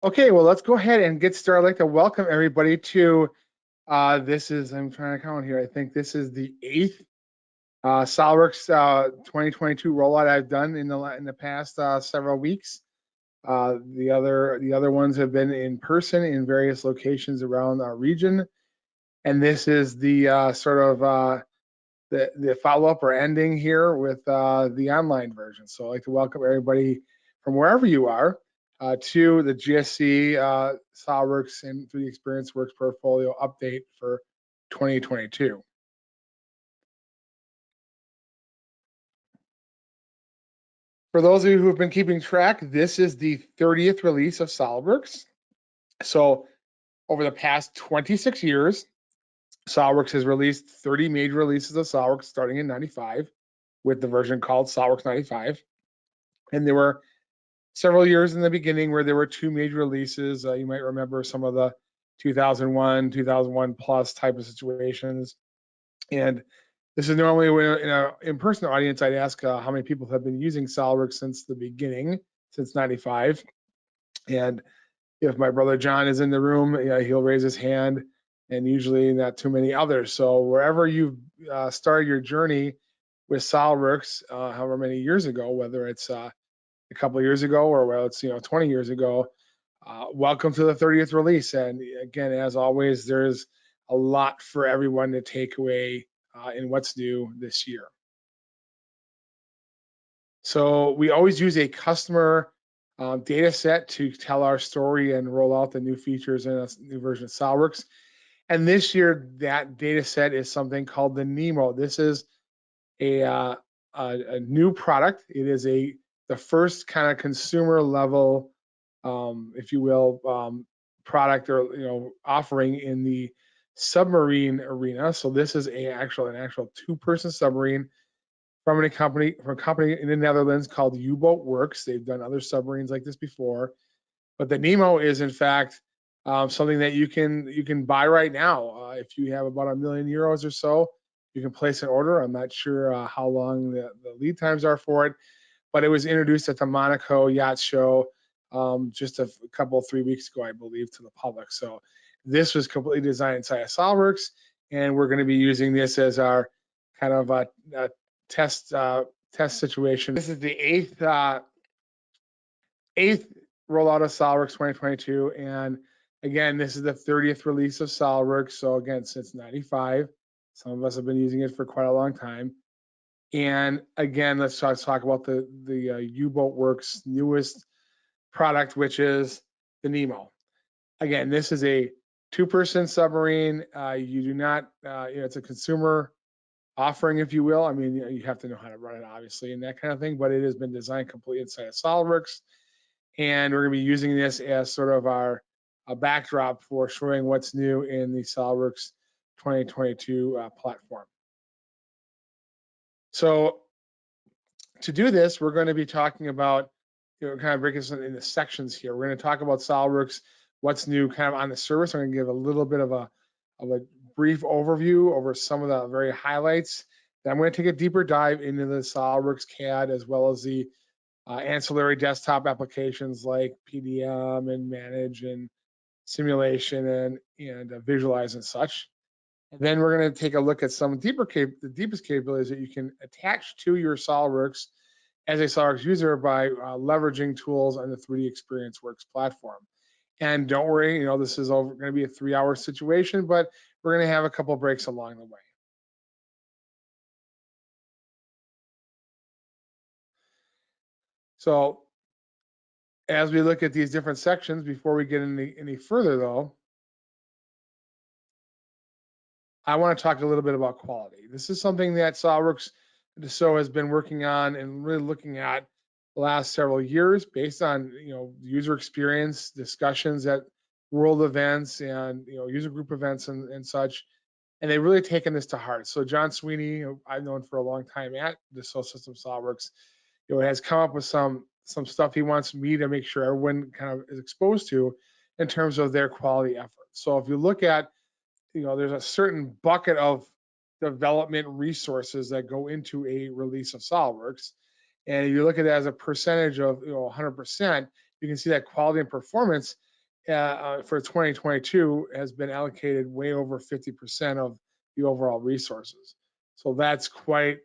Okay, well, let's go ahead and get started. I'd like to welcome everybody to I'm trying to count here. I think this is the 8th SOLIDWORKS 2022 rollout I've done in the past several weeks. The other ones have been in person in various locations around our region, and this is the the follow-up or ending here with the online version. So I'd like to welcome everybody from wherever you are to the GSC SOLIDWORKS and 3DEXPERIENCE Works Portfolio Update for 2022. For those of you who have been keeping track, this is the 30th release of SOLIDWORKS. So over the past 26 years, SOLIDWORKS has released 30 major releases of SOLIDWORKS starting in 95 with the version called SOLIDWORKS 95. And there were several years in the beginning where there were 2 major releases. You might remember some of the 2001 plus type of situations. And this is normally when in an in-person audience, I'd ask how many people have been using SOLIDWORKS since the beginning, since 95. And if my brother John is in the room, he'll raise his hand, and usually not too many others. So wherever you've started your journey with SOLIDWORKS, however many years ago, whether it's a couple of years ago or whether it's 20 years ago, welcome to the 30th release. And again, as always, there's a lot for everyone to take away in what's new this year. So we always use a customer data set to tell our story and roll out the new features in a new version of SOLIDWORKS. And this year, that data set is something called the NEMO. This is a new product. It is the first kind of consumer level, if you will, product or offering in the submarine arena. So this is an actual 2-person submarine from a company in the Netherlands called U-Boat Works. They've done other submarines like this before, but the NEMO is in fact something that you can buy right now. If you have about €1 million or so, you can place an order. I'm not sure how long the lead times are for it, but it was introduced at the Monaco Yacht Show just a couple, 3 weeks ago, I believe, to the public. So this was completely designed inside of SOLIDWORKS, and we're going to be using this as our kind of a test situation. This is the eighth rollout of SOLIDWORKS 2022, and again, this is the 30th release of SOLIDWORKS. So again, since 95, some of us have been using it for quite a long time. And again, let's talk about the U-Boat Works newest product, which is the NEMO. Again, this is a 2-person submarine. You do not, it's a consumer offering, if you will. I mean, you have to know how to run it, obviously, and that kind of thing, but it has been designed completely inside of SOLIDWORKS. And we're going to be using this as sort of a backdrop for showing what's new in the SOLIDWORKS 2022 platform. So to do this, we're going to be talking about, kind of breaking this into sections here. We're going to talk about SOLIDWORKS, what's new kind of on the service. I'm going to give a little bit of a brief overview over some of the very highlights. Then I'm going to take a deeper dive into the SOLIDWORKS CAD as well as the ancillary desktop applications like PDM and Manage and Simulation and Visualize and such. And then we're going to take a look at some the deepest capabilities that you can attach to your SOLIDWORKS as a SOLIDWORKS user by leveraging tools on the 3DEXPERIENCE Works platform. And don't worry, this is going to be a 3-hour situation, but we're going to have a couple breaks along the way. So as we look at these different sections, before we get any further though, I want to talk a little bit about quality. This is something that SOLIDWORKS has been working on and really looking at the last several years based on user experience discussions at world events and user group events and such, and they've really taken this to heart. So John Sweeney, who I've known for a long time at Dassault Systèmes SOLIDWORKS, has come up with some stuff he wants me to make sure everyone kind of is exposed to in terms of their quality efforts. So if you look at, there's a certain bucket of development resources that go into a release of SOLIDWORKS, and if you look at it as a percentage of 100%, you can see that quality and performance for 2022 has been allocated way over 50% of the overall resources. So that's quite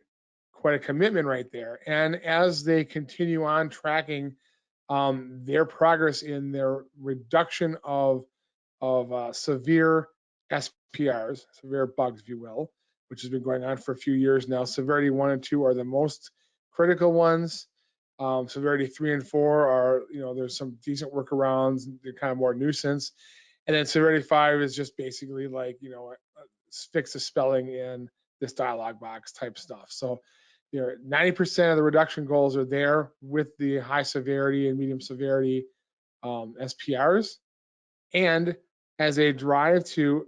a commitment right there. And as they continue on tracking their progress in their reduction of severe SPRs, severe bugs, if you will, which has been going on for a few years now. Severity 1 and 2 are the most critical ones. Severity 3 and 4 are, there's some decent workarounds. They're kind of more nuisance. And then severity 5 is just basically like, fix the spelling in this dialog box type stuff. So 90% of the reduction goals are there with the high severity and medium severity SPRs. And as a drive to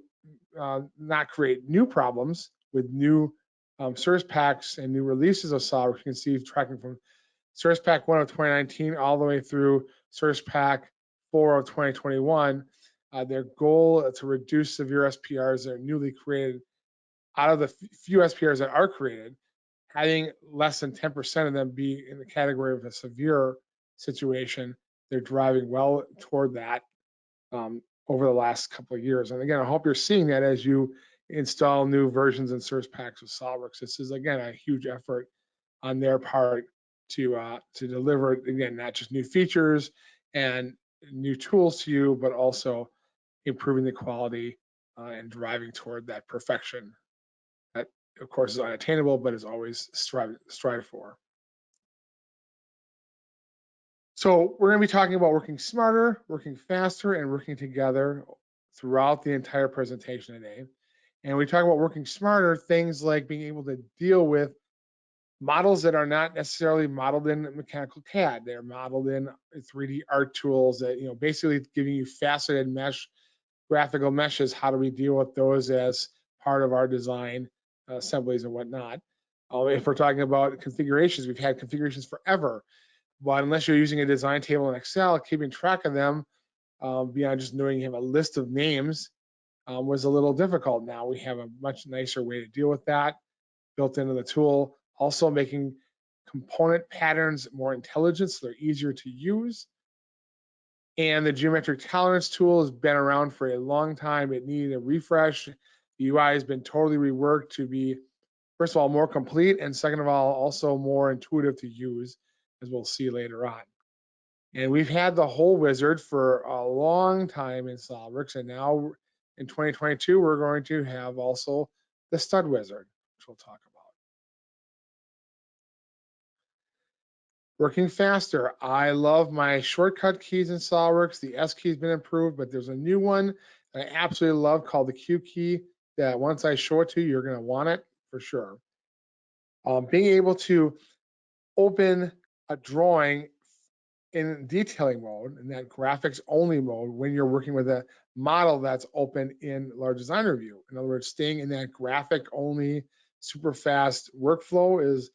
not create new problems with new service packs and new releases of SOLIDWORKS, you can see tracking from Service Pack 1 of 2019 all the way through Service Pack 4 of 2021. Their goal to reduce severe SPRs that are newly created. Out of the few SPRs that are created, having less than 10% of them be in the category of a severe situation, they're driving well toward that over the last couple of years. And again, I hope you're seeing that as you install new versions and service packs of SOLIDWORKS. This is, again, a huge effort on their part to deliver, again, not just new features and new tools to you, but also improving the quality and driving toward that perfection that, of course, is unattainable, but is always strive for. So we're going to be talking about working smarter, working faster, and working together throughout the entire presentation today. And we talk about working smarter, things like being able to deal with models that are not necessarily modeled in mechanical CAD. They're modeled in 3D art tools that, basically giving you faceted mesh, graphical meshes. How do we deal with those as part of our design assemblies and whatnot? If we're talking about configurations, we've had configurations forever. But unless you're using a design table in Excel, keeping track of them beyond just knowing you have a list of names was a little difficult. Now we have a much nicer way to deal with that built into the tool. Also making component patterns more intelligent so they're easier to use. And the geometric tolerance tool has been around for a long time. It needed a refresh. The UI has been totally reworked to be, first of all, more complete, and second of all, also more intuitive to use, as we'll see later on. And we've had the whole wizard for a long time in SOLIDWORKS, and now in 2022, we're going to have also the stud wizard, which we'll talk about. Working faster. I love my shortcut keys in SOLIDWORKS. The S key has been improved, but there's a new one that I absolutely love called the Q key that once I show it to you, you're going to want it for sure. Being able to open a drawing in detailing mode, in that graphics only mode, when you're working with a model that's open in large design review. In other words, staying in that graphic only super fast workflow has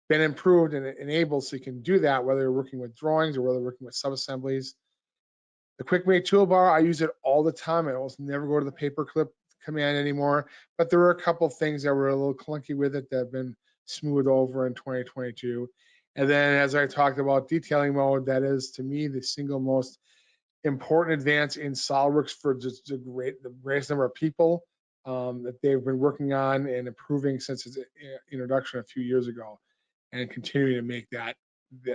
been improved and enabled so you can do that whether you're working with drawings or whether you're working with sub-assemblies. The quick mate toolbar, I use it all the time. I almost never go to the paperclip command anymore, but there were a couple things that were a little clunky with it that have been smoothed over in 2022. And then as I talked about detailing mode, that is to me the single most important advance in SOLIDWORKS for just the greatest number of people that they've been working on and improving since its introduction a few years ago, and continuing to make that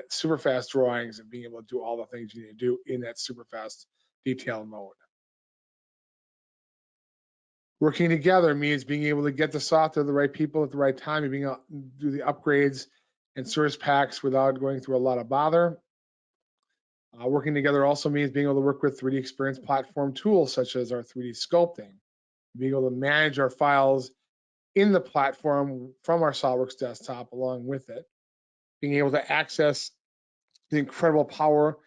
super fast drawings and being able to do all the things you need to do in that super fast detail mode. Working together means being able to get the software to the right people at the right time and being able to do the upgrades and service packs without going through a lot of bother. Working together also means being able to work with 3DEXPERIENCE platform tools such as our 3D sculpting, being able to manage our files in the platform from our SOLIDWORKS desktop along with it, being able to access the incredible power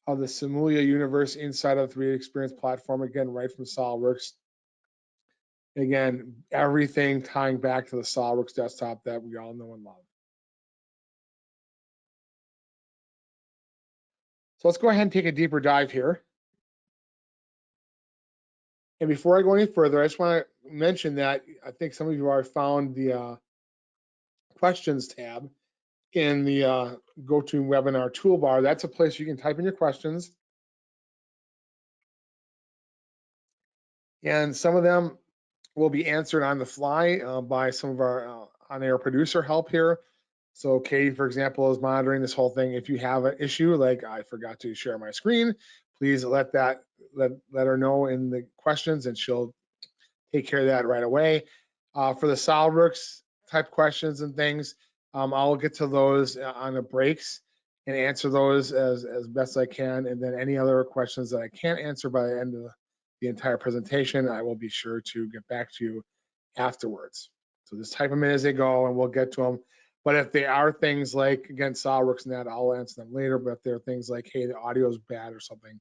of the Simulia universe inside of the 3DEXPERIENCE platform, again, right from SOLIDWORKS. Again, everything tying back to the SOLIDWORKS desktop that we all know and love. So let's go ahead and take a deeper dive here. And before I go any further, I just want to mention that I think some of you already found the questions tab in the GoToWebinar toolbar. That's a place you can type in your questions. And some of them will be answered on the fly by some of our on-air producer help here. So Katie, for example, is monitoring this whole thing. If you have an issue, like I forgot to share my screen, please let her know in the questions, and she'll take care of that right away. For the SOLIDWORKS type questions and things, I'll get to those on the breaks and answer those as best I can. And then any other questions that I can't answer by the end of the entire presentation, I will be sure to get back to you afterwards. So just type them in as they go and we'll get to them. But if they are things like, again, SOLIDWORKS and that, I'll answer them later. But if they're things like, hey, the audio is bad or something,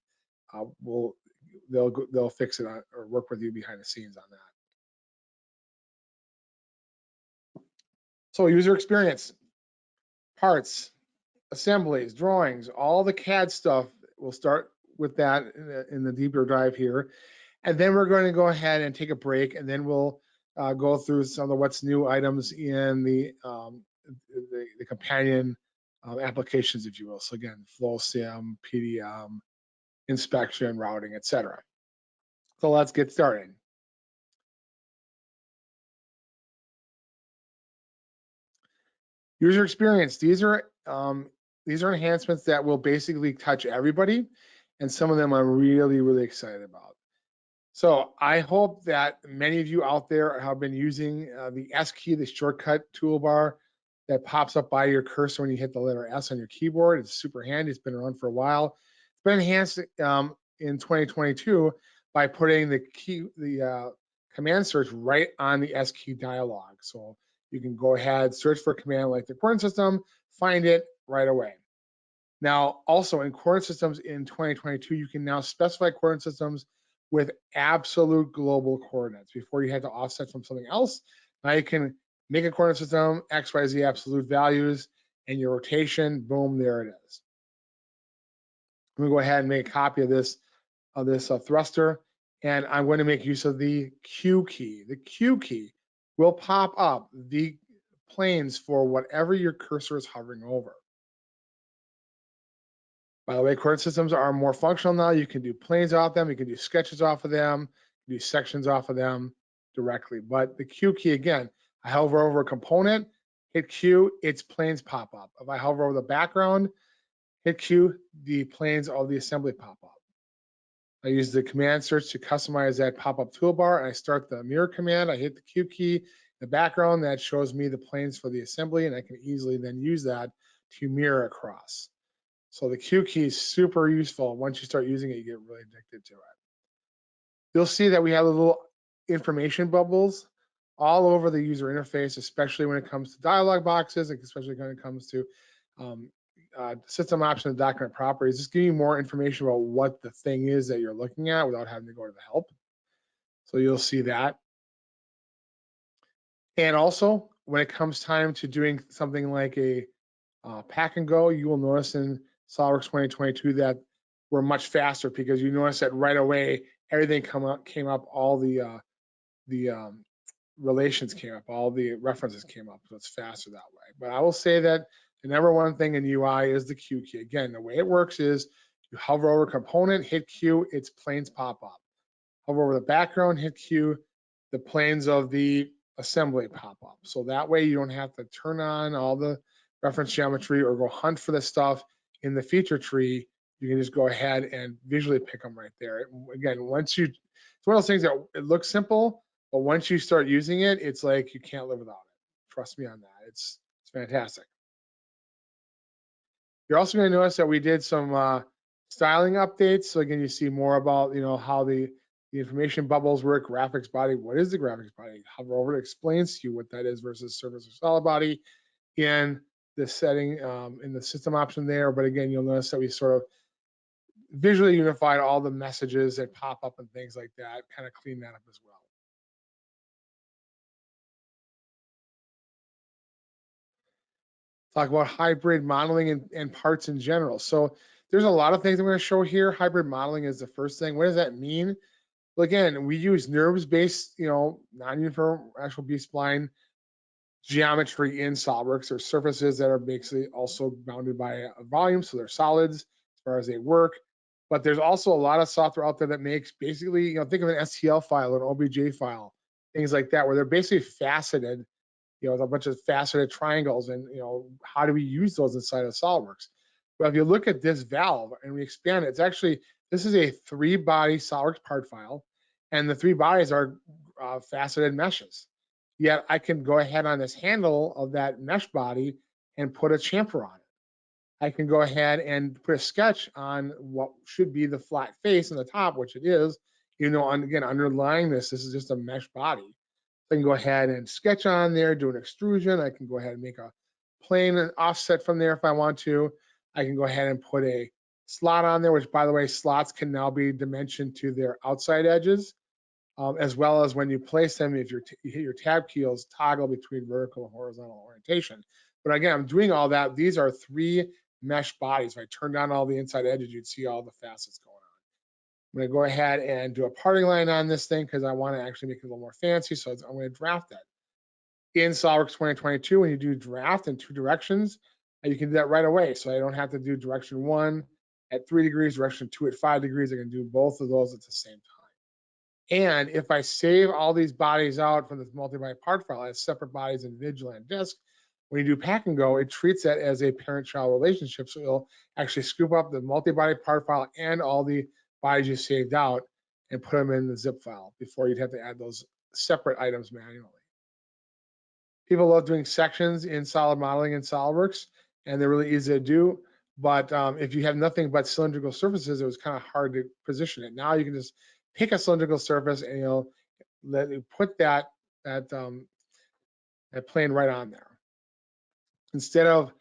they'll fix it or work with you behind the scenes on that. So user experience, parts, assemblies, drawings, all the CAD stuff. We'll start with that in the deeper dive here. And then we're going to go ahead and take a break, and then we'll go through some of the what's new items in the companion applications, if you will. So again, flow sim, PDM, inspection, routing, etc. So let's get started. User experience. These are enhancements that will basically touch everybody, and some of them I'm really, really excited about. So I hope that many of you out there have been using the S key, the shortcut toolbar that pops up by your cursor when you hit the letter S on your keyboard. It's super handy. It's been around for a while. It's been enhanced in 2022 by putting the command search right on the S key dialog. So you can go ahead, search for a command like the coordinate system, find it right away. Now, also in coordinate systems in 2022, you can now specify coordinate systems with absolute global coordinates. Before you had to offset from something else, now you can make a coordinate system, X, Y, Z absolute values, and your rotation, boom, there it is. I'm gonna go ahead and make a copy of this thruster, and I'm going to make use of the Q key. The Q key will pop up the planes for whatever your cursor is hovering over. By the way, coordinate systems are more functional now. You can do planes off them, you can do sketches off of them, you can do sections off of them directly. But the Q key, again, I hover over a component, hit Q, its planes pop up. If I hover over the background, hit Q, the planes of the assembly pop up. I use the command search to customize that pop-up toolbar, and I start the mirror command. I hit the Q key in the background. That shows me the planes for the assembly, and I can easily then use that to mirror across. So the Q key is super useful. Once you start using it, you get really addicted to it. You'll see that we have little information bubbles all over the user interface, especially when it comes to dialog boxes, especially when it comes to system options and document properties. Just give you more information about what the thing is that you're looking at without having to go to the help. So you'll see that. And also, when it comes time to doing something like a pack and go, you will notice in SOLIDWORKS 2022 that we're much faster, because you notice that right away everything came up, all the relations came up, all the references came up, so it's faster that way. But I will say that the number one thing in UI is the Q key. Again, the way it works is you hover over a component, hit Q, its planes pop up. Hover over the background, hit Q, the planes of the assembly pop up. So that way you don't have to turn on all the reference geometry or go hunt for the stuff in the feature tree. You can just go ahead and visually pick them right there. Again, it's one of those things that it looks simple, but once you start using it, it's like you can't live without it. Trust me on that. It's fantastic. You're also going to notice that we did some styling updates. So again, you see more about how the information bubbles work, graphics body. What is the graphics body? Hover over, it explains to you what that is versus surface or solid body in the setting in the system option there. But again, you'll notice that we sort of visually unified all the messages that pop up and things like that, kind of clean that up as well. Talk about hybrid modeling and parts in general. So there's a lot of things I'm going to show here. Hybrid modeling is the first thing. What does that mean? Well, again, we use NURBS-based, non-uniform actual B-spline geometry in SOLIDWORKS. Or surfaces that are basically also bounded by a volume, so they're solids as far as they work. But there's also a lot of software out there that makes basically, think of an STL file or an OBJ file, things like that, where they're basically faceted, with a bunch of faceted triangles, and how do we use those inside of SOLIDWORks? Well, if you look at this valve and we expand it, this is a 3-body SOLIDWORks part file, and the 3 bodies are faceted meshes. Yet I can go ahead on this handle of that mesh body and put a chamfer on it. I can go ahead and put a sketch on what should be the flat face on the top, which it is, again, underlying this is just a mesh body. I can go ahead and sketch on there, do an extrusion. I can go ahead and make a plane and offset from there if I want to. I can go ahead and put a slot on there, which, by the way, slots can now be dimensioned to their outside edges, as well as when you place them, if you hit your tab keys, toggle between vertical and horizontal orientation. But again, I'm doing all that. These are 3 mesh bodies. If I turn down all the inside edges, you'd see all the facets going on. I'm going to go ahead and do a parting line on this thing because I want to actually make it a little more fancy. So I'm going to draft that. In SOLIDWORks 2022, when you do draft in 2 directions, you can do that right away. So I don't have to do direction 1 at 3 degrees, direction 2 at 5 degrees. I can do both of those at the same time. And if I save all these bodies out from this multi-body part file as separate bodies individually on disk, when you do pack and go, it treats that as a parent-child relationship. So it'll actually scoop up the multi-body part file and all the bodies you saved out and put them in the zip file before you'd have to add those separate items manually. People love doing sections in solid modeling in SOLIDWORks, and they're really easy to do. But if you have nothing but cylindrical surfaces, it was kind of hard to position it. Now you can just pick a cylindrical surface and let you put that plane right on there. Instead of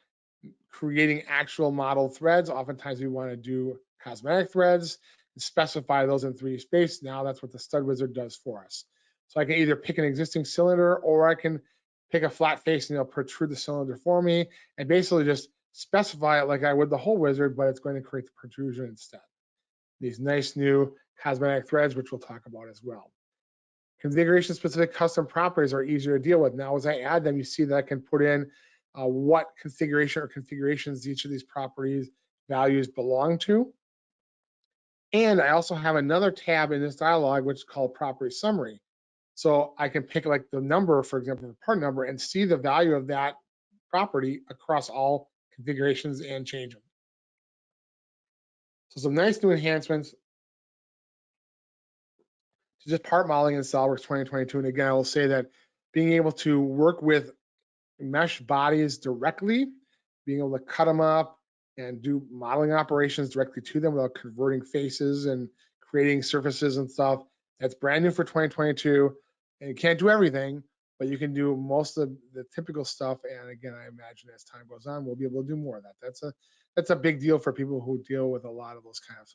creating actual model threads, oftentimes we want to do cosmetic threads and specify those in 3D space. Now that's what the stud wizard does for us. So I can either pick an existing cylinder, or I can pick a flat face and it'll protrude the cylinder for me and basically just specify it like I would the whole wizard, but it's going to create the protrusion instead. These nice new cosmetic threads, which we'll talk about as well. Configuration specific custom properties are easier to deal with. Now, as I add them, you see that I can put in what configuration or configurations each of these properties values belong to. And I also have another tab in this dialog, which is called property summary. So I can pick like the number, for example, the part number, and see the value of that property across all configurations and change them. So some nice new enhancements to just part modeling in SOLIDWORks 2022. And again, I will say that being able to work with mesh bodies directly, being able to cut them up and do modeling operations directly to them without converting faces and creating surfaces and stuff, that's brand new for 2022. And you can't do everything, but you can do most of the typical stuff. And again, I imagine as time goes on, we'll be able to do more of that. That's a big deal for people who deal with a lot of those kind of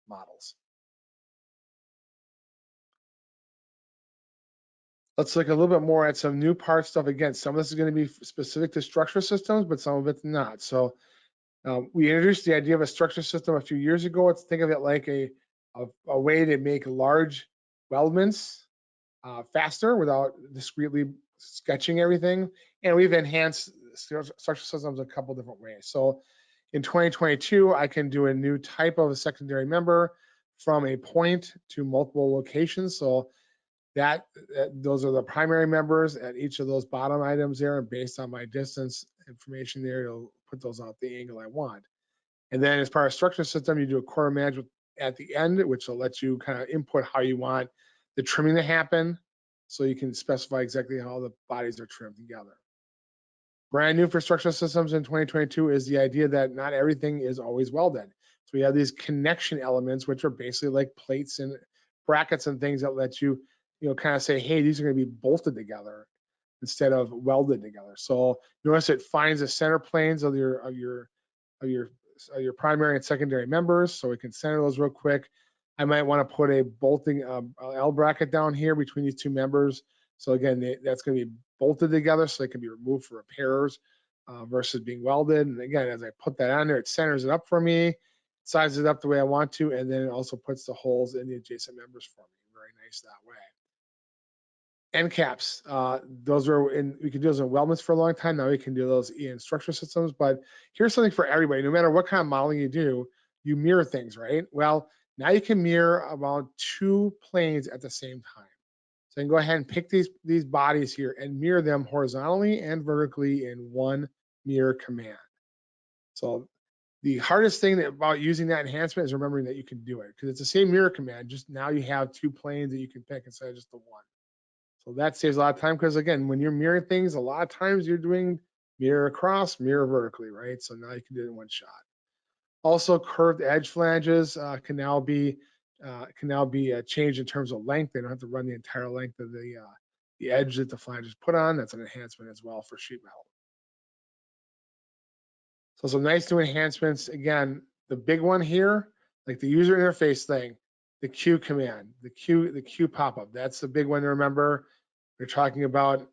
models. Let's look a little bit more at some new part stuff. Again, some of this is going to be specific to structure systems, but some of it's not. So we introduced the idea of a structure system a few years ago. Let's think of it like a way to make large weldments faster without discretely sketching everything. And we've enhanced structure systems a couple different ways. So in 2022, I can do a new type of a secondary member from a point to multiple locations. So those are the primary members at each of those bottom items there, and based on my distance information there, it'll put those out the angle I want. And then as part of structure system, you do a quarter management at the end, which will let you kind of input how you want the trimming to happen, so you can specify exactly how the bodies are trimmed together. Brand new for structural systems in 2022 is the idea that not everything is always welded. So we have these connection elements, which are basically like plates and brackets and things that let you kind of say, hey, these are going to be bolted together instead of welded together. So notice it finds the center planes of your primary and secondary members, so we can center those real quick. I might want to put a bolting L bracket down here between these 2 members. So again, that's going to be bolted together so they can be removed for repairs versus being welded. And again, as I put that on there, it centers it up for me, sizes it up the way I want to, and then it also puts the holes in the adjacent members for me. Very nice that way. End caps, we can do those in weldments for a long time. Now we can do those in structure systems, but here's something for everybody. No matter what kind of modeling you do, you mirror things, right? Well, now you can mirror about 2 planes at the same time. So I can go ahead and pick these bodies here and mirror them horizontally and vertically in one mirror command. So the hardest thing about using that enhancement is remembering that you can do it, because it's the same mirror command, just now you have 2 planes that you can pick instead of just the one. So that saves a lot of time, because again, when you're mirroring things, a lot of times you're doing mirror across, mirror vertically, right? So now you can do it in one shot. Also, curved edge flanges can now be changed in terms of length. They don't have to run the entire length of the edge that the flange is put on. That's an enhancement as well for sheet metal. So some nice new enhancements. Again, the big one here, like the user interface thing, the Q command, the Q pop-up. That's the big one to remember. We're talking about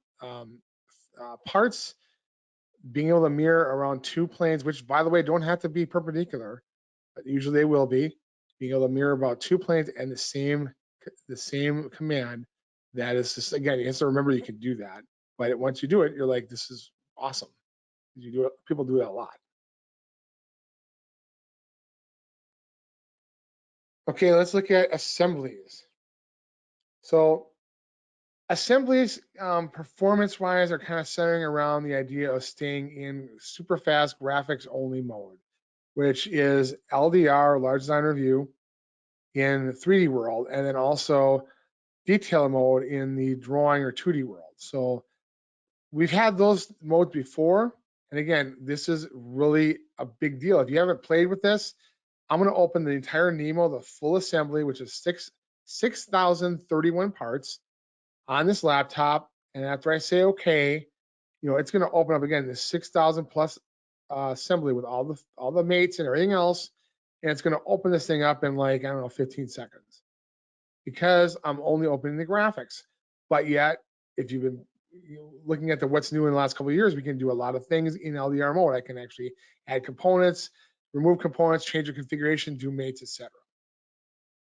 parts being able to mirror around 2 planes, which, by the way, don't have to be perpendicular, but usually they will be. Being able to mirror about 2 planes and the same command. That is just, again, you have to remember you can do that. But once you do it, you're like, this is awesome. You do it. People do it a lot. Okay, let's look at assemblies. So assemblies, performance-wise, are kind of centering around the idea of staying in super fast graphics only mode, which is LDR, large design review, in the 3D world, and then also detail mode in the drawing or 2D world. So we've had those modes before, and again, this is really a big deal. If you haven't played with this, I'm going to open the entire NEMO, the full assembly, which is 6,031 parts on this laptop. And after I say okay, it's going to open up again this 6,000 plus assembly with all the mates and everything else, and it's going to open this thing up in, like, I don't know, 15 seconds, because I'm only opening the graphics. But yet, if you've been looking at what's new in the last couple of years, we can do a lot of things in LDR mode. I can actually add components, remove components, change the configuration, do mates, etc.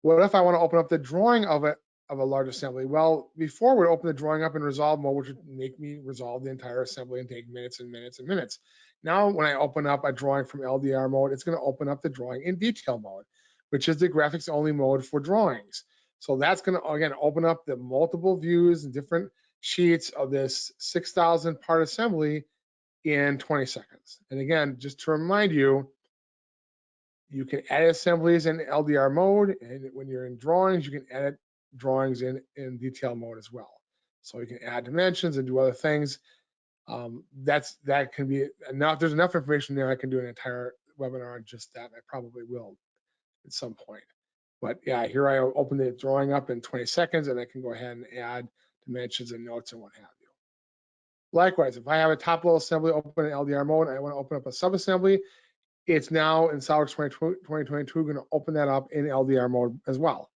What if I want to open up the drawing of a large assembly? Well, before we'd open the drawing up in resolve mode, which would make me resolve the entire assembly and take minutes and minutes and minutes. Now, when I open up a drawing from LDR mode, it's going to open up the drawing in detail mode, which is the graphics only mode for drawings. So that's going to, again, open up the multiple views and different sheets of this 6,000 part assembly in 20 seconds. And again, just to remind you, you can edit assemblies in LDR mode, and when you're in drawings, you can edit drawings in detail mode as well. So you can add dimensions and do other things. That can be enough. There's enough information there. I can do an entire webinar on just that. And I probably will at some point. But yeah, here I open the drawing up in 20 seconds, and I can go ahead and add dimensions and notes and what have you. Likewise, if I have a top level assembly open in LDR mode, and I want to open up a subassembly, it's now in SOLIDWORKS 2022 going to open that up in LDR mode as well.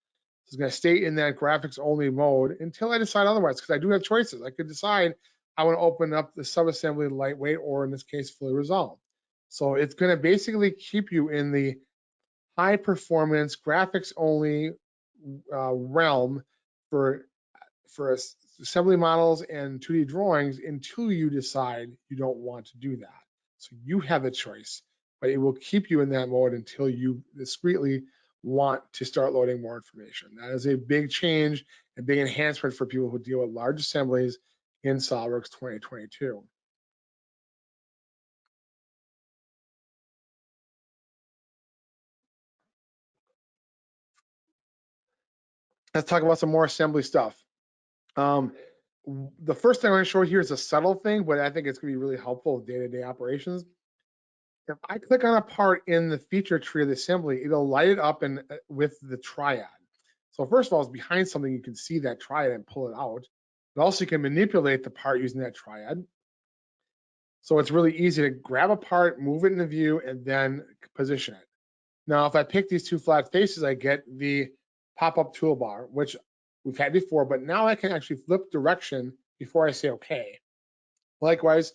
So it's going to stay in that graphics only mode until I decide otherwise, because I do have choices. I could decide I want to open up the subassembly lightweight, or in this case, fully resolved. So it's going to basically keep you in the high performance graphics only realm for assembly models and 2D drawings until you decide you don't want to do that. So you have a choice, but it will keep you in that mode until you discreetly want to start loading more information. That is a big change, a big enhancement for people who deal with large assemblies in SOLIDWORKS 2022. Let's talk about some more assembly stuff. The first thing I want to show here is a subtle thing, but I think it's going to be really helpful with day-to-day operations. If I click on a part in the feature tree of the assembly, it'll light it up with the triad. So first of all, it's behind something, you can see that triad and pull it out. But also you can manipulate the part using that triad. So it's really easy to grab a part, move it in the view, and then position it. Now, if I pick these 2 flat faces, I get the pop-up toolbar, which we've had before, but now I can actually flip direction before I say okay. Likewise,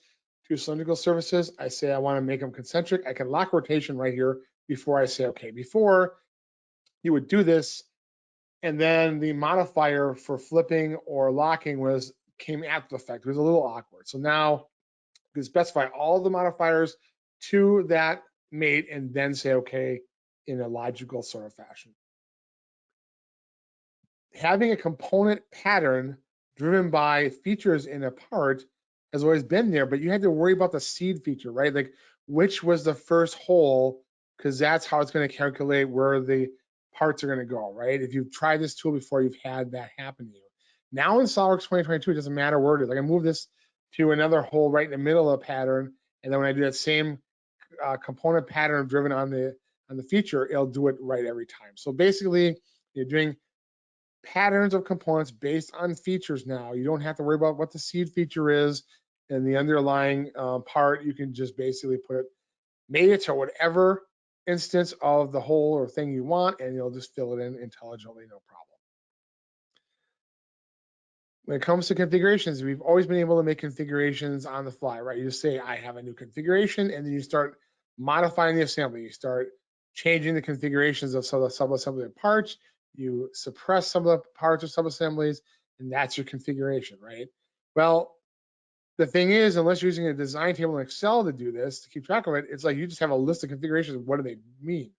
2 cylindrical surfaces, I say I want to make them concentric. I can lock rotation right here before I say okay. Before, you would do this, and then the modifier for flipping or locking came after the fact. It was a little awkward. So now you can specify all the modifiers to that mate and then say okay in a logical sort of fashion. Having a component pattern driven by features in a part has always been there, but you had to worry about the seed feature, right? Like which was the first hole, because that's how it's going to calculate where the parts are going to go, right? If you've tried this tool before, you've had that happen to you. Now in SOLIDWORKS 2022, it doesn't matter where it is. Like I move this to another hole right in the middle of the pattern, and then when I do that same component pattern driven on the feature, it'll do it right every time. So basically, you're doing patterns of components based on features now. You don't have to worry about what the seed feature is and the underlying part. You can just basically mate it to whatever instance of the whole or thing you want, and you'll just fill it in intelligently, no problem. When it comes to configurations, we've always been able to make configurations on the fly, right? You just say, I have a new configuration, and then you start modifying the assembly. You start changing the configurations of some of the sub-assembly parts. You suppress some of the parts or sub-assemblies, and that's your configuration, right? Well, the thing is, unless you're using a design table in Excel to do this, to keep track of it, it's like you just have a list of configurations. What do they mean?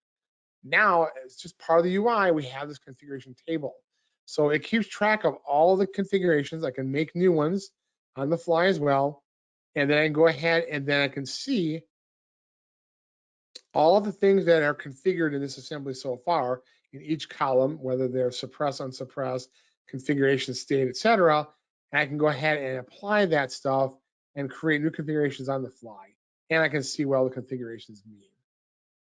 Now, it's just part of the UI, we have this configuration table. So it keeps track of all the configurations. I can make new ones on the fly as well. And then I can go ahead and then I can see all of the things that are configured in this assembly so far in each column, whether they're suppressed, unsuppressed, configuration state, etc. And I can go ahead and apply that stuff and create new configurations on the fly. And I can see what all the configurations mean.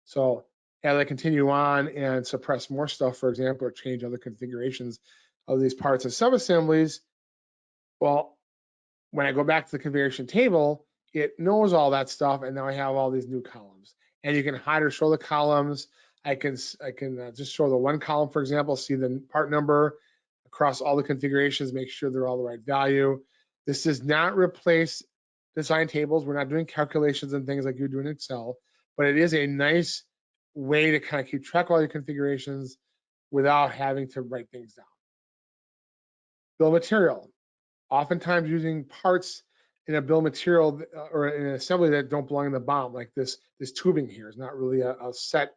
So as I continue on and suppress more stuff, for example, or change other configurations of these parts and subassemblies, well, when I go back to the configuration table, it knows all that stuff, and now I have all these new columns. And you can hide or show the columns. I can just show the one column, for example, see the part number across all the configurations, make sure they're all the right value. This does not replace design tables. We're not doing calculations and things like you do in Excel, but it is a nice way to kind of keep track of all your configurations without having to write things down. Bill of material. Oftentimes using parts in a bill of material or in an assembly that don't belong in the BOM, like this tubing here is not really a set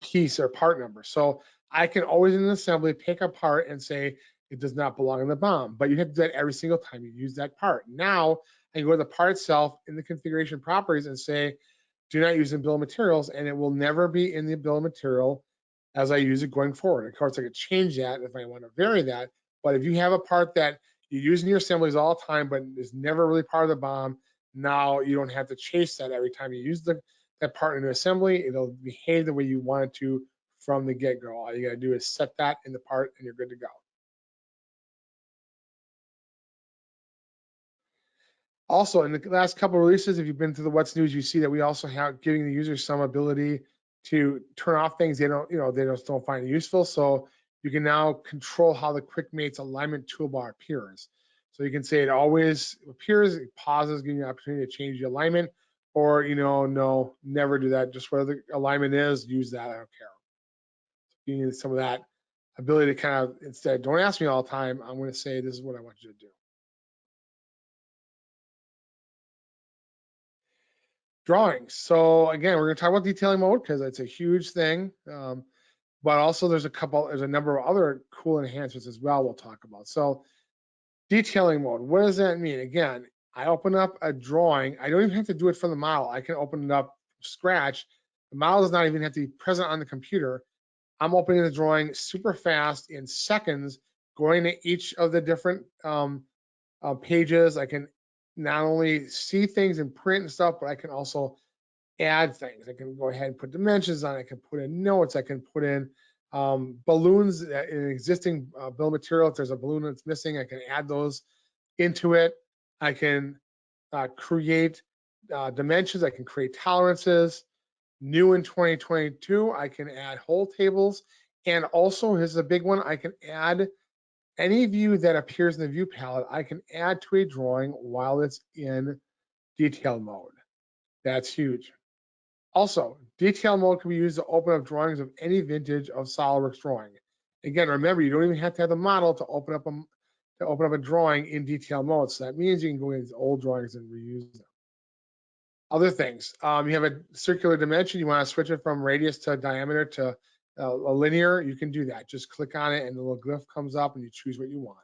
piece or part number. So I can always in an assembly pick a part and say it does not belong in the BOM, but you have to do that every single time you use that part. Now I can go to the part itself in the configuration properties and say, do not use in bill of materials, and it will never be in the bill of material as I use it going forward. Of course, I could change that if I want to vary that, but if you have a part that you use in your assemblies all the time, but is never really part of the BOM, now you don't have to chase that every time you use that part in an assembly. It'll behave the way you want it to from the get-go. All you gotta do is set that in the part and you're good to go. Also, in the last couple of releases, if you've been through the What's News, you see that we also have giving the user some ability to turn off things they just don't find useful. So you can now control how the Quick Mates alignment toolbar appears. So you can say it always appears, it pauses, giving you an opportunity to change the alignment, or no, never do that. Just where the alignment is, use that. I don't care. You need some of that ability to kind of instead, don't ask me all the time. I'm going to say this is what I want you to do. Drawings. So again, we're going to talk about detailing mode because it's a huge thing. But also there's a number of other cool enhancements as well we'll talk about. So detailing mode, what does that mean? Again, I open up a drawing. I don't even have to do it from the model. I can open it up from scratch. The model does not even have to be present on the computer. I'm opening the drawing super fast in seconds, going to each of the different pages. I can not only see things in print and stuff, but I can also add things. I can go ahead and put dimensions on. I can put in notes. I can put in balloons in an existing bill of material. If there's a balloon that's missing, I can add those into it. I can create dimensions. I can create tolerances. New in 2022, I can add hole tables. And also, here's a big one, I can add any view that appears in the view palette, I can add to a drawing while it's in detail mode. That's huge. Also, detail mode can be used to open up drawings of any vintage of SOLIDWORKS drawing. Again, remember, you don't even have to have the model to open up a drawing in detail mode. So that means you can go into old drawings and reuse them. Other things, you have a circular dimension, you want to switch it from radius to diameter to a linear, you can do that. Just click on it and the little glyph comes up and you choose what you want.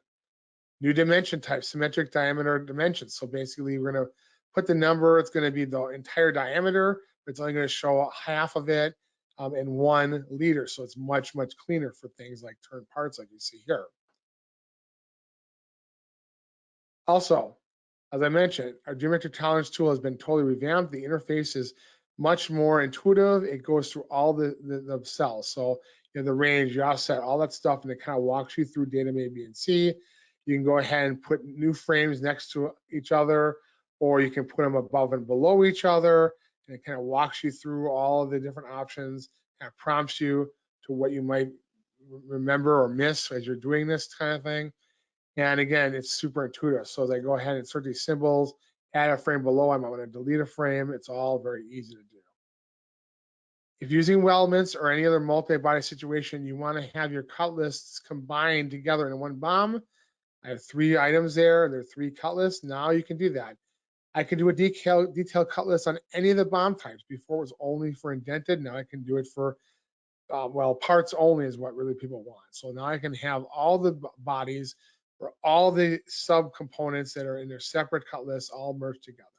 New dimension type, symmetric diameter dimensions. So basically we're going to put the number, it's going to be the entire diameter, but it's only going to show half of it in 1 liter. So it's much, much cleaner for things like turn parts like you see here. Also, as I mentioned, our geometric tolerance tool has been totally revamped. The interface is much more intuitive. It goes through all the cells. So you have the range, your offset, all that stuff, and it kind of walks you through datum A, B, and C. You can go ahead and put new frames next to each other, or you can put them above and below each other, and it kind of walks you through all of the different options, kind of prompts you to what you might remember or miss as you're doing this kind of thing. And again, it's super intuitive. So they go ahead and insert these symbols, add a frame below. I might want to delete a frame. It's all very easy to do. If using weldments or any other multi-body situation, you want to have your cut lists combined together in one BOM. I have 3 items there. There are 3 cut lists. Now you can do that. I can do a detailed cut list on any of the BOM types. Before it was only for indented. Now I can do it for, well, parts only is what really people want. So now I can have all the bodies or all the subcomponents that are in their separate cut lists all merged together.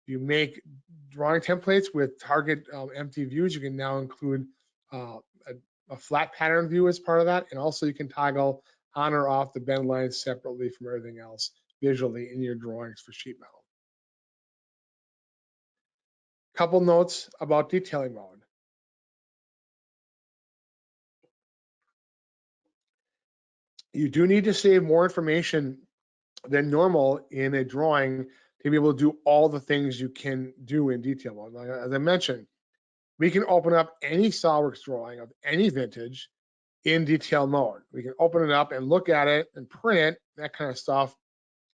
You make drawing templates with target empty views. You can now include a flat pattern view as part of that. And also you can toggle on or off the bend lines separately from everything else visually in your drawings for sheet metal. Couple notes about detailing mode. You do need to save more information than normal in a drawing to be able to do all the things you can do in detail mode. Like, as I mentioned, we can open up any SOLIDWORKS drawing of any vintage in detail mode. We can open it up and look at it and print it, that kind of stuff,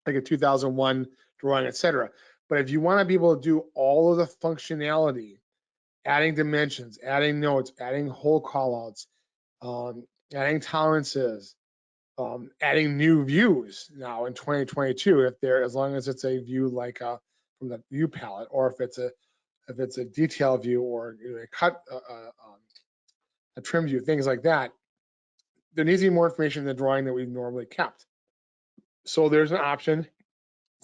like a 2001 drawing, etc. But if you want to be able to do all of the functionality, adding dimensions, adding notes, adding hole callouts, adding tolerances, adding new views now in 2022, if they're, as long as it's a view like from the view palette, or if it's a detail view, or a cut, a trim view, things like that, there needs to be more information in the drawing that we've normally kept. So there's an option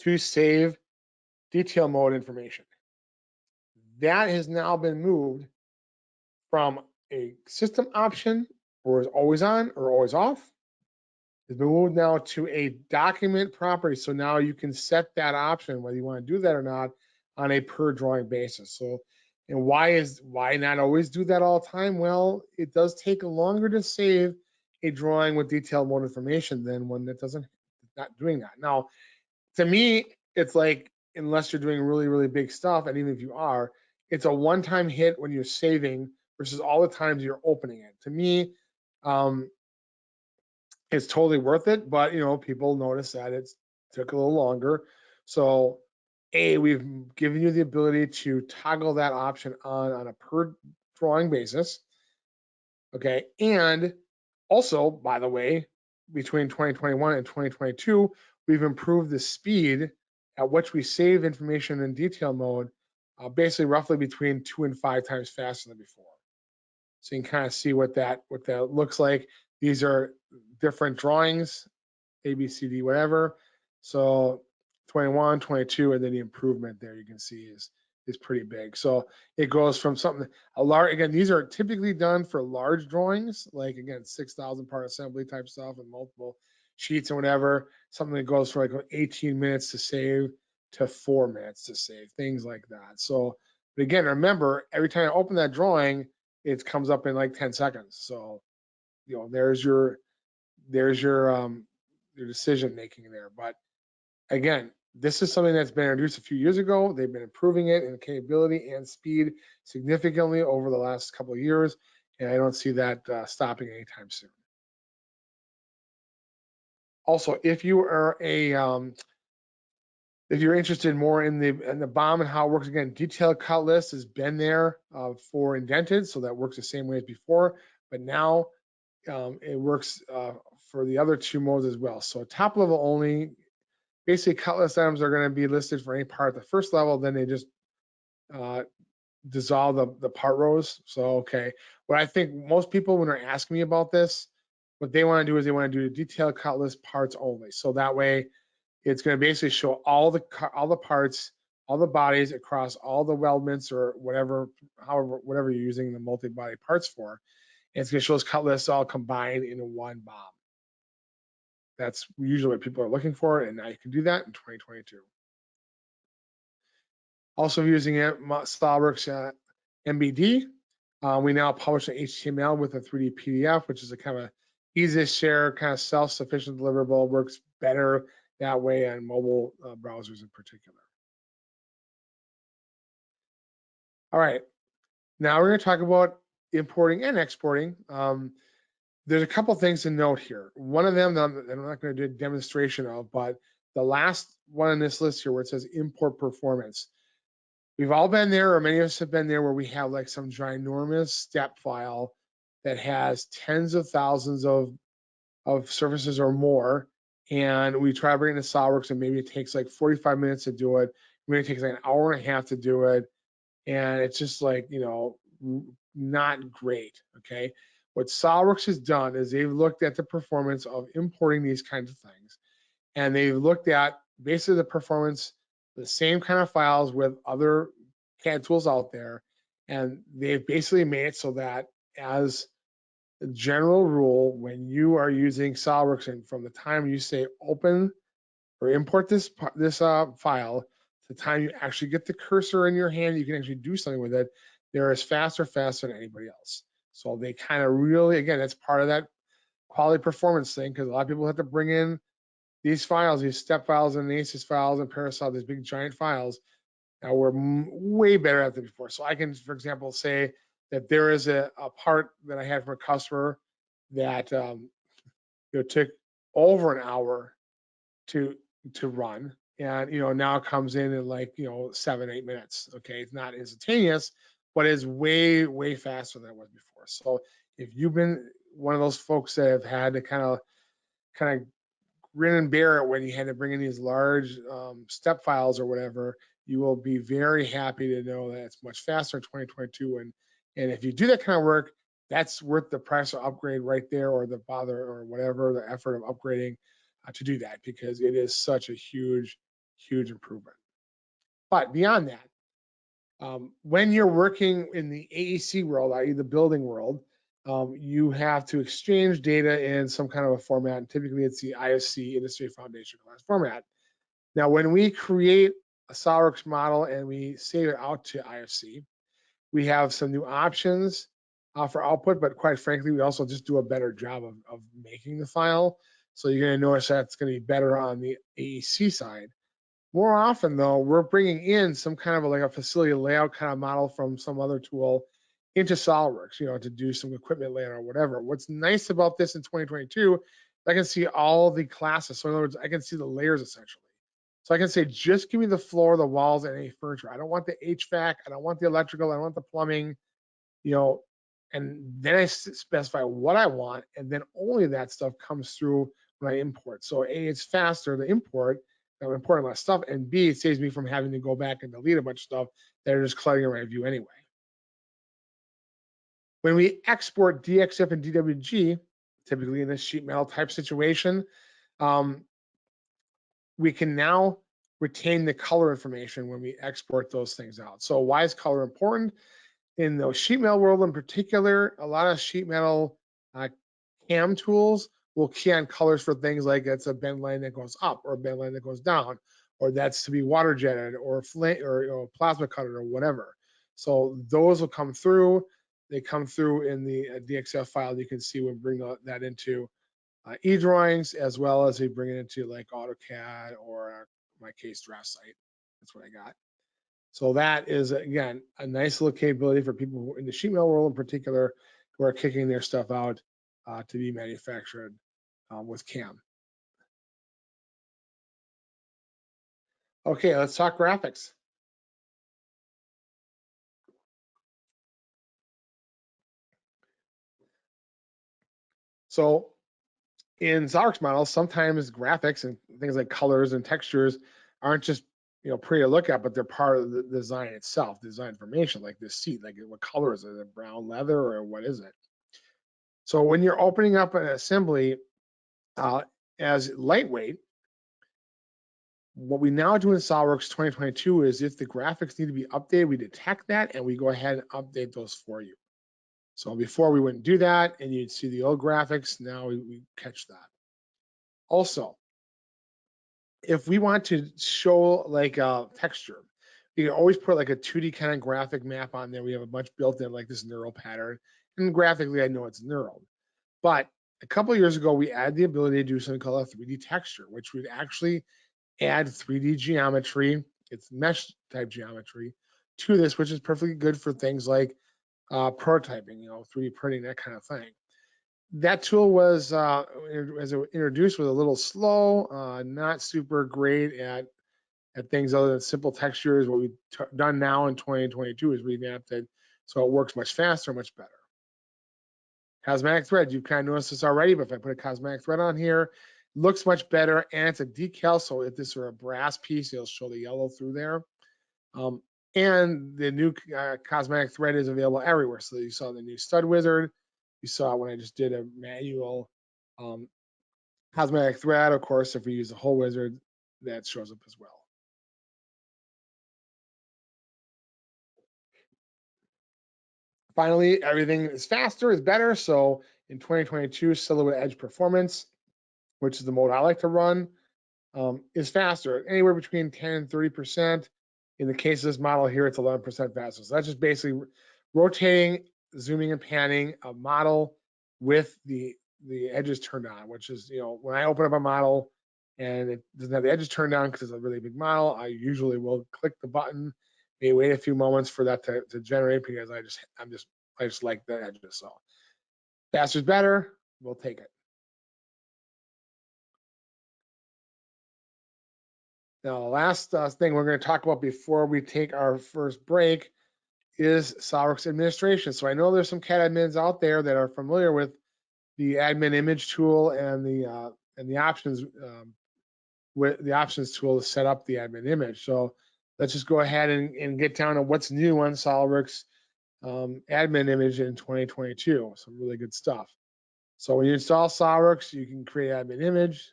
to save detail mode information. That has now been moved from a system option, or is always on or always off. It's been moved now to a document property. So now you can set that option, whether you want to do that or not, on a per drawing basis. So, and why not always do that all the time? Well, it does take longer to save a drawing with detailed mode information than one that doesn't, not doing that. Now, to me, it's like, unless you're doing really, really big stuff, and even if you are, it's a one-time hit when you're saving versus all the times you're opening it. To me, it's totally worth it, but people notice that it took a little longer. So we've given you the ability to toggle that option on a per drawing basis. Okay, and also, by the way, between 2021 and 2022, we've improved the speed at which we save information in detail mode, basically roughly between 2 and 5 times faster than before. So you can kind of see what that looks like. These are different drawings, A, B, C, D, whatever. So 21, 22, and then the improvement there you can see is pretty big. So it goes from something, again, these are typically done for large drawings, like again, 6,000 part assembly type stuff and multiple sheets and whatever. Something that goes from like 18 minutes to save to 4 minutes to save, things like that. So, but again, remember, every time I open that drawing, it comes up in like 10 seconds. So, there's your decision making there. But again, this is something that's been introduced a few years ago. They've been improving it in capability and speed significantly over the last couple of years, and I don't see that stopping anytime soon. Also, if you are if you're interested more in the BOM and how it works, again, detailed cut list has been there for indented, so that works the same way as before. But now it works for the other 2 modes as well. So top level only, basically cut list items are going to be listed for any part at the first level, then they just dissolve the part rows. So, okay, what I think most people, when they're asking me about this, what they want to do is they want to do the detailed cut list parts only. So that way it's going to basically show all the parts, all the bodies across all the weldments or whatever, whatever you're using the multi-body parts for. And it's going to show those cut lists all combined into one BOM. That's usually what people are looking for, and now you can do that in 2022. Also using it, SOLIDWORKS MBD. We now publish an HTML with a 3D PDF, which is a kind of easy to share, kind of self-sufficient deliverable, works better that way on mobile browsers in particular. All right, now we're going to talk about importing and exporting. There's a couple things to note here. One of them that I'm not going to do a demonstration of, but the last one on this list here where it says import performance. We've all been there, or many of us have been there, where we have like some ginormous step file that has tens of thousands of surfaces or more, and we try to bring it to SOLIDWORKS, and maybe it takes like 45 minutes to do it. Maybe it takes like an hour and a half to do it, and it's just like, you know, not great. Okay, what SOLIDWORKS has done is they've looked at the performance of importing these kinds of things, and they've looked at basically the performance, the same kind of files with other CAD tools out there, and they've basically made it so that as a general rule, when you are using SOLIDWORKS, and from the time you say open or import this file to the time you actually get the cursor in your hand, you can actually do something with it, they're as faster than anybody else. So they kind of really, again, that's part of that quality performance thing, because a lot of people have to bring in these files, these step files and ACES files and Parasol, these big giant files. Now we're way better at them before. So I can, for example, say that there is a part that I had from a customer that it took over an hour to run, and now it comes in like 7-8 minutes. Okay, it's not instantaneous, but it's way faster than it was before. So if you've been one of those folks that have had to kind of grin and bear it when you had to bring in these large step files or whatever, you will be very happy to know that it's much faster in 2022. And if you do that kind of work, that's worth the price of upgrade right there, or the bother, or whatever, the effort of upgrading to do that, because it is such a huge improvement. But beyond that, when you're working in the AEC world, i.e. the building world, you have to exchange data in some kind of a format, and typically it's the IFC, Industry Foundation Class format. Now, when we create a SOLIDWORKS model and we save it out to IFC, we have some new options for output, but quite frankly, we also just do a better job of making the file. So you're going to notice that it's going to be better on the AEC side. More often, though, we're bringing in some kind of like a facility layout kind of model from some other tool into SOLIDWORKS, to do some equipment layout or whatever. What's nice about this in 2022, I can see all the classes. So in other words, I can see the layers essentially. So I can say, just give me the floor, the walls, and any furniture. I don't want the HVAC, I don't want the electrical, I don't want the plumbing, and then I specify what I want, and then only that stuff comes through when I import. So A, it's faster to import, I'm importing less stuff, and B, it saves me from having to go back and delete a bunch of stuff that are just cluttering my view anyway. When we export DXF and DWG, typically in this sheet metal type situation, we can now retain the color information when we export those things out. So why is color important? In the sheet metal world in particular, a lot of sheet metal CAM tools will key on colors for things like it's a bend line that goes up, or a bend line that goes down, or that's to be water jetted, or flame, or plasma cutter, or whatever. So those will come through. They come through in the DXF file. You can see we bring that into e-drawings, as well as we bring it into like AutoCAD, or in my case, draft site. That's what I got. So that is, again, a nice little capability for people who, in the sheet metal world in particular, who are kicking their stuff out to be manufactured with CAM. Okay, let's talk graphics. So in SOLIDWORKS models, sometimes graphics and things like colors and textures aren't just pretty to look at, but they're part of the design itself, design information, like this seat, like what color is it? Is it brown leather or what is it? So when you're opening up an assembly as lightweight, what we now do in SOLIDWORKS 2022 is if the graphics need to be updated, we detect that and we go ahead and update those for you. So before we wouldn't do that and you'd see the old graphics, now we catch that. Also, if we want to show like a texture, you can always put like a 2D kind of graphic map on there. We have a bunch built in like this neural pattern, and graphically I know it's neural. But a couple of years ago, we added the ability to do something called a 3D texture, which would actually add 3D geometry, it's mesh type geometry, to this, which is perfectly good for things like prototyping, 3D printing, that kind of thing. That tool was, as it was introduced, was a little slow, not super great at things other than simple textures. What we've done now in 2022 is revamped it so it works much faster, much better. Cosmetic thread, you've kind of noticed this already, but if I put a cosmetic thread on here, it looks much better, and it's a decal, so if this were a brass piece, it'll show the yellow through there. And the new cosmetic thread is available everywhere. So you saw the new stud wizard, you saw when I just did a manual cosmetic thread. Of course, if we use the whole wizard, that shows up as well. Finally, everything is faster, is better. So in 2022, Silhouette Edge Performance, which is the mode I like to run, is faster, anywhere between 10 and 30%. In the case of this model here, it's 11% faster. So that's just basically rotating, zooming, and panning a model with the edges turned on, which is, when I open up a model and it doesn't have the edges turned on because it's a really big model, I usually will click the button, maybe wait a few moments for that to generate because I just like the edges. So faster is better, we'll take it. Now, the last thing we're going to talk about before we take our first break is SOLIDWORKS administration. So I know there's some CAD admins out there that are familiar with the admin image tool and the options with the options tool to set up the admin image. So let's just go ahead and get down to what's new on SOLIDWORKS admin image in 2022. Some really good stuff. So when you install SOLIDWORKS, you can create admin image.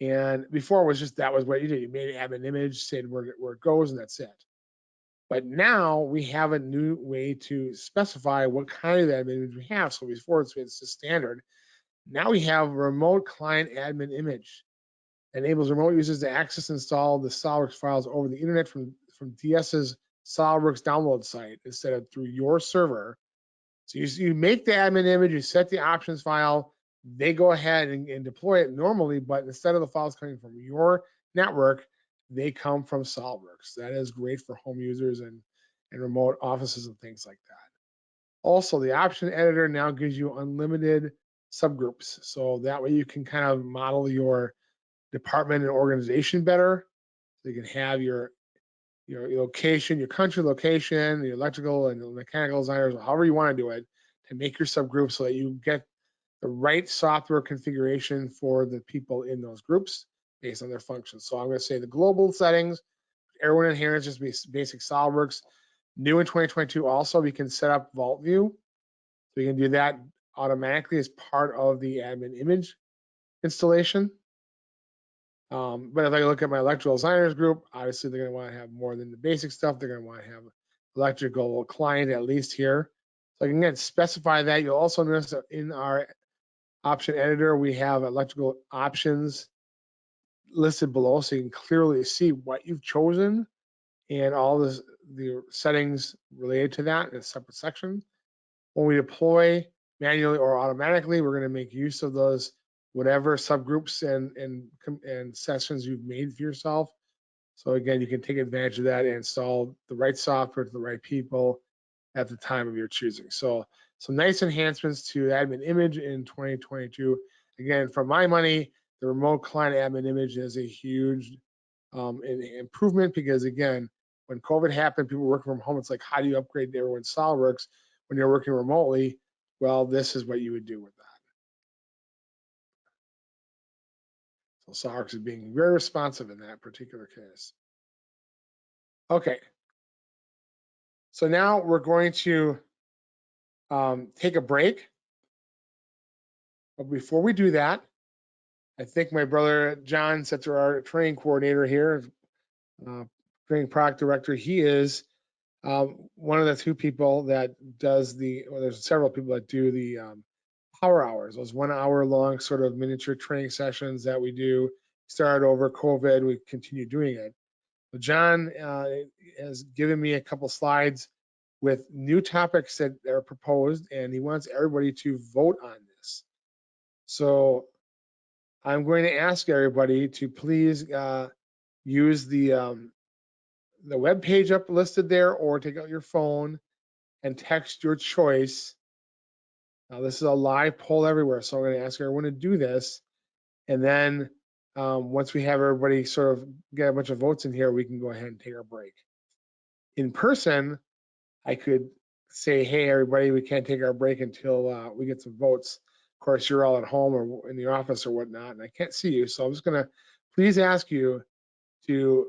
And before it was just that was what you did. You made an admin image, said where it goes, and that's it. But now we have a new way to specify what kind of admin image we have. So before it's the standard. Now we have remote client admin image. It enables remote users to access and install the SOLIDWORKS files over the internet from DS's SOLIDWORKS download site instead of through your server. So you make the admin image, you set the options file, they go ahead and deploy it normally, but instead of the files coming from your network, they come from SOLIDWORKS. That is great for home users and remote offices and things like that. Also, the option editor now gives you unlimited subgroups. So that way you can kind of model your department and organization better. So you can have your location, your country location, the electrical and the mechanical designers, however you want to do it, to make your subgroups so that you get the right software configuration for the people in those groups based on their functions. So I'm going to say the global settings, everyone in here is just basic SOLIDWORKS. New in 2022 also, we can set up Vault View. So you can do that automatically as part of the admin image installation. But if I look at my electrical designers group, obviously they're going to want to have more than the basic stuff. They're going to want to have electrical client at least here. So I can again specify that. You'll also notice that in our option editor, we have electrical options listed below, so you can clearly see what you've chosen and all the settings related to that in a separate section. When we deploy manually or automatically, we're going to make use of those whatever subgroups and sessions you've made for yourself. So again, you can take advantage of that and install the right software to the right people at the time of your choosing. So some nice enhancements to admin image in 2022. Again, for my money, the remote client admin image is a huge improvement because again, when COVID happened, people were working from home. It's like, how do you upgrade to everyone's SOLIDWORKS when you're working remotely? Well, this is what you would do with that. So SOLIDWORKS is being very responsive in that particular case. Okay. So now we're going to take a break. But before we do that, I think my brother John Setzer, our training coordinator here, training product director, he is one of the two people that does well, there's several people that do the power hours, those 1 hour long sort of miniature training sessions that we do. Started over COVID, we continue doing it. But John has given me a couple slides with new topics that are proposed, and he wants everybody to vote on this. So I'm going to ask everybody to please use the web page up listed there, or take out your phone and text your choice. Now, this is a live poll everywhere, so I'm going to ask everyone to do this. And then once we have everybody sort of get a bunch of votes in here, we can go ahead and take our break. In person, I could say, hey, everybody, we can't take our break until we get some votes. Of course, you're all at home or in the office or whatnot, and I can't see you. So I'm just going to please ask you to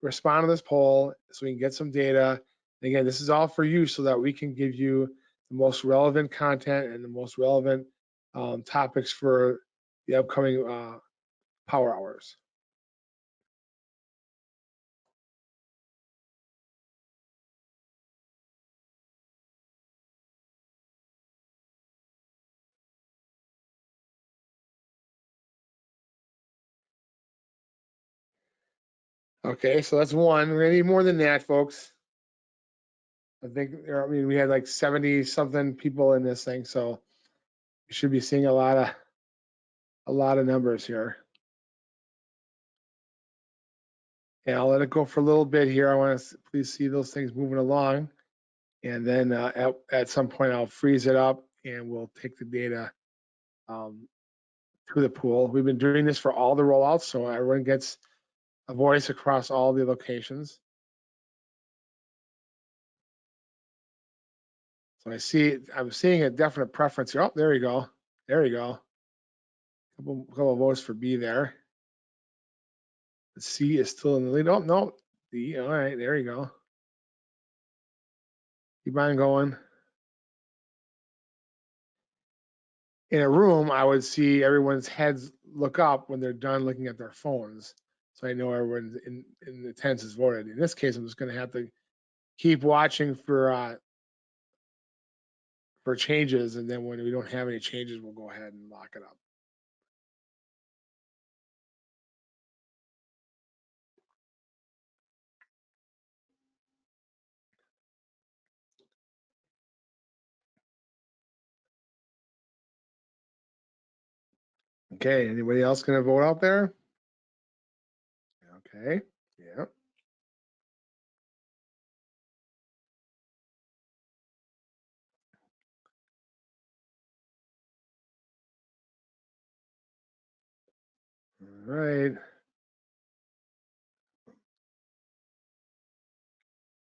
respond to this poll so we can get some data. And again, this is all for you so that we can give you the most relevant content and the most relevant topics for the upcoming power hours. Okay, so that's one. We're gonna need more than that, folks. I think, I mean, we had like 70 something people in this thing, so you should be seeing a lot of numbers here. And I'll let it go for a little bit here. I want to please see those things moving along. And then at some point I'll freeze it up and we'll take the data to the pool. We've been doing this for all the rollouts, so everyone gets a voice across all the locations. So I'm seeing a definite preference here. Oh, there you go. There you go. Couple of votes for B there. The C is still in the lead. Oh, no. D, all right, there you go. Keep on going. In a room, I would see everyone's heads look up when they're done looking at their phones. So I know everyone in the tents is voted. In this case, I'm just going to have to keep watching for changes, and then when we don't have any changes, we'll go ahead and lock it up. Okay, anybody else going to vote out there? Okay, yeah. All right.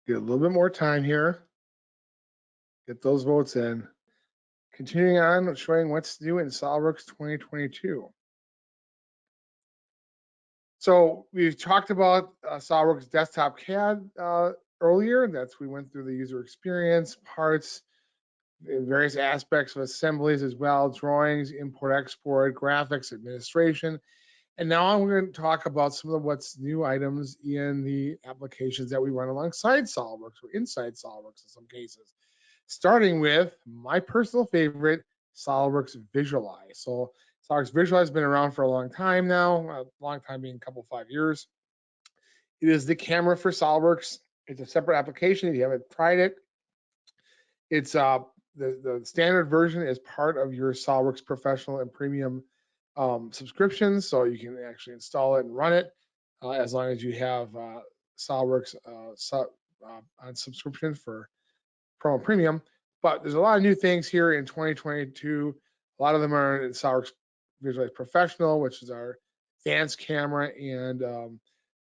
Get a little bit more time here. Get those votes in. Continuing on, showing what's new in SOLIDWORKS 2022. So we've talked about SOLIDWORKS Desktop CAD earlier. We went through the user experience, parts, various aspects of assemblies as well, drawings, import, export, graphics, administration. And now we're going to talk about some of what's new items in the applications that we run alongside SOLIDWORKS or inside SOLIDWORKS in some cases. Starting with my personal favorite, SOLIDWORKS Visualize. So SOLIDWORKS Visualize has been around for a long time now, a long time being a couple 5 years. It is the camera for SOLIDWORKS. It's a separate application. If you haven't tried it, it's the standard version is part of your SOLIDWORKS Professional and Premium subscriptions, so you can actually install it and run it as long as you have SOLIDWORKS on subscription for Pro and Premium. But there's a lot of new things here in 2022. A lot of them are in SOLIDWORKS Visualize Professional, which is our advanced camera and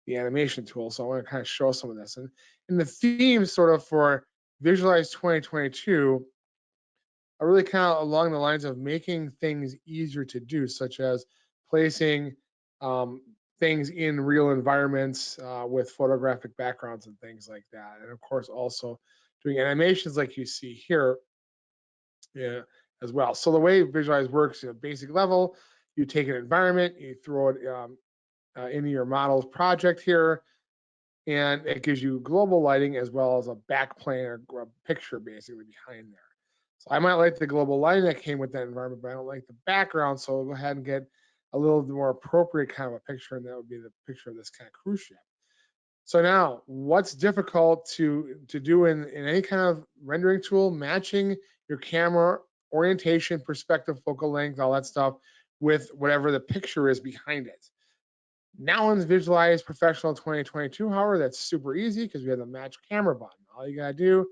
the animation tool. So I want to kind of show some of this. And the themes sort of for Visualize 2022 are really kind of along the lines of making things easier to do, such as placing things in real environments with photographic backgrounds and things like that. And of course, also doing animations like you see here, yeah, as well. So the way Visualize works at a basic level, you take an environment, you throw it into your models project here, and it gives you global lighting as well as a backplane or a picture basically behind there. So I might like the global lighting that came with that environment, but I don't like the background. So I'll go ahead and get a little more appropriate kind of a picture, and that would be the picture of this kind of cruise ship. So now, what's difficult to do in any kind of rendering tool? Matching your camera orientation, perspective, focal length, all that stuff with whatever the picture is behind it. Now in Visualize Professional 2022, however, that's super easy because we have the match camera button. All you gotta do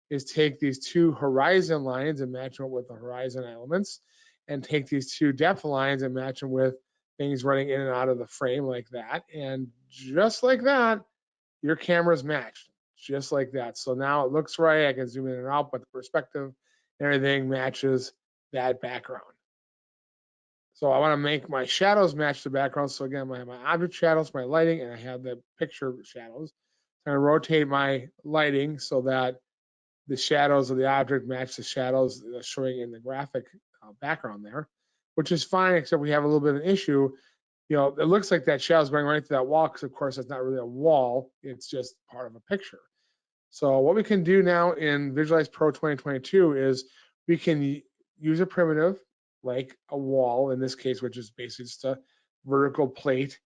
is take these two horizon lines and match them with the horizon elements, and take these two depth lines and match them with things running in and out of the frame like that. And just like that, your camera's matched, just like that. So now it looks right. I can zoom in and out, but the perspective and everything matches that background. So I want to make my shadows match the background. So again, I have my object shadows, my lighting, and I have the picture shadows. I'm going to rotate my lighting so that the shadows of the object match the shadows showing in the graphic background there, which is fine, except we have a little bit of an issue. You know, it looks like that shadow's going right through that wall because, of course, it's not really a wall. It's just part of a picture. So what we can do now in Visualize Pro 2022 is we can use a primitive like a wall in this case, which is basically just a vertical plate.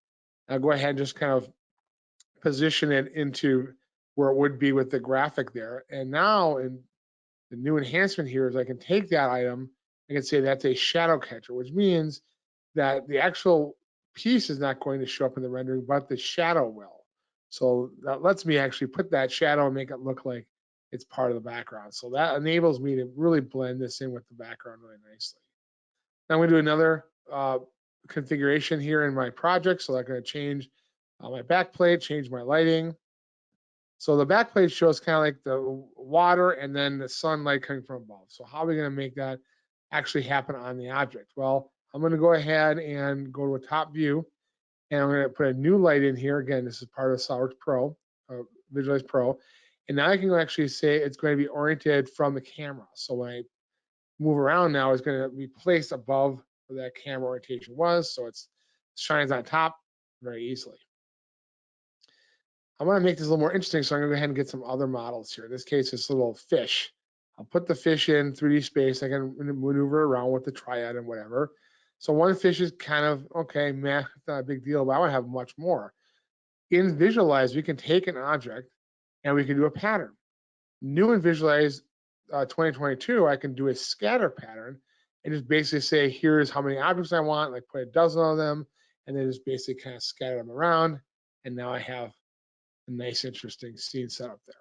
I'll go ahead and just kind of position it into where it would be with the graphic there. And now in the new enhancement here is I can take that item, I can say that's a shadow catcher, which means that the actual piece is not going to show up in the rendering, but the shadow will. So that lets me actually put that shadow and make it look like it's part of the background. So that enables me to really blend this in with the background really nicely. Now I'm going to do another configuration here in my project. So I'm going to change my backplate, change my lighting. So the backplate shows kind of like the water and then the sunlight coming from above. So how are we going to make that actually happen on the object? Well, I'm going to go ahead and go to a top view, and I'm going to put a new light in here. Again, this is part of SOLIDWORKS Pro, Visualize Pro. And now I can actually say it's going to be oriented from the camera. So when I move around now, it's going to be placed above where that camera orientation was. So it shines on top very easily. I want to make this a little more interesting, so I'm going to go ahead and get some other models here. In this case, this little fish. I'll put the fish in 3D space. I can maneuver around with the triad and whatever. So one fish is kind of, okay, meh, it's not a big deal, but I want to have much more. In Visualize, we can take an object and we can do a pattern. New in Visualize 2022, I can do a scatter pattern and just basically say, here's how many objects I want, like put a dozen of them, and then just basically kind of scatter them around. And now I have a nice, interesting scene set up there.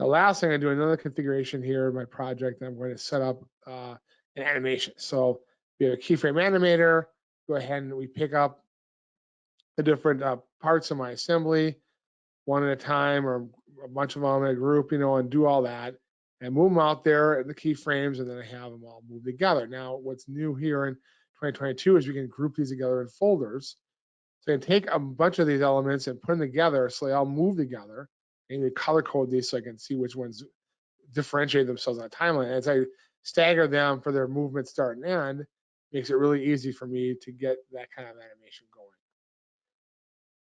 The last thing, I do another configuration here in my project. I'm going to set up an animation. So we have a keyframe animator. Go ahead and we pick up the different parts of my assembly one at a time or a bunch of them in a group, you know, and do all that and move them out there in the keyframes, and then I have them all move together. Now, what's new here in 2022 is we can group these together in folders. So I can take a bunch of these elements and put them together so they all move together. And you color code these so I can see which ones differentiate themselves on a timeline. As I stagger them for their movement start and end, makes it really easy for me to get that kind of animation going.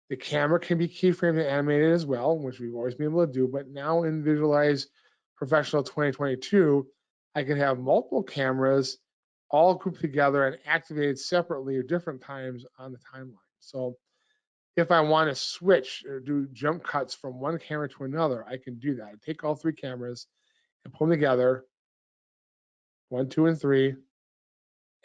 The camera can be keyframed and animated as well, which we've always been able to do, but now in Visualize Professional 2022, I can have multiple cameras all grouped together and activated separately at different times on the timeline. So if I want to switch or do jump cuts from one camera to another, I can do that. I take all three cameras and pull them together, 1, 2, and 3.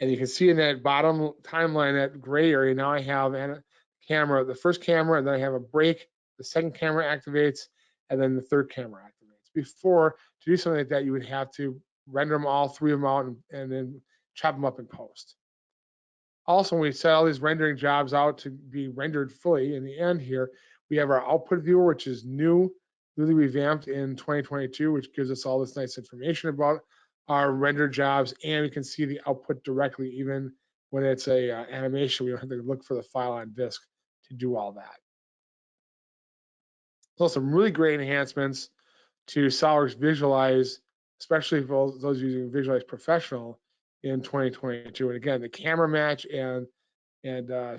And you can see in that bottom timeline, that gray area, now I have a camera, the first camera, and then I have a break, the second camera activates, and then the third camera activates. Before, to do something like that, you would have to render them all, three of them out, and then chop them up in post. Also, when we set all these rendering jobs out to be rendered fully, in the end here, we have our output viewer, which is newly revamped in 2022, which gives us all this nice information about our render jobs, and we can see the output directly even when it's a animation, we don't have to look for the file on disk to do all that. So some really great enhancements to SOLIDWORKS Visualize, especially for those using Visualize Professional in 2022. And again, the camera match and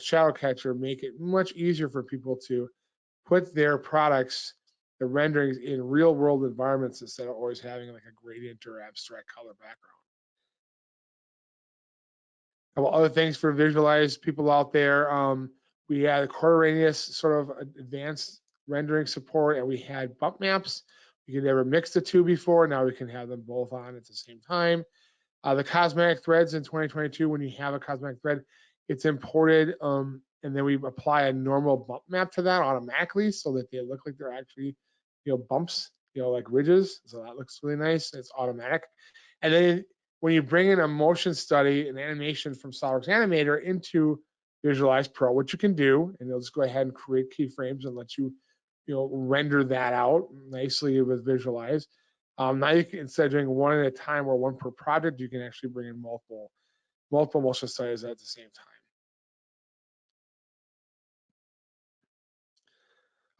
shadow catcher make it much easier for people to put their products, the renderings, in real world environments instead of always having like a gradient or abstract color background. A couple other things for Visualize people out there. We had a quarter radius sort of advanced rendering support, and we had bump maps. We could never mix the two before. Now we can have them both on at the same time. The cosmetic threads in 2022, when you have a cosmetic thread, it's imported, and then we apply a normal bump map to that automatically so that they look like they're actually, bumps, like ridges. So that looks really nice. It's automatic. And then when you bring in a motion study, an animation from SOLIDWORKS Animator into Visualize Pro, which you can do, and it'll just go ahead and create keyframes and let you, render that out nicely with Visualize. Now you can, instead of doing one at a time or one per project, you can actually bring in multiple motion studies at the same time.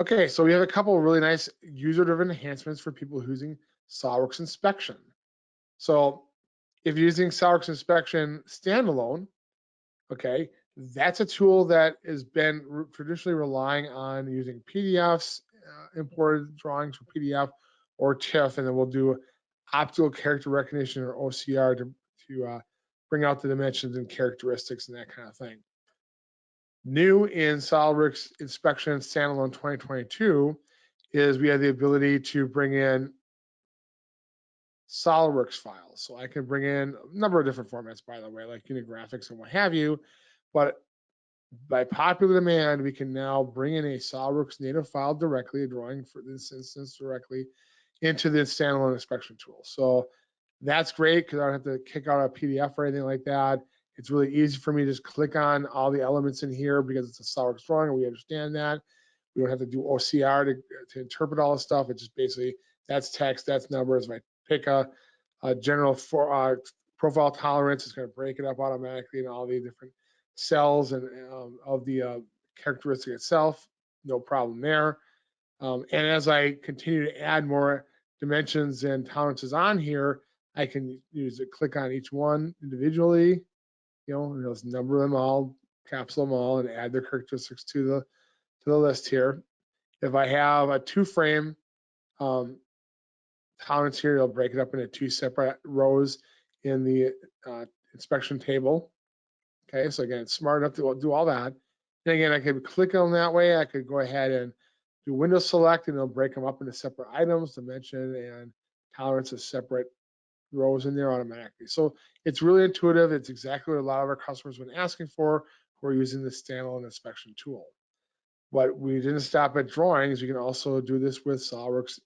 Okay, so we have a couple of really nice user-driven enhancements for people using SOLIDWORKS Inspection. So if you're using SOLIDWORKS Inspection standalone, okay, that's a tool that has been traditionally relying on using PDFs, imported drawings from PDF or TIFF, and then we'll do optical character recognition or OCR to bring out the dimensions and characteristics and that kind of thing. New in SOLIDWORKS Inspection Standalone 2022 is we have the ability to bring in SOLIDWORKS files. So I can bring in a number of different formats, by the way, like unigraphics and what have you. But by popular demand, we can now bring in a SOLIDWORKS native file directly, a drawing for this instance directly into the standalone inspection tool. So that's great because I don't have to kick out a PDF or anything like that. It's really easy for me to just click on all the elements in here because it's a SOLIDWORKS drawing and we understand that. We don't have to do OCR to interpret all this stuff. It's just basically that's text, that's numbers. If I pick a general profile tolerance, it's going to break it up automatically in all the different cells and of the characteristic itself. No problem there. And as I continue to add more dimensions and tolerances on here, I can use it, click on each one individually, just number them all, capsule them all, and add their characteristics to the list here. If I have a 2-frame tolerance here, it'll break it up into 2 separate rows in the inspection table. Okay, so again, it's smart enough to do all that. And again, I could click on that way. I could go ahead and do window select, and it'll break them up into separate items, dimension and tolerance as separate rows in there automatically. So it's really intuitive. It's exactly what a lot of our customers have been asking for who are using the standalone inspection tool. But we didn't stop at drawings. You can also do this with SOLIDWORKS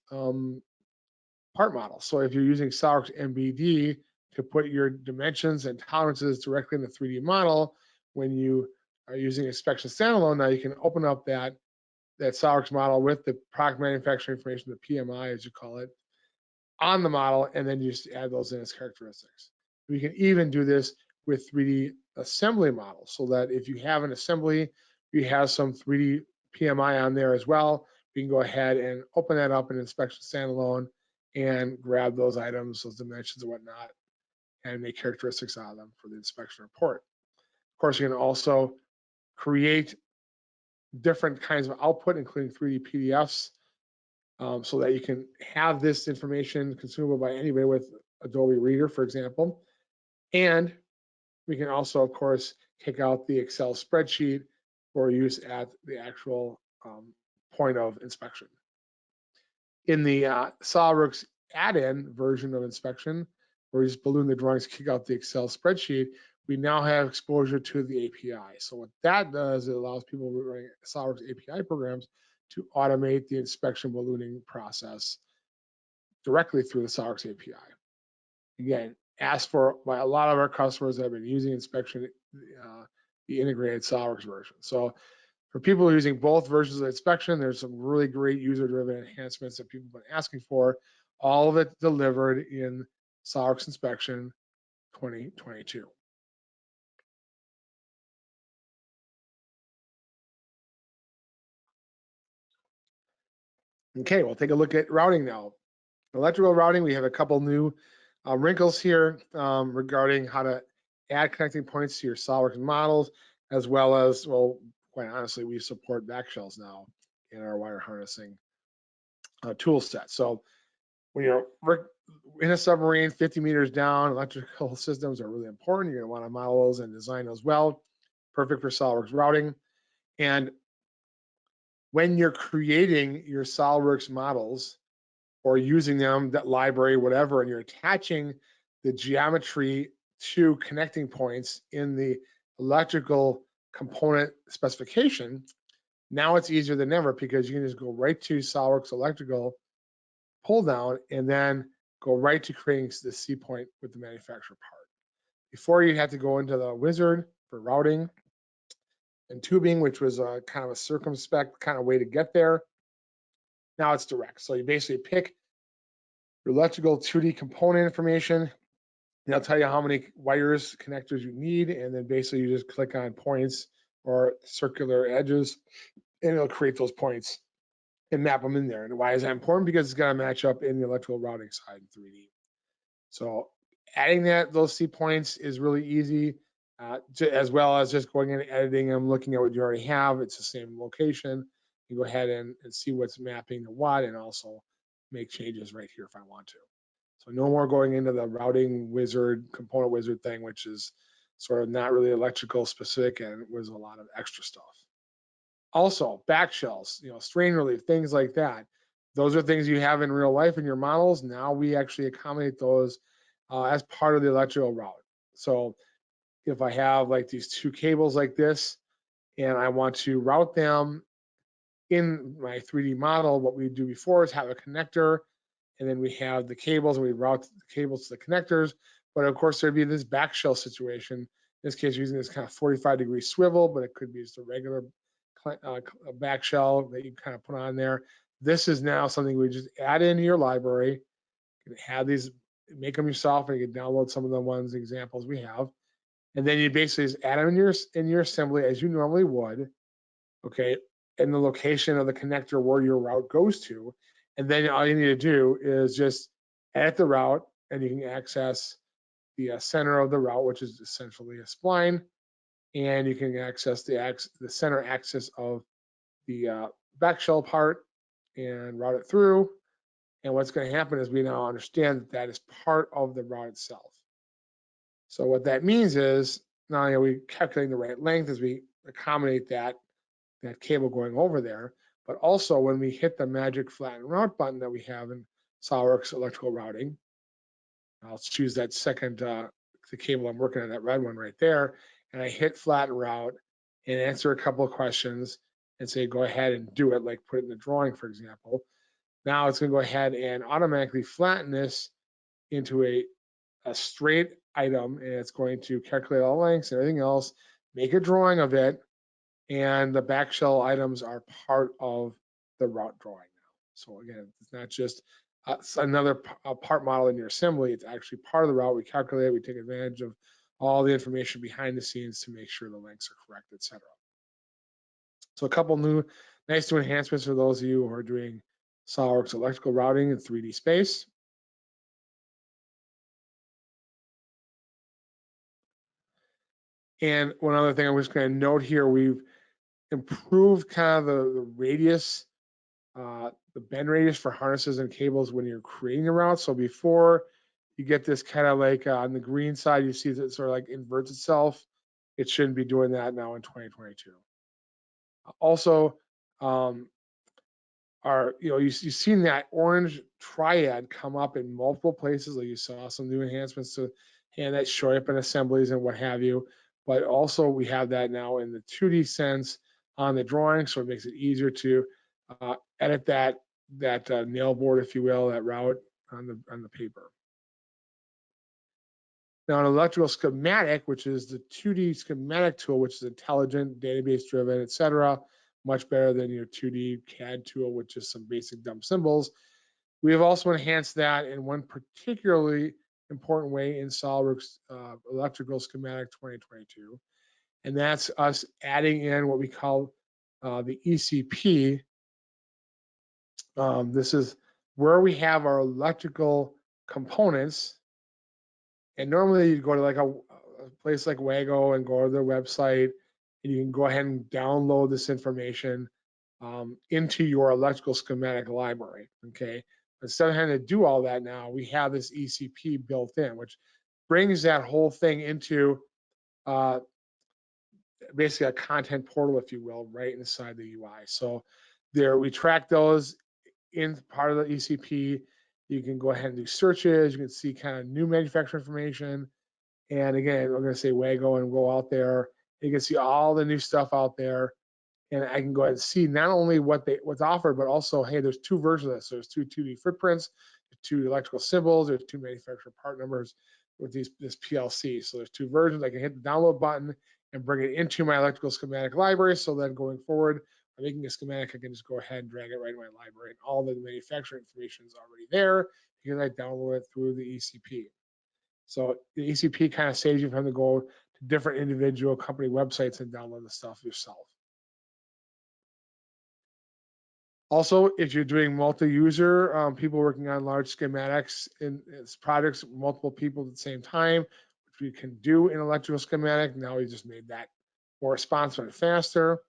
part models. So if you're using SOLIDWORKS MBD to put your dimensions and tolerances directly in the 3D model, when you are using inspection standalone, now you can open up that SOLIDWORKS model with the product manufacturer information, the PMI as you call it, on the model, and then you just add those in as characteristics. We can even do this with 3D assembly models, so that if you have an assembly, you have some 3D PMI on there as well, we can go ahead and open that up in inspection standalone and grab those items, those dimensions and whatnot, and make characteristics out of them for the inspection report. Of course, you can also create different kinds of output, including 3D PDFs, so that you can have this information consumable by anybody with Adobe Reader, for example. And we can also, of course, take out the Excel spreadsheet for use at the actual point of inspection. In the SOLIDWORKS add-in version of inspection, where we just balloon the drawings, kick out the Excel spreadsheet, we now have exposure to the API. So what that does, it allows people running SOLIDWORKS API programs to automate the inspection ballooning process directly through the SOLIDWORKS API. Again, asked for by a lot of our customers that have been using inspection, the integrated SOLIDWORKS version. So for people using both versions of inspection, there's some really great user-driven enhancements that people have been asking for, all of it delivered in SOLIDWORKS Inspection 2022. Okay, we'll take a look at routing now. Electrical routing, we have a couple new wrinkles here regarding how to add connecting points to your SOLIDWORKS models, as well as, well, quite honestly, we support back shells now in our wire harnessing tool set. So when you're in a submarine 50 meters down, electrical systems are really important. You're going to want to model those and design those well. Perfect for SOLIDWORKS routing. And when you're creating your SOLIDWORKS models or using them, that library, whatever, and you're attaching the geometry to connecting points in the electrical component specification, now it's easier than ever because you can just go right to SOLIDWORKS electrical, pull down, and then go right to creating the C point with the manufacturer part. Before, you had to go into the wizard for routing and tubing, which was a kind of a circumspect kind of way to get there. Now it's direct. So you basically pick your electrical 2D component information, and they'll tell you how many wires, connectors you need, and then basically you just click on points or circular edges, and it'll create those points and map them in there. And why is that important? Because it's got to match up in the electrical routing side in 3D. So adding those C points is really easy, as well as just going in and editing them, looking at what you already have. It's the same location. You go ahead and see what's mapping to what, and also make changes right here if I want to. So no more going into the routing wizard, component wizard thing, which is sort of not really electrical specific and was a lot of extra stuff. Also, back shells, strain relief, things like that. Those are things you have in real life in your models. Now we actually accommodate those as part of the electrical route. So if I have like these two cables like this, and I want to route them in my 3D model, what we do before is have a connector, and then we have the cables, and we route the cables to the connectors. But of course, there'd be this back shell situation. In this case, using this kind of 45-degree swivel, but it could be just a regular back shell that you kind of put on there. This is now something we just add into your library. You can have these, make them yourself, and you can download some of the ones examples we have. And then you basically just add them in your assembly as you normally would, okay, in the location of the connector where your route goes to. And then all you need to do is just edit the route, and you can access the center of the route, which is essentially a spline, and you can access the center axis of the back shell part and route it through. And what's going to happen is we now understand that that is part of the route itself. So what that means is not only are we calculating the right length as we accommodate that cable going over there, but also when we hit the magic flatten route button that we have in SOLIDWORKS electrical routing, I'll choose that second, the cable I'm working on, that red one right there, and I hit flatten route and answer a couple of questions and say, go ahead and do it, like put it in the drawing, for example. Now it's going to go ahead and automatically flatten this into a straight item, and it's going to calculate all lengths and everything else, make a drawing of it, and the back shell items are part of the route drawing now. So again, it's not just another part model in your assembly, it's actually part of the route. We calculate, we take advantage of all the information behind the scenes to make sure the lengths are correct, etc. So a couple nice new enhancements for those of you who are doing SOLIDWORKS electrical routing in 3D space. And one other thing I'm just going to note here, we've improved kind of the radius, the bend radius for harnesses and cables when you're creating a route. So before you get this kind of like on the green side, you see that it sort of like inverts itself. It shouldn't be doing that now in 2022. Also, you've seen that orange triad come up in multiple places. Like you saw some new enhancements to and that show up in assemblies and what have you. But also we have that now in the 2D sense on the drawing, so it makes it easier to edit that nail board, if you will, that route on the paper. Now, an electrical schematic, which is the 2D schematic tool, which is intelligent, database driven, etc., much better than your 2D CAD tool, which is some basic dumb symbols. We have also enhanced that in one particularly important way in SOLIDWORKS Electrical Schematic 2022, and that's us adding in what we call the ECP This is where we have our electrical components. And normally you go to like a place like Wago and go to their website, and you can go ahead and download this information into your electrical schematic library, okay? Instead of having to do all that now, we have this ECP built in, which brings that whole thing into basically a content portal, if you will, right inside the UI. So there, we track those in part of the ECP. You can go ahead and do searches. You can see kind of new manufacturer information. And again, I'm going to say Wago and go out there. You can see all the new stuff out there. And I can go ahead and see not only what's offered, but also, hey, there's two versions of this. There's two 2D footprints, two electrical symbols, there's two manufacturer part numbers with this PLC. So there's two versions. I can hit the download button and bring it into my electrical schematic library. So then going forward, by making a schematic, I can just go ahead and drag it right in my library. And all the manufacturer information is already there because I download it through the ECP. So the ECP kind of saves you from having to go to different individual company websites and download the stuff yourself. Also, if you're doing multi-user, people working on large schematics in projects, multiple people at the same time, which we can do in electrical schematic. Now we just made that more responsive and faster.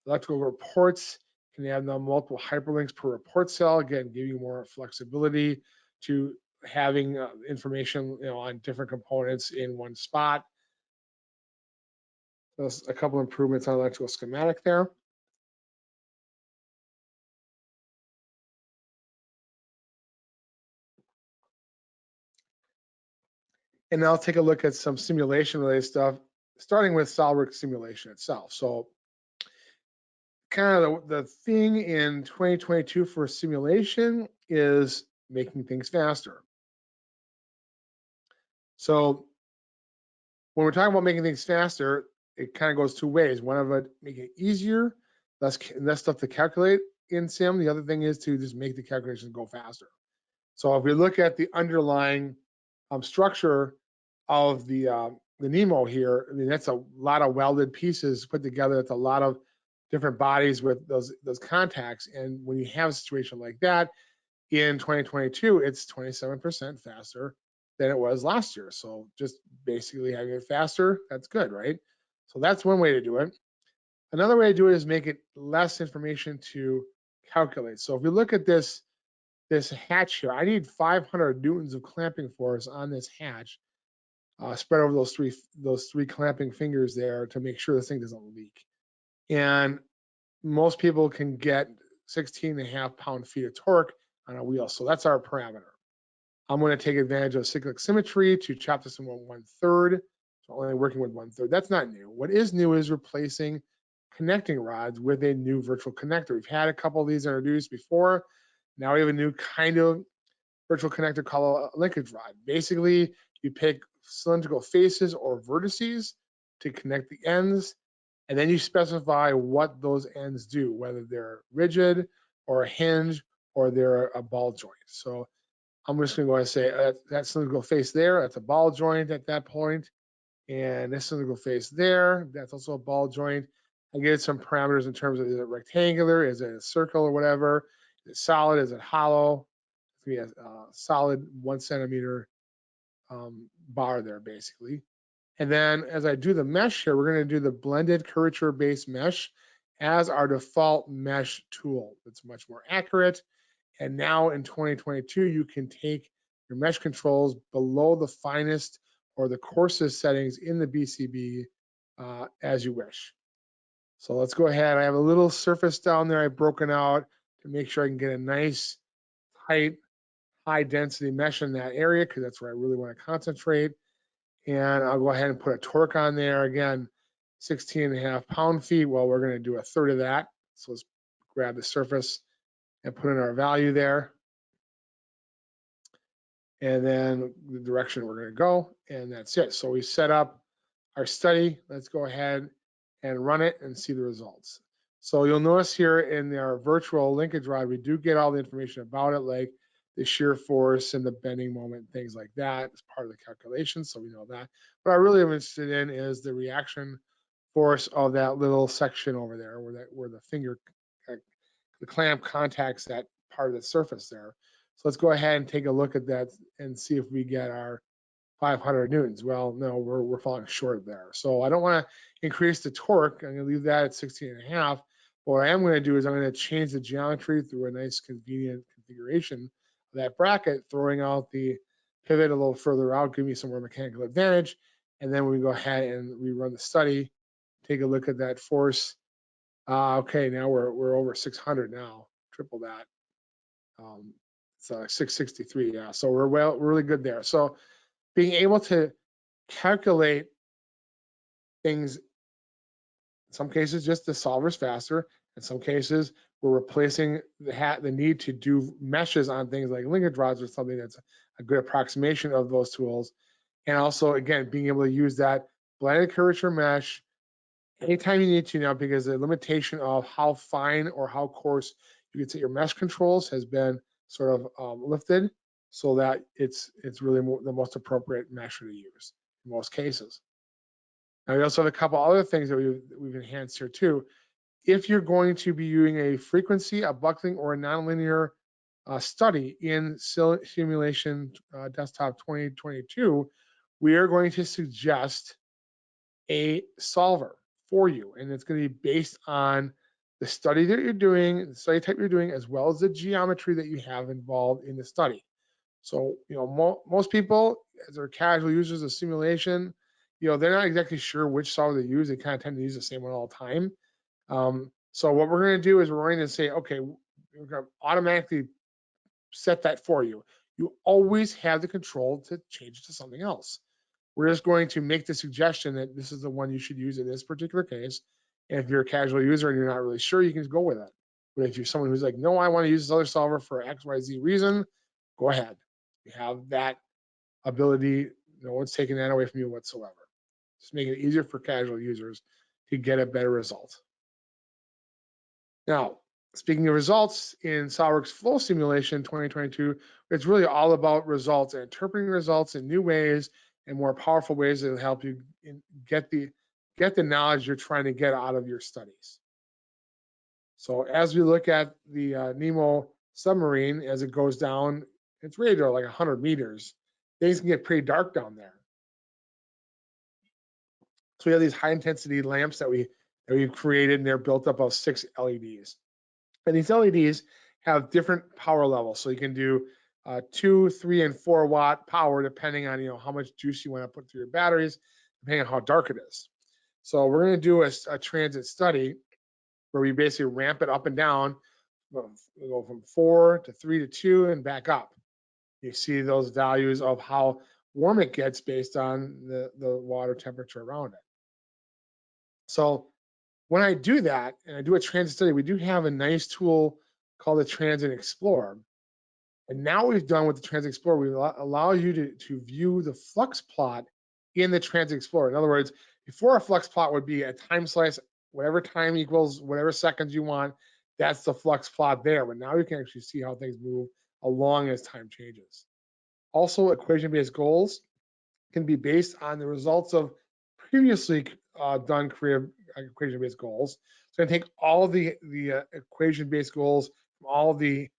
Electrical reports can have now multiple hyperlinks per report cell, again, giving you more flexibility to having information, on different components in one spot. There's a couple improvements on electrical schematic there. And now take a look at some simulation related stuff, starting with SOLIDWORKS simulation itself. So kind of the thing in 2022 for simulation is making things faster. So when we're talking about making things faster, it kind of goes two ways. One of it, make it easier, less stuff to calculate in sim. The other thing is to just make the calculations go faster. So if we look at the underlying structure of the NEMO here, I mean, that's a lot of welded pieces put together. It's a lot of different bodies with those contacts. And when you have a situation like that in 2022, it's 27% faster than it was last year. So just basically having it faster, that's good, right? So that's one way to do it. Another way to do it is make it less information to calculate. So if we look at this hatch here, I need 500 newtons of clamping force on this hatch, spread over those three clamping fingers there to make sure this thing doesn't leak. And most people can get 16.5 pound-feet of torque on a wheel. So that's our parameter. I'm going to take advantage of cyclic symmetry to chop this in 1/3. So only working with 1/3. That's not new. What is new is replacing connecting rods with a new virtual connector. We've had a couple of these introduced before. Now we have a new kind of virtual connector called a linkage rod. Basically, you pick cylindrical faces or vertices to connect the ends, and then you specify what those ends do, whether they're rigid or a hinge or they're a ball joint. So I'm just going to go ahead and say that cylindrical face there, that's a ball joint at that point. And this cylindrical face there, that's also a ball joint. I get some parameters in terms of, is it rectangular, is it a circle or whatever? Is it solid, is it hollow? We have a solid 1 centimeter bar there, basically. And then as I do the mesh here, we're going to do the blended curvature based mesh as our default mesh tool. It's much more accurate. And now in 2022, you can take your mesh controls below the finest or the coarsest settings in the BCB as you wish. So let's go ahead. I have a little surface down there I've broken out to make sure I can get a nice, tight, high density mesh in that area because that's where I really want to concentrate. And I'll go ahead and put a torque on there. Again, 16.5 pound-feet. Well, we're going to do 1/3 of that. So let's grab the surface and put in our value there. And then the direction we're going to go. And that's it. So we set up our study. Let's go ahead and run it and see the results. So you'll notice here in our virtual linkage rod, we do get all the information about it, like the shear force and the bending moment, things like that. It's part of the calculation, so we know that. What I really am interested in is the reaction force of that little section over there, where the finger, the clamp contacts that part of the surface there. So let's go ahead and take a look at that and see if we get our 500 newtons. Well, no, we're falling short there. So I don't want to increase the torque. I'm going to leave that at 16.5. But what I am going to do is I'm going to change the geometry through a nice convenient configuration of that bracket, throwing out the pivot a little further out, give me some more mechanical advantage. And then we go ahead and rerun the study, take a look at that force. Okay, now we're over 600 now, triple that. It's 663, yeah. So we're really good there. So being able to calculate things, in some cases just the solvers faster, in some cases we're replacing the need to do meshes on things like linkage rods or something that's a good approximation of those tools. And also, again, being able to use that blended curvature mesh anytime you need to now, because the limitation of how fine or how coarse you can set your mesh controls has been sort of lifted, so that it's really the most appropriate mesh to use in most cases. Now we also have a couple other things that we've enhanced here too. If you're going to be using a frequency, a buckling, or a nonlinear study in Simulation Desktop 2022, we are going to suggest a solver for you, and it's going to be based on the study that you're doing, the study type you're doing, as well as the geometry that you have involved in the study. So, most people, as they're casual users of simulation, they're not exactly sure which solver they use. They kind of tend to use the same one all the time. So what we're going to do is we're going to say, okay, we're going to automatically set that for you. You always have the control to change it to something else. We're just going to make the suggestion that this is the one you should use in this particular case. And if you're a casual user and you're not really sure, you can just go with it. But if you're someone who's like, no, I want to use this other solver for XYZ reason, go ahead. You have that ability. No one's taking that away from you whatsoever. Just make it easier for casual users to get a better result. Now, speaking of results, in SOLIDWORKS Flow Simulation 2022, it's really all about results and interpreting results in new ways and more powerful ways that will help you get the knowledge you're trying to get out of your studies. So as we look at the NEMO submarine, as it goes down, it's ready to go like 100 meters. Things can get pretty dark down there. So we have these high intensity lamps that we've created, and they're built up of 6 LEDs. And these LEDs have different power levels. So you can do 2, 3, and 4 watt power, depending on how much juice you want to put through your batteries, depending on how dark it is. So we're going to do a transit study where we basically ramp it up and down. We go from 4 to 3 to 2 and back up. You see those values of how warm it gets based on the water temperature around it. So when I do that and I do a transit study, we do have a nice tool called the Transit Explorer. And now what we've done with the Transit Explorer, we allow you to view the flux plot in the Transit Explorer. In other words, before a flux plot would be a time slice, whatever time equals whatever seconds you want, that's the flux plot there. But now you can actually see how things move along as time changes. Also, equation-based goals can be based on the results of previously done career equation-based goals. So I take all of the equation-based goals from all of the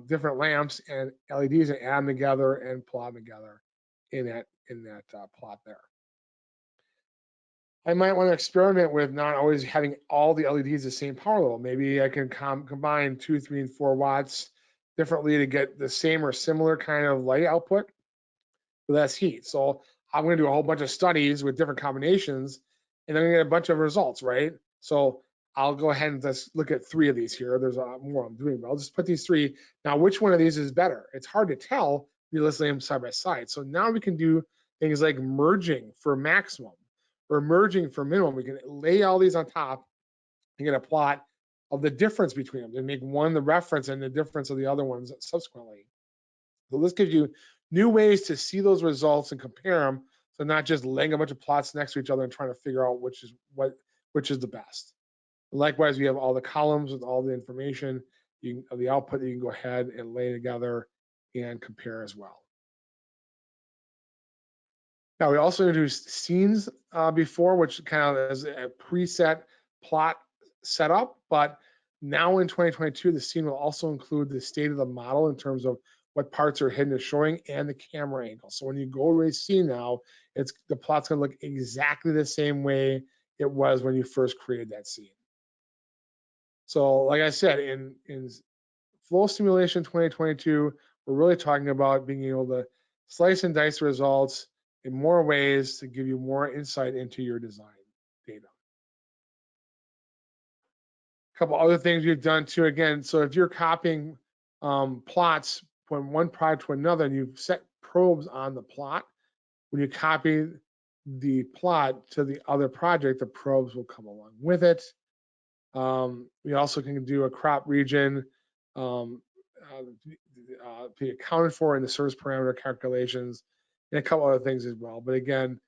different lamps and LEDs and add them together and plot them together in that plot there. I might want to experiment with not always having all the LEDs the same power level. Maybe I can combine 2, 3, and 4 watts differently to get the same or similar kind of light output with less heat. So I'm going to do a whole bunch of studies with different combinations, and I'm going to get a bunch of results, right? So I'll go ahead and just look at 3 of these here. There's a lot more I'm doing, but I'll just put these 3. Now, which one of these is better? It's hard to tell. We list them side by side. So now we can do things like merging for maximum or merging for minimum. We can lay all these on top and get a plot of the difference between them and make one the reference and the difference of the other ones subsequently. So this gives you new ways to see those results and compare them. So not just laying a bunch of plots next to each other and trying to figure out which is the best. Likewise, we have all the columns with all the information of the output that you can go ahead and lay together and compare as well. Now we also introduced scenes before, which kind of is a preset plot setup, but Now in 2022, the scene will also include the state of the model in terms of what parts are hidden or showing and the camera angle. So when you go to a scene now, the plot's gonna look exactly the same way it was when you first created that scene. So like I said, in Flow Simulation 2022, we're really talking about being able to slice and dice the results in more ways to give you more insight into your design data. A couple other things we've done too, again, so if you're copying plots from one project to another and you've set probes on the plot, when you copy the plot to the other project, the probes will come along with it. We also can do a crop region be accounted for in the service parameter calculations and a couple other things as well. But again,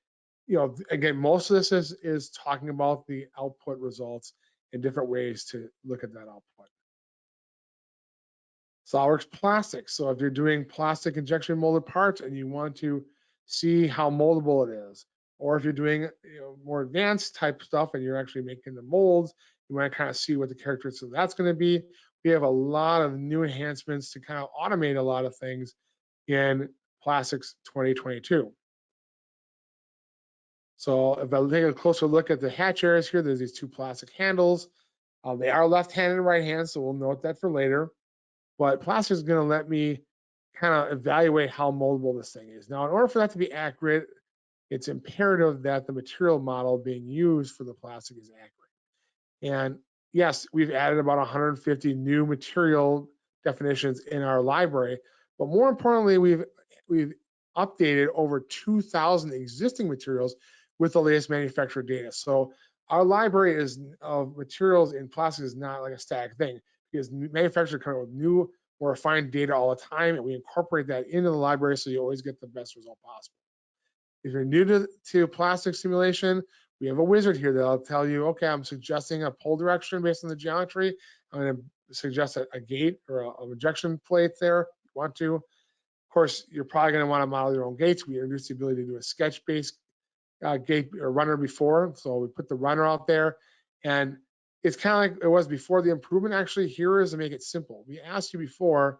most of this is talking about the output results and different ways to look at that output. SOLIDWORKS plastics. So if you're doing plastic injection molded parts and you want to see how moldable it is, or if you're doing more advanced type stuff and you're actually making the molds, you want to kind of see what the characteristics of that's going to be. We have a lot of new enhancements to kind of automate a lot of things in Plastics 2022. So if I take a closer look at the hatch areas here, there's these two plastic handles. They are left-handed and right-handed, so we'll note that for later. But plastic is going to let me kind of evaluate how moldable this thing is. Now, in order for that to be accurate, it's imperative that the material model being used for the plastic is accurate. And yes, we've added about 150 new material definitions in our library, but more importantly, we've updated over 2,000 existing materials with the latest manufacturer data. So our library of materials in plastic is not like a static thing, because manufacturers come up with new, more refined data all the time, and we incorporate that into the library so you always get the best result possible. If you're new to plastic simulation, we have a wizard here that'll tell you, okay, I'm suggesting a pull direction based on the geometry. I'm going to suggest a gate or a injection plate there if you want to. Of course, you're probably going to want to model your own gates. We introduced the ability to do a sketch-based gate or runner before. So we put the runner out there, and it's kind of like it was before. The improvement actually here is to make it simple. We asked you before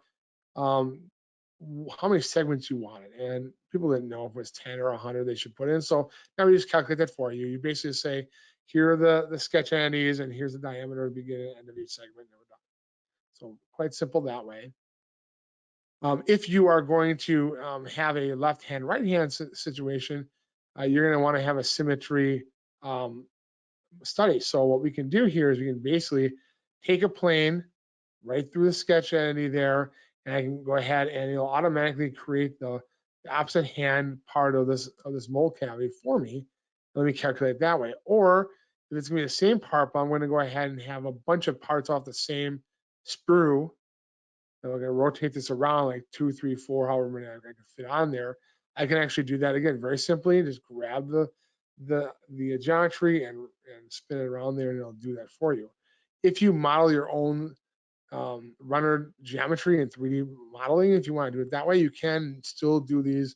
how many segments you wanted, and people didn't know if it was 10 or 100 they should put in. So now we just calculate that for you. You basically say, here are the sketch entities, and here's the diameter, beginning and end of each segment, and we're done. So quite simple that way. If you are going to have a left-hand, right-hand situation, you're going to want to have a symmetry study. So what we can do here is we can basically take a plane right through the sketch entity there, and I can go ahead and it'll automatically create the opposite hand part of this mold cavity for me. Let me calculate that way. Or if it's gonna be the same part, but I'm gonna go ahead and have a bunch of parts off the same sprue, and we're gonna rotate this around like 2, 3, 4, however many I can fit on there. I can actually do that again very simply. Just grab the geometry and spin it around there, and it'll do that for you. If you model your own runner geometry and 3D modeling, if you want to do it that way, you can still do these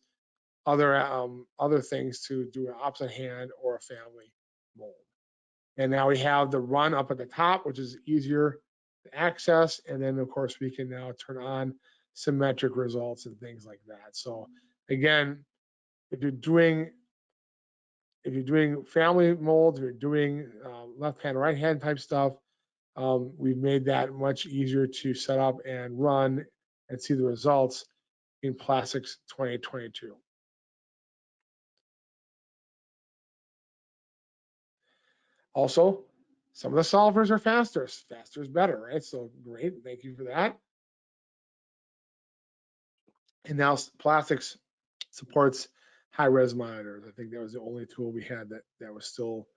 other things to do an opposite hand or a family mold. And now we have the run up at the top, which is easier to access, and then of course we can now turn on symmetric results and things like that. So again, if you're doing family molds, if you're doing left hand, right hand type stuff, we've made that much easier to set up and run and see the results in Plastics 2022. Also, some of the solvers are faster. Faster is better, right? So great, thank you for that. And now Plastics supports high-res monitors. I think that was the only tool we had that was still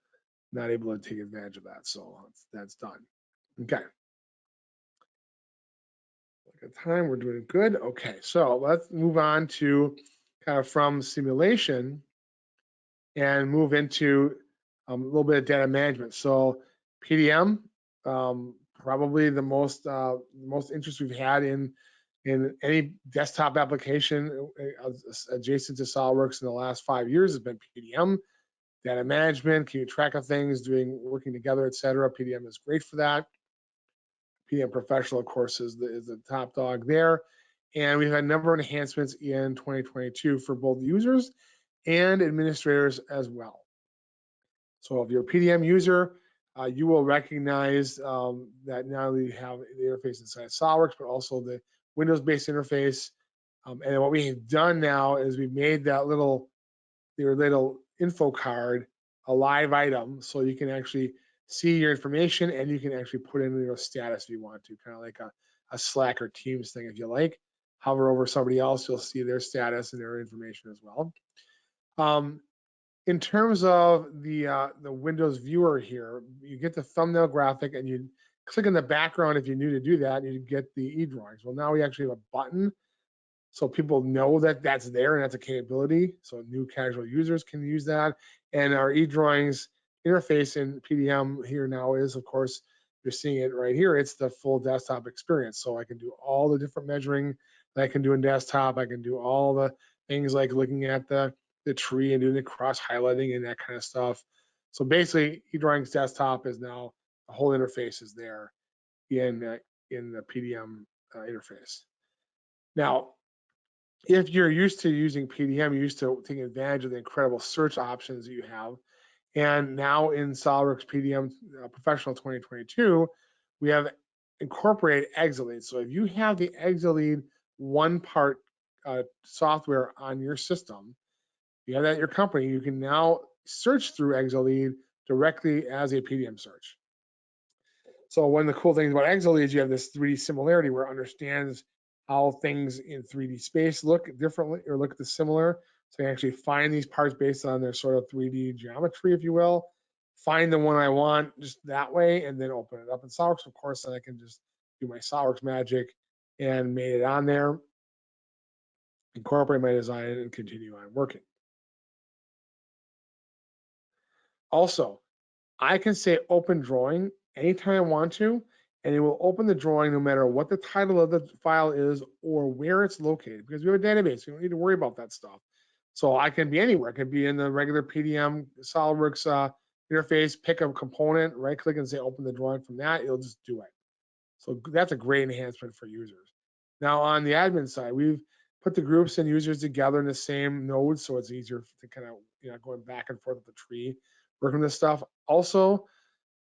not able to take advantage of that. So that's done. Okay. Look at time, we're doing good. Okay, so let's move on to kind of from simulation and move into a little bit of data management. So PDM, probably the most interest we've had in any desktop application adjacent to SOLIDWORKS in the last 5 years has been PDM. Data management, keeping track of things, working together, etc. PDM is great for that. PDM Professional, of course, is the top dog there. And we've had a number of enhancements in 2022 for both users and administrators as well. So if you're a PDM user, you will recognize that not only have the interface inside SOLIDWORKS, but also the Windows-based interface. And what we have done now is we've made that your little info card a live item, so you can actually see your information and you can actually put in your status if you want to, kind of like a Slack or Teams thing if you like. Hover over somebody else, you'll see their status and their information as well. In terms of the Windows viewer here, you get the thumbnail graphic and you click in the background if you're new to do that, and you get the e-drawings. Well, now we actually have a button so people know that that's there and that's a capability. So new casual users can use that. And our e-drawings interface in PDM here now is, of course, you're seeing it right here. It's the full desktop experience. So I can do all the different measuring that I can do in desktop. I can do all the things like looking at the tree and doing the cross highlighting and that kind of stuff. So basically, e-drawings desktop is now, the whole interface is there in the PDM interface. Now, if you're used to using PDM, you're used to taking advantage of the incredible search options that you have. And now in SOLIDWORKS PDM Professional 2022, we have incorporated ExaLead. So if you have the ExaLead one-part software on your system, you have that at your company, you can now search through ExaLead directly as a PDM search. So one of the cool things about ExaLead is you have this 3D similarity where it understands how things in 3D space look differently or look similar. So you actually find these parts based on their sort of 3D geometry, if you will. Find the one I want just that way, and then open it up in SOLIDWORKS. Of course, then I can just do my SOLIDWORKS magic and made it on there, incorporate my design, and continue on working. Also, I can say open drawing anytime I want to, and it will open the drawing no matter what the title of the file is or where it's located, because we have a database. We don't need to worry about that stuff. So I can be anywhere. I can be in the regular PDM SOLIDWORKS interface, pick a component, right click and say open the drawing from that. It'll just do it. So that's a great enhancement for users. Now on the admin side, we've put the groups and users together in the same node, so it's easier to kind of going back and forth with the tree, working this stuff. Also,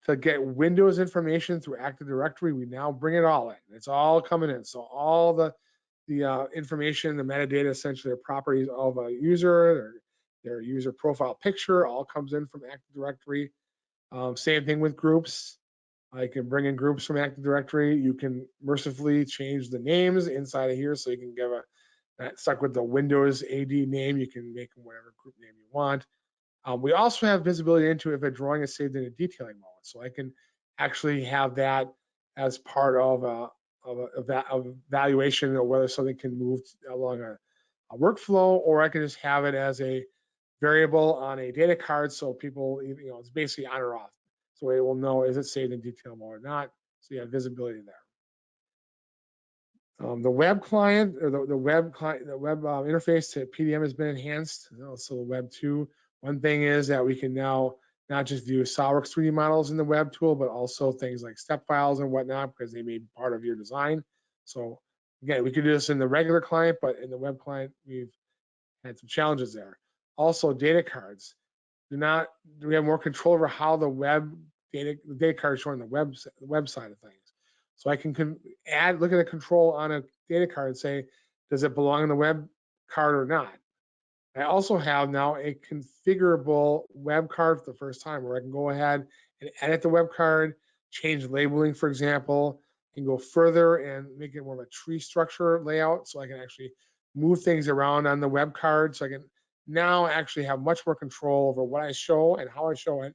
to get Windows information through Active Directory, we now bring it all in. It's all coming in. So all the information, the metadata, essentially the properties of a user, their user profile picture, all comes in from Active Directory. Same thing with groups. I can bring in groups from Active Directory. You can mercifully change the names inside of here, so you can give stuck with the Windows AD name, you can make them whatever group name you want. We also have visibility into if a drawing is saved in a detailing mode. So I can actually have that as part of a evaluation of whether something can move along a workflow, or I can just have it as a variable on a data card so people, it's basically on or off. So it will know, is it saved in detail mode or not? So you have visibility there. The web client or the web interface to PDM has been enhanced. So the Web 2. One thing is that we can now not just view SOLIDWORKS 3D models in the web tool, but also things like step files and whatnot, because they may be part of your design. So again, we could do this in the regular client, but in the web client, we've had some challenges there. Also, data cards. Do we have more control over how the data card is showing the web side of things? So I can look at a control on a data card and say, does it belong in the web card or not? I also have now a configurable web card for the first time, where I can go ahead and edit the web card, change labeling, for example, and go further and make it more of a tree structure layout, so I can actually move things around on the web card. So I can now actually have much more control over what I show and how I show it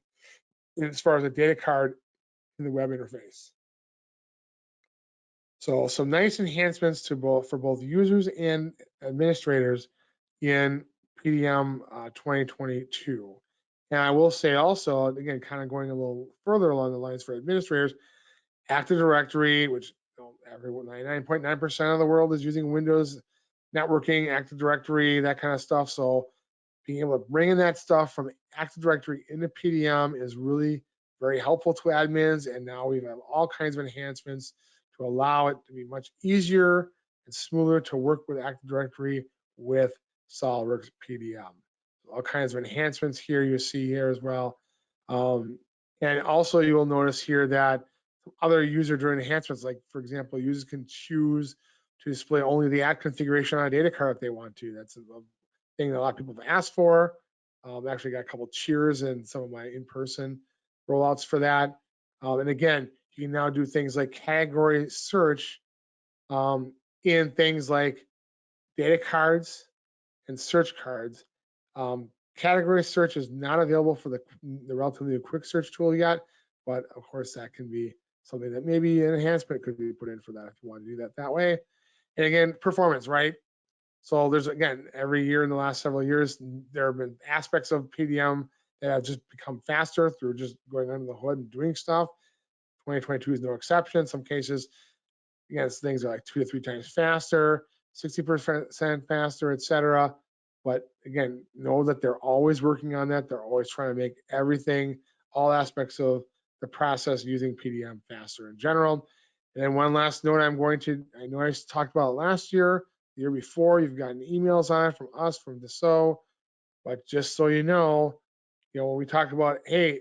as far as a data card in the web interface. So some nice enhancements for both users and administrators in PDM 2022. And I will say also, again, kind of going a little further along the lines for administrators, Active Directory, which 99.9% of the world is using Windows networking, Active Directory, that kind of stuff. So being able to bring in that stuff from Active Directory into PDM is really very helpful to admins. And now we have all kinds of enhancements to allow it to be much easier and smoother to work with Active Directory with SOLIDWORKS PDM. All kinds of enhancements here you see here as well. And also you will notice here that other user-driven enhancements, like for example, users can choose to display only the app configuration on a data card if they want to. That's a thing that a lot of people have asked for. Actually got a couple cheers in some of my in-person rollouts for that. And again, you can now do things like category search in things like data cards and search cards. Category search is not available for the relatively quick search tool yet, but of course that can be something that maybe an enhancement could be put in for that if you want to do that way. And again, performance, right? So there's, again, every year in the last several years, there have been aspects of PDM that have just become faster through just going under the hood and doing stuff. 2022 is no exception. In some cases, again, things are like 2 to 3 times faster, 60% faster, etc. But again, know that they're always working on that. They're always trying to make everything, all aspects of the process using PDM faster in general. And then one last note I know I talked about it last year, the year before, you've gotten emails on it from us, from Dassault, but just so you know, when we talk about, hey,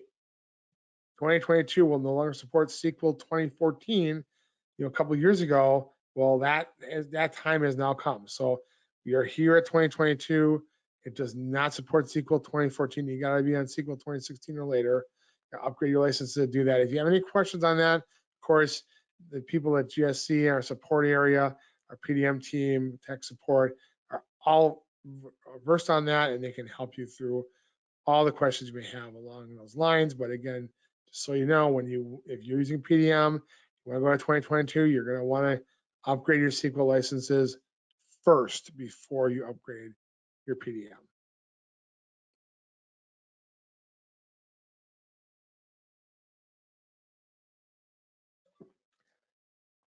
2022 will no longer support SQL 2014, a couple of years ago, well, that time has now come. So we are here at 2022. It does not support SQL 2014. You got to be on SQL 2016 or later. Upgrade your license to do that. If you have any questions on that, of course, the people at GSC, our support area, our PDM team, tech support, are all versed on that, and they can help you through all the questions you may have along those lines. But again, just so you know, if you're using PDM, you want to go to 2022, you're going to want to upgrade your SQL licenses first before you upgrade your PDM.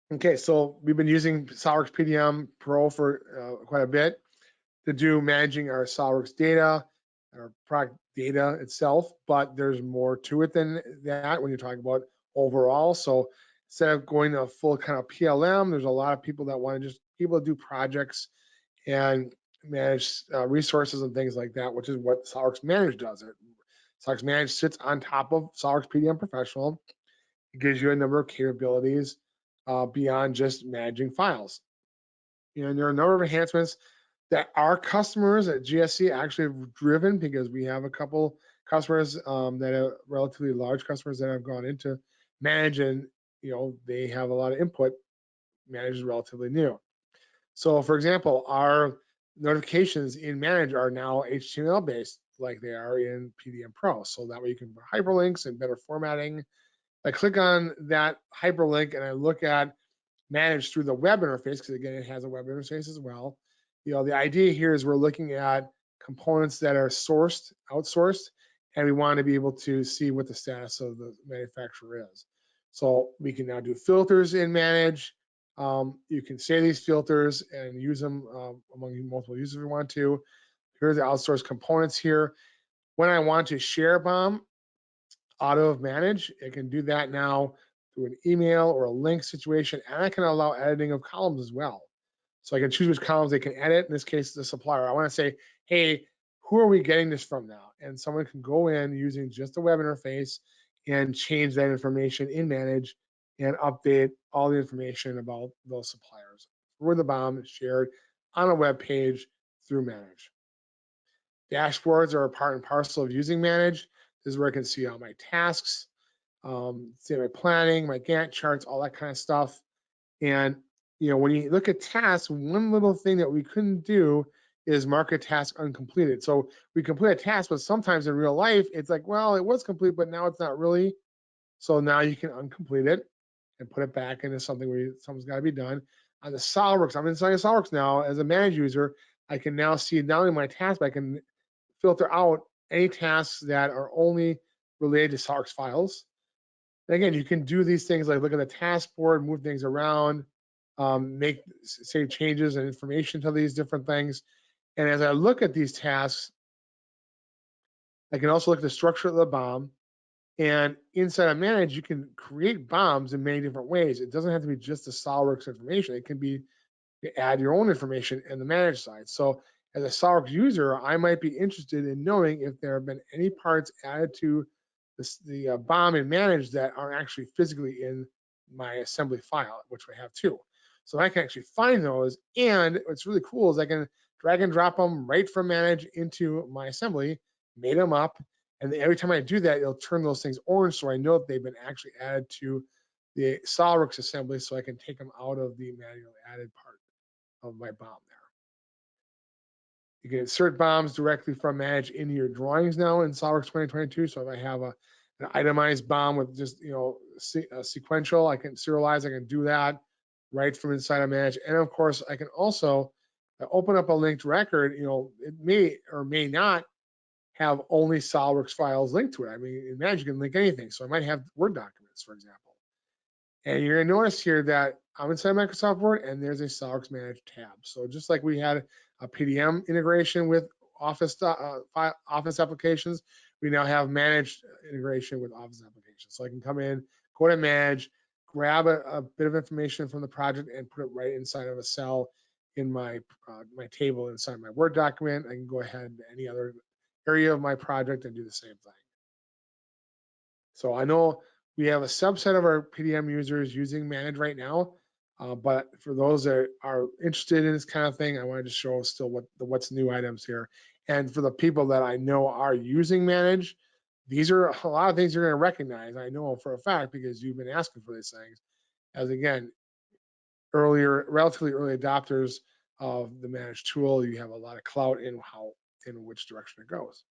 Okay, so we've been using SOLIDWORKS PDM Pro for quite a bit to do managing our SOLIDWORKS data, our product data itself, but there's more to it than that when you're talking about overall. So instead of going to a full kind of PLM, there's a lot of people that want to just be able to do projects and manage resources and things like that, which is what SOLIDWORKS Manage does. SOLIDWORKS Manage sits on top of SOLIDWORKS PDM Professional. It gives you a number of capabilities beyond just managing files. And there are a number of enhancements that our customers at GSC actually have driven, because we have a couple customers that are relatively large customers that have gone into Manage, and they have a lot of input. Manage is relatively new. So for example, our notifications in Manage are now HTML based like they are in PDM Pro. So that way you can put hyperlinks and better formatting. I click on that hyperlink and I look at Manage through the web interface, because again, it has a web interface as well. The idea here is we're looking at components that are outsourced, and we want to be able to see what the status of the manufacturer is. So we can now do filters in Manage. You can save these filters and use them among multiple users if you want to. Here are the outsourced components here. When I want to share bomb out of Manage, it can do that now through an email or a link situation, and I can allow editing of columns as well. So I can choose which columns they can edit. In this case, the supplier. I want to say, hey, who are we getting this from now? And someone can go in using just the web interface and change that information in Manage and update all the information about those suppliers for the bomb shared on a web page through Manage. Dashboards are a part and parcel of using Manage. This is where I can see all my tasks, see my planning, my Gantt charts, all that kind of stuff. And when you look at tasks, one little thing that we couldn't do is mark a task uncompleted. So we complete a task, but sometimes in real life, it's like, well, it was complete, but now it's not really. So now you can uncomplete it and put it back into something where something's got to be done. On the SOLIDWORKS, I'm inside of SOLIDWORKS now. As a Manage user, I can now see not only my tasks, but I can filter out any tasks that are only related to SOLIDWORKS files. And again, you can do these things like look at the task board, move things around, save changes and information to these different things. And as I look at these tasks, I can also look at the structure of the bomb. And inside of Manage, you can create BOMs in many different ways. It doesn't have to be just the SOLIDWORKS information. It can be, you add your own information in the Manage side. So as a SOLIDWORKS user, I might be interested in knowing if there have been any parts added to the BOM in Manage that are actually physically in my assembly file, which we have too. So I can actually find those. And what's really cool is I can drag and drop them right from Manage into my assembly, made them up. And every time I do that, it'll turn those things orange, so I know that they've been actually added to the SOLIDWORKS assembly, so I can take them out of the manually added part of my BOM there. You can insert BOMs directly from Manage into your drawings now in SOLIDWORKS 2022. So if I have an itemized BOM with just, sequential, I can serialize, I can do that right from inside of Manage. And of course, I can also open up a linked record. It may or may not have only SOLIDWORKS files linked to it. I mean, in Manage, you can link anything. So I might have Word documents, for example. And you're gonna notice here that I'm inside Microsoft Word and there's a SOLIDWORKS Manage tab. So just like we had a PDM integration with Office applications, we now have Manage integration with Office applications. So I can come in, go to Manage, grab a bit of information from the project and put it right inside of a cell in my table inside my Word document. I can go ahead to any other area of my project and do the same thing. So I know we have a subset of our PDM users using Manage right now, but for those that are interested in this kind of thing, I wanted to show still what's new items here. And for the people that I know are using Manage, these are a lot of things you're going to recognize. I know for a fact because you've been asking for these things. As again, relatively early adopters of the Manage tool, you have a lot of clout in which direction it goes.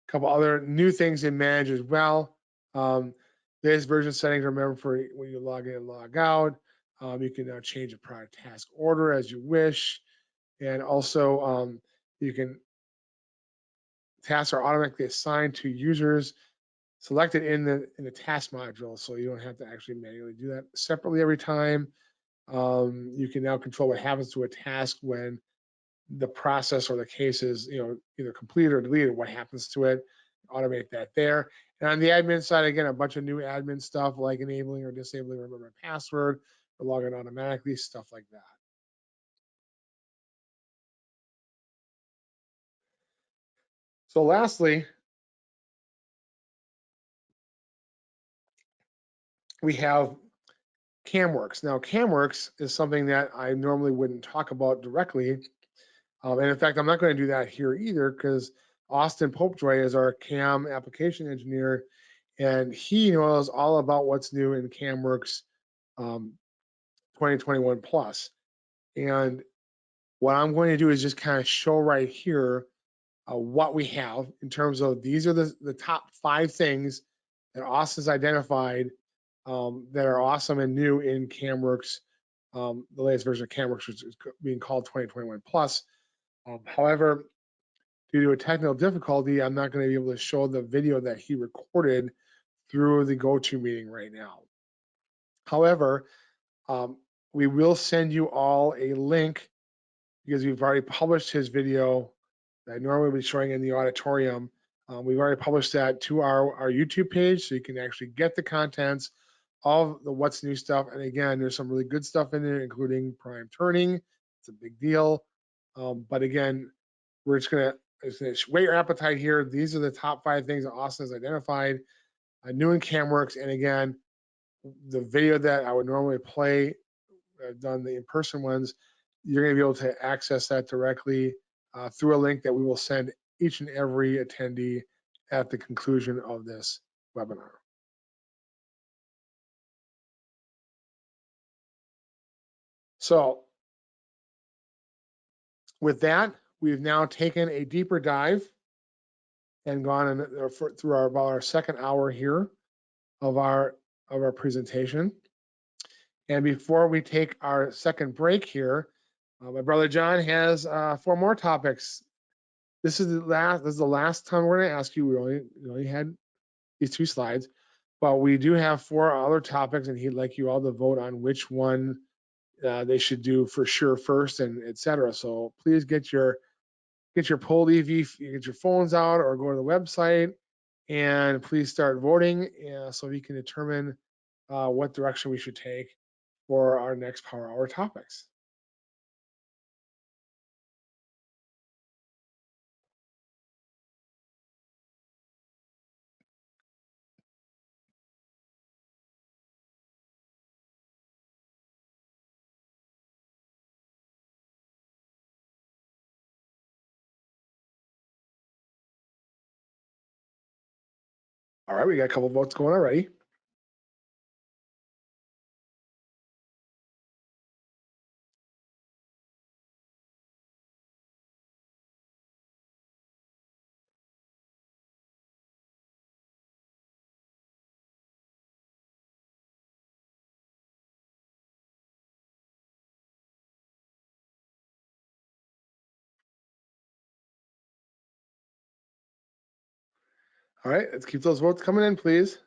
A couple other new things in Manage as well. There's version settings, remember, for when you log in and log out. You can now change the product task order as you wish. And also you can, tasks are automatically assigned to users selected in the task module. So you don't have to actually manually do that separately every time. You can now control what happens to a task when the process or the case is either completed or deleted, what happens to it, automate that there. And on the admin side, again, a bunch of new admin stuff like enabling or disabling remember a password, or log in automatically, stuff like that. So lastly, we have CamWorks. Now, CamWorks is something that I normally wouldn't talk about directly. And in fact, I'm not going to do that here either because Austin Popejoy is our CAM application engineer, and he knows all about what's new in CamWorks 2021 plus. And what I'm going to do is just kind of show right here what we have in terms of these are the top 5 things that Austin's identified that are awesome and new in CamWorks, the latest version of CamWorks, which is being called 2021 plus. However, due to a technical difficulty, I'm not going to be able to show the video that he recorded through the GoToMeeting right now. However, we will send you all a link because we've already published his video that I normally would be showing in the auditorium. We've already published that to our YouTube page, so you can actually get the contents of the what's new stuff. And again, there's some really good stuff in there, including prime turning. It's a big deal. But again, we're just gonna whet your appetite here. These are the top 5 things that Austin has identified, new in CamWorks. And again, the video that I would normally play, I've done the in-person ones, you're going to be able to access that directly through a link that we will send each and every attendee at the conclusion of this webinar. So with that, we've now taken a deeper dive and gone through about our second hour here of our presentation. And before we take our second break here, my brother John has 4 more topics. This is the last time we're going to ask you. We only had these 2 slides, but we do have 4 other topics, and he'd like you all to vote on which one they should do for sure first, and etc. So please get your Poll EV, get your phones out, or go to the website And please start voting so we can determine what direction we should take for our next Power Hour topics. All right, we got a couple votes going already. All right, let's keep those votes coming in, please.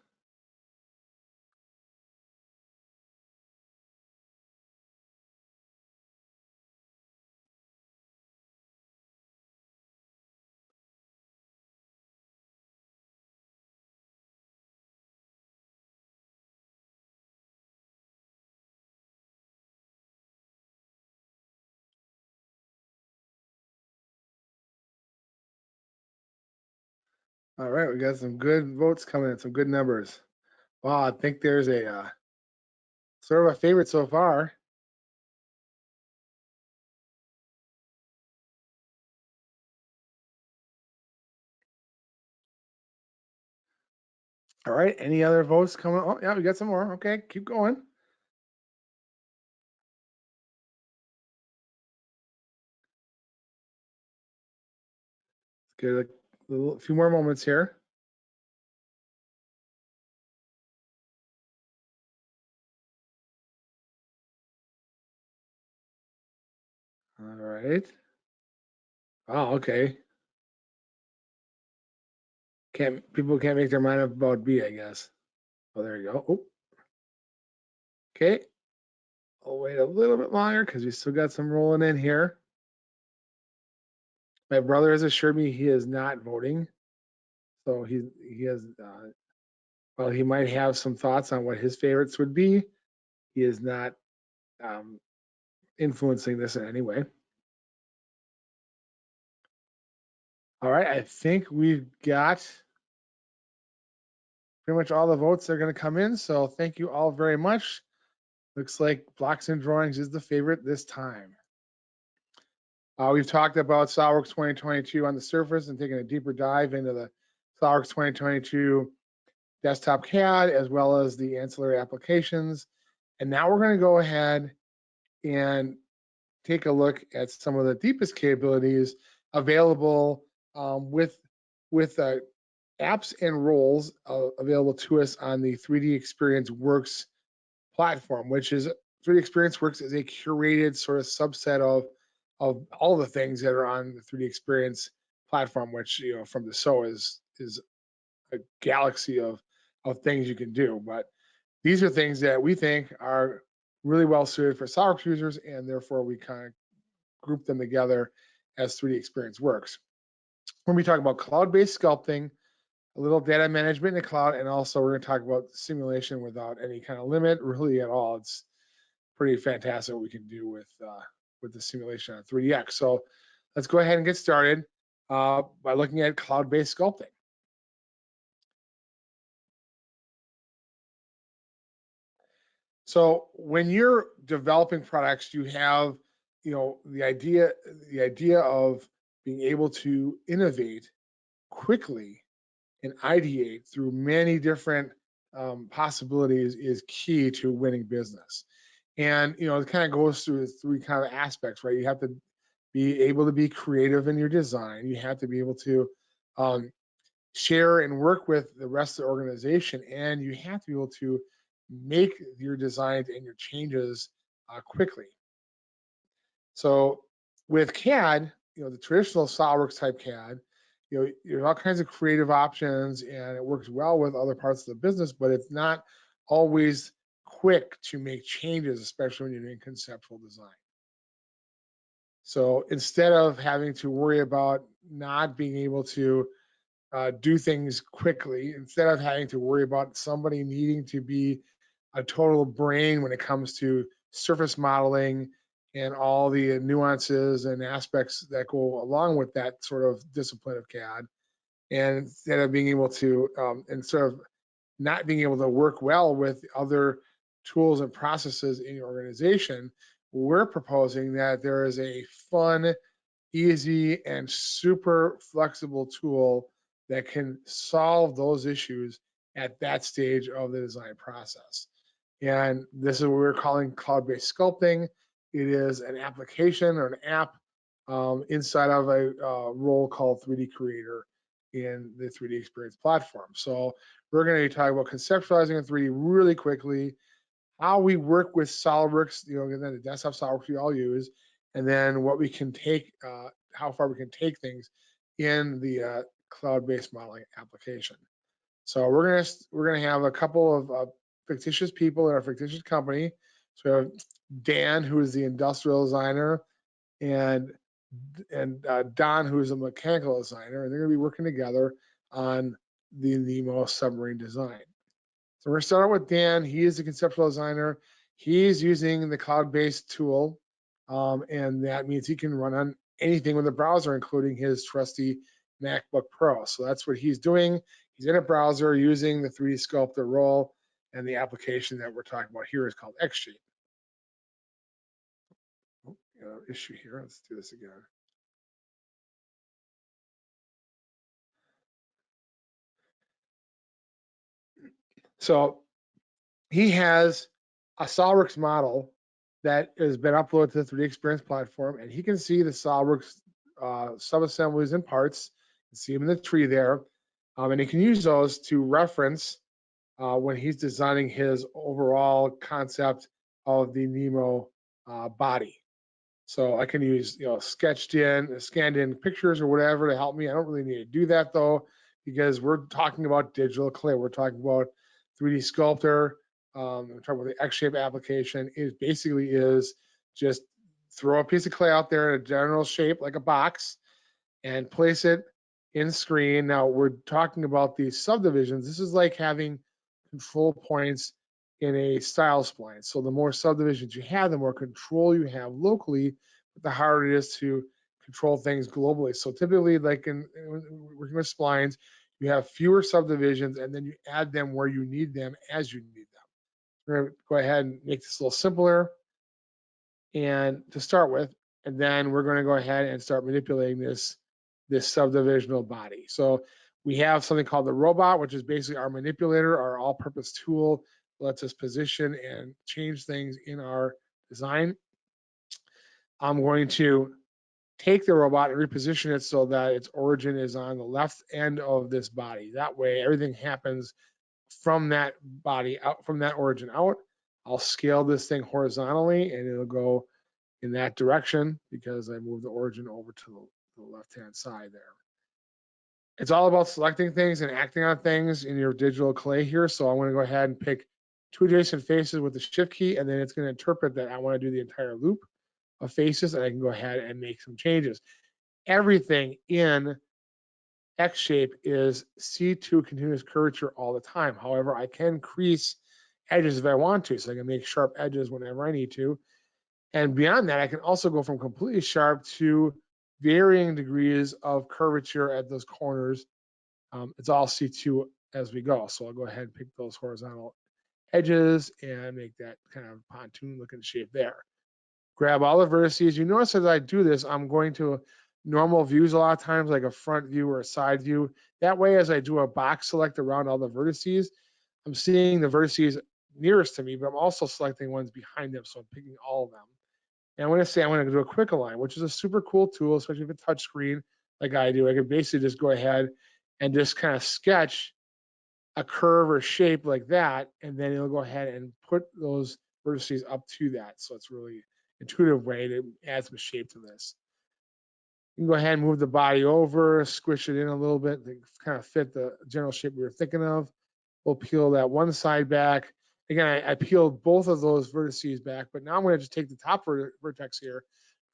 All right, we got some good votes coming in, some good numbers. Wow, I think there's a sort of a favorite so far. All right, any other votes coming? Oh, yeah, we got some more. Okay, keep going. Let's get a few more moments here. All right. Oh, okay. People can't make their mind up about B, I guess. Oh, there you go. Oh. Okay. I'll wait a little bit longer because we still got some rolling in here. My brother has assured me he is not voting, so he has. Well, he might have some thoughts on what his favorites would be. He is not influencing this in any way. All right, I think we've got pretty much all the votes that are going to come in. So thank you all very much. Looks like Blocks and Drawings is the favorite this time. We've talked about SOLIDWORKS 2022 on the surface and taking a deeper dive into the SOLIDWORKS 2022 desktop CAD as well as the ancillary applications. And now we're going to go ahead and take a look at some of the deepest capabilities available with apps and roles available to us on the 3DEXPERIENCE Works platform, which is 3DEXPERIENCE Works is a curated sort of subset of all the things that are on the 3DEXPERIENCE platform, which from the SO is a galaxy of things you can do. But these are things that we think are really well suited for SOLIDWORKS users, and therefore we kind of group them together as 3DEXPERIENCE Works. When we talk about cloud-based sculpting, a little data management in the cloud, and also we're going to talk about simulation without any kind of limit, really at all. It's pretty fantastic what we can do with the simulation on 3DX. So let's go ahead and get started by looking at cloud-based sculpting. So when you're developing products, you have the idea of being able to innovate quickly and ideate through many different possibilities is key to winning business. And it kind of goes through three kind of aspects, right? You have to be able to be creative in your design. You have to be able to share and work with the rest of the organization, and you have to be able to make your designs and your changes quickly. So with CAD, the traditional SOLIDWORKS type CAD, there's all kinds of creative options and it works well with other parts of the business, but it's not always quick to make changes, especially when you're doing conceptual design. So instead of having to worry about not being able to do things quickly instead of having to worry about somebody needing to be a total brain when it comes to surface modeling and all the nuances and aspects that go along with that sort of discipline of CAD. And instead of being able to, instead of not being able to work well with other tools and processes in your organization, we're proposing that there is a fun, easy, and super flexible tool that can solve those issues at that stage of the design process. And this is what we're calling cloud-based sculpting. It is an application or an app inside of a role called 3D Creator in the 3DEXPERIENCE platform. So we're going to be talking about conceptualizing in 3D really quickly, how we work with SOLIDWORKS, and then the desktop SOLIDWORKS we all use, and then what we can take, how far we can take things in the cloud-based modeling application. So we're gonna have a couple of fictitious people in our fictitious company. So we have Dan, who is the industrial designer, and Don, who is a mechanical designer, and they're gonna be working together on the NEMO submarine design. So we're gonna start out with Dan. He is the conceptual designer. He's using the cloud-based tool, and that means he can run on anything with a browser, including his trusty MacBook Pro. So that's what he's doing. He's in a browser using the 3D Sculptor role, and the application that we're talking about here is called X-Shape. Oh, issue here. Let's do this again. So he has a SOLIDWORKS model that has been uploaded to the 3DEXPERIENCE platform, and he can see the SOLIDWORKS sub-assemblies and parts. You can see them in the tree there, and he can use those to reference when he's designing his overall concept of the NEMO body. So I can use, scanned in pictures or whatever to help me. I don't really need to do that though, because we're talking about digital clay. We're talking about 3D Sculptor. We're talking about the X-Shape application. It basically is just throw a piece of clay out there in a general shape like a box and place it in screen. Now we're talking about these subdivisions. This is like having control points in a style spline. So the more subdivisions you have, the more control you have locally, but the harder it is to control things globally. So typically, like in working with splines, you have fewer subdivisions and then you add them where you need them as you need them. We're going to go ahead and make this a little simpler and to start with, and then we're going to go ahead and start manipulating this subdivisional body. So we have something called the robot, which is basically our manipulator, our all-purpose tool, lets us position and change things in our design. I'm going to take the robot and reposition it so that its origin is on the left end of this body. That way, everything happens from that body out, from that origin out. I'll scale this thing horizontally and it'll go in that direction because I moved the origin over to the left-hand side there. It's all about selecting things and acting on things in your digital clay here. So I'm going to go ahead and pick two adjacent faces with the shift key, and then it's going to interpret that I want to do the entire loop of faces, and I can go ahead and make some changes. Everything in X-Shape is C2 continuous curvature all the time. However, I can crease edges if I want to, so I can make sharp edges whenever I need to. And beyond that, I can also go from completely sharp to varying degrees of curvature at those corners. It's all C2 as we go. So I'll go ahead and pick those horizontal edges and make that kind of pontoon looking shape there. Grab all the vertices. You notice as I do this, I'm going to normal views a lot of times, like a front view or a side view. That way, as I do a box select around all the vertices, I'm seeing the vertices nearest to me, but I'm also selecting ones behind them. So I'm picking all of them. And I'm going to say I'm going to do a quick align, which is a super cool tool, especially if it's touch screen like I do. I can basically just go ahead and just kind of sketch a curve or shape like that, and then it'll go ahead and put those vertices up to that. So it's really intuitive way to add some shape to this. You can go ahead and move the body over, squish it in a little bit to kind of fit the general shape we were thinking of. We'll peel that one side back. Again, I peeled both of those vertices back, but now I'm going to just take the top vertex here,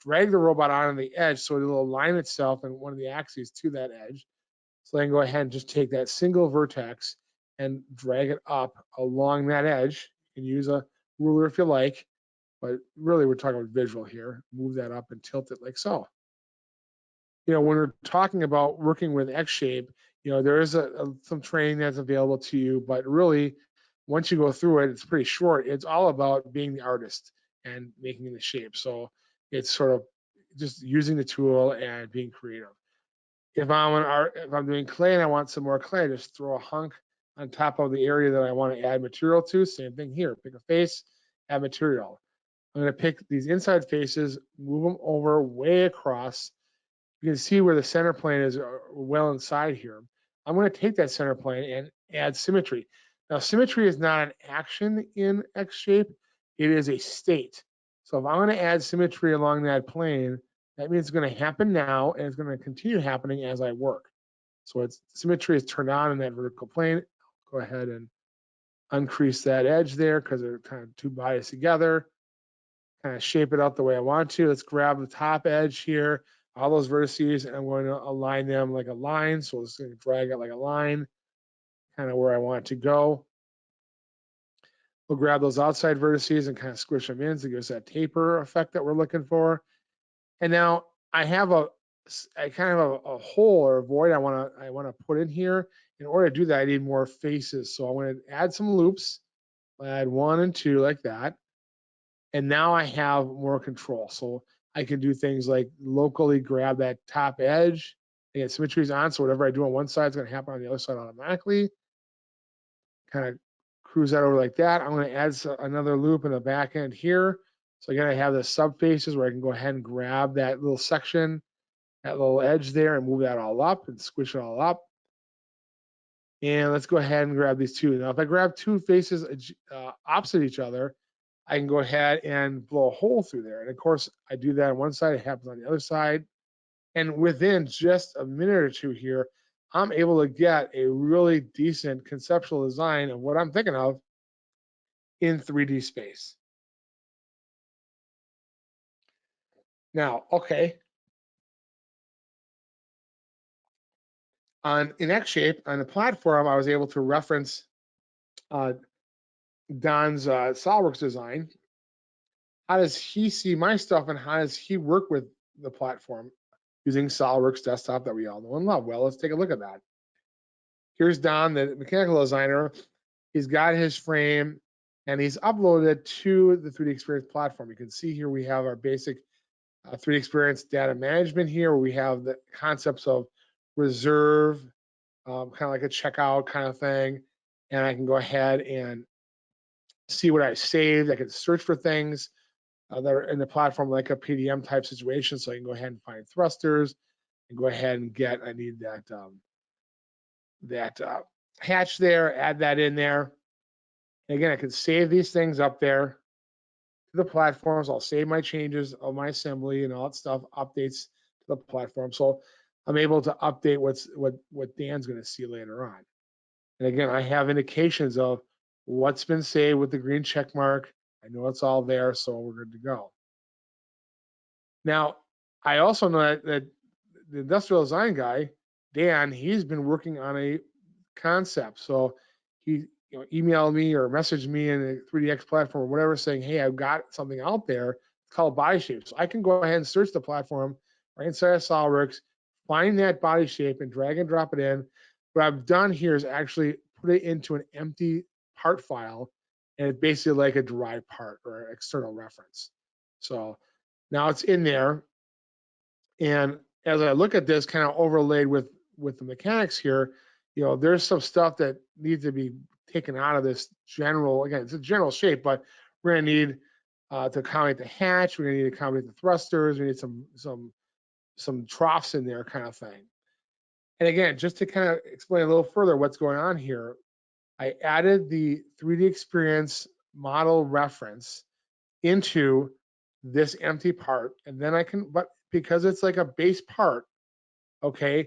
drag the robot on the edge so it'll align itself in one of the axes to that edge. So I can go ahead and just take that single vertex and drag it up along that edge. You can use a ruler if you like, but really we're talking about visual here. Move that up and tilt it like so. When we're talking about working with X shape, there is some training that's available to you, but really once you go through it, it's pretty short. It's all about being the artist and making the shape. So it's sort of just using the tool and being creative. If I'm doing clay and I want some more clay, I just throw a hunk on top of the area that I want to add material to. Same thing here. Pick a face, add material. I'm going to pick these inside faces, move them over way across. You can see where the center plane is well inside here. I'm going to take that center plane and add symmetry. Now, symmetry is not an action in X shape. It is a state. So if I'm going to add symmetry along that plane, that means it's going to happen now, and it's going to continue happening as I work. So symmetry is turned on in that vertical plane. Go ahead and uncrease that edge there because they're kind of two bodies together. Kind of shape it out the way I want to. Let's grab the top edge here, all those vertices, and I'm going to align them like a line. So it's going to drag it like a line, kind of where I want it to go. We'll grab those outside vertices and kind of squish them in to give us that taper effect that we're looking for. And now I have a hole or a void I want to put in here. In order to do that, I need more faces. So I'm going to add some loops. I'll add 1 and 2 like that. And now I have more control. So I can do things like locally grab that top edge. Again, symmetry is on, so whatever I do on one side is going to happen on the other side automatically. Kind of cruise that over like that. I'm going to add another loop in the back end here. So again, I have the subfaces where I can go ahead and grab that little section, that little edge there, and move that all up and squish it all up. And let's go ahead and grab these two. Now, if I grab two faces opposite each other, I can go ahead and blow a hole through there. And of course, I do that on one side, it happens on the other side. And within just a minute or two here, I'm able to get a really decent conceptual design of what I'm thinking of in 3D space. Now, okay. In X shape, on the platform, I was able to reference Don's SOLIDWORKS design. How does he see my stuff, and how does he work with the platform using SOLIDWORKS Desktop that we all know and love? Well, let's take a look at that. Here's Don, the mechanical designer. He's got his frame, and he's uploaded it to the 3DEXPERIENCE platform. You can see here we have our basic 3DEXPERIENCE data management here. We have the concepts of reserve, kind of like a checkout kind of thing. And I can go ahead and see what I saved. I can search for things that are in the platform like a PDM type situation. So I can go ahead and find thrusters and go ahead and I need that hatch there, add that in there. And again, I can save these things up there to the platforms. I'll save my changes of my assembly and all that stuff, updates to the platform. So I'm able to update what Dan's going to see later on. And again, I have indications of what's been saved with the green check mark. I know it's all there, so we're good to go. Now, I also know that the industrial design guy, Dan, he's been working on a concept. So he emailed me or messaged me in the 3DX platform or whatever saying, hey, I've got something out there. It's called body shape. So I can go ahead and search the platform right inside of SOLIDWORKS, find that body shape and drag and drop it in. What I've done here is actually put it into an empty part file, and it's basically like a derived part or an external reference. So now it's in there. And as I look at this kind of overlaid with the mechanics here, there's some stuff that needs to be taken out of this general, again, it's a general shape, but we're gonna need to accommodate the hatch, we're gonna need to accommodate the thrusters, we need some troughs in there kind of thing. And again, just to kind of explain a little further what's going on here, I added the 3DEXPERIENCE model reference into this empty part, and then I can, but because it's like a base part, okay,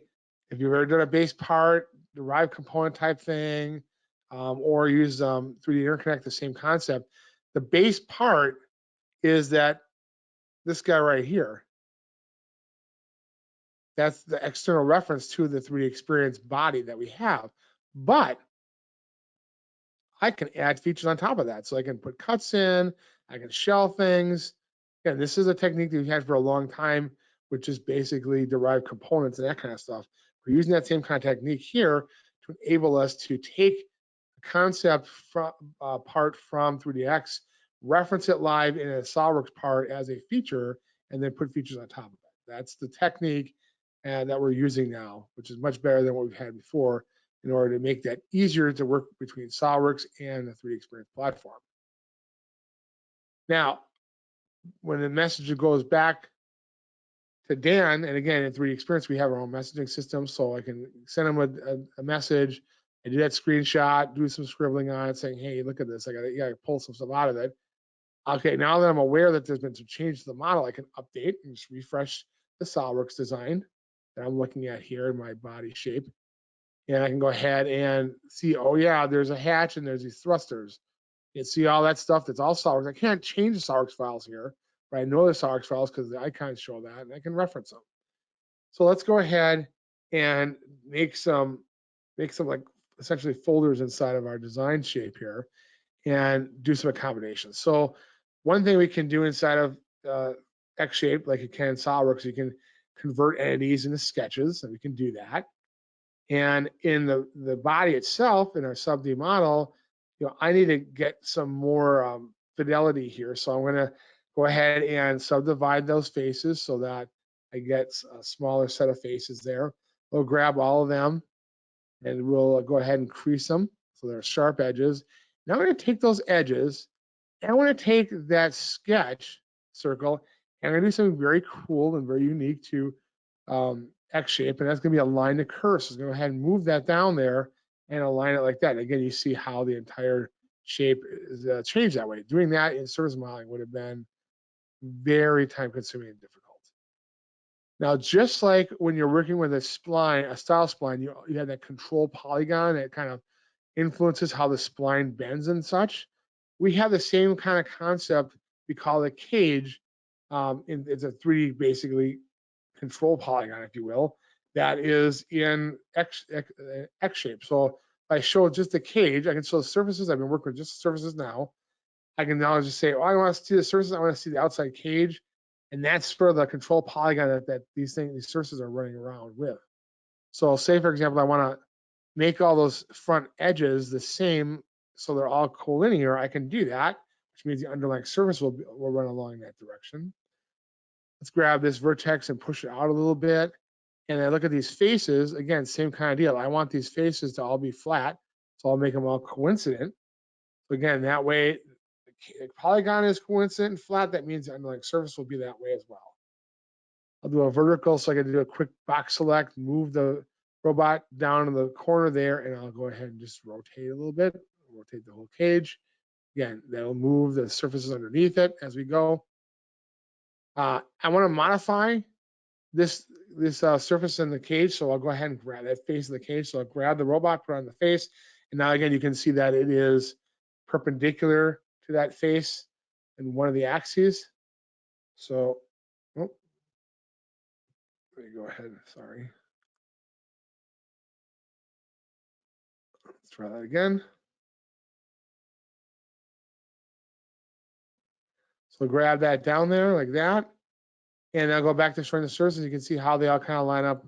if you've ever done a base part, derived component type thing, or use 3D interconnect, the same concept, the base part is that this guy right here. That's the external reference to the 3D Experience body that we have. But I can add features on top of that. So I can put cuts in, I can shell things. Again, this is a technique that we've had for a long time, which is basically derived components and that kind of stuff. We're using that same kind of technique here to enable us to take a concept part from 3DX, reference it live in a SOLIDWORKS part as a feature, and then put features on top of it. That's the technique that we're using now, which is much better than what we've had before, in order to make that easier to work between SOLIDWORKS and the 3DEXPERIENCE platform. Now, when the message goes back to Dan, and again, in 3DEXPERIENCE, we have our own messaging system, so I can send him a message, and do that screenshot, do some scribbling on it, saying, hey, look at this, I gotta pull some stuff out of it. Okay, now that I'm aware that there's been some change to the model, I can update and just refresh the SOLIDWORKS design that I'm looking at here in my body shape. And I can go ahead and see, oh yeah, there's a hatch and there's these thrusters. You can see all that stuff. That's all SOLIDWORKS. I can't change the SOLIDWORKS files here, but I know the SOLIDWORKS files because the icons show that, and I can reference them. So let's go ahead and make some like essentially folders inside of our design shape here and do some accommodations. So one thing we can do inside of X shape, like you can in SOLIDWORKS, you can convert entities into sketches, and we can do that. And in the body itself, in our sub-D model, I need to get some more fidelity here. So I'm going to go ahead and subdivide those faces so that I get a smaller set of faces there. We'll grab all of them, and we'll go ahead and crease them so they're sharp edges. Now I'm going to take those edges, and I want to take that sketch circle, and I'm going to do something very cool and very unique to X shape, and that's going to be a line to curve. So go ahead and move that down there and align it like that. And again, you see how the entire shape is changed that way. Doing that in surface modeling would have been very time consuming and difficult. Now, just like when you're working with a spline, a style spline, you have that control polygon that kind of influences how the spline bends and such. We have the same kind of concept. We call it cage. It's a 3D basically control polygon, if you will, that is in X shape. So if I show just the cage, I can show the surfaces. I've been working with just the surfaces now. I can now just say, oh, I want to see the surfaces. I want to see the outside cage. And that's for the control polygon that these surfaces are running around with. So say, for example, I want to make all those front edges the same so they're all collinear. I can do that, which means the underlying surface will run along that direction. Let's grab this vertex and push it out a little bit. And I look at these faces, again, same kind of deal. I want these faces to all be flat, so I'll make them all coincident. So again, that way, the polygon is coincident and flat. That means the underlying surface will be that way as well. I'll do a vertical, so I can do a quick box select, move the robot down in the corner there, and I'll go ahead and just rotate a little bit, rotate the whole cage. Again, that'll move the surfaces underneath it as we go. I want to modify this surface in the cage, so I'll go ahead and grab that face of the cage. So I'll grab the robot, put it on the face, and now again you can see that it is perpendicular to that face in one of the axes. So, oh, let me go ahead. Sorry. Let's try that again. So grab that down there like that, and I'll go back to showing the surfaces. You can see how they all kind of line up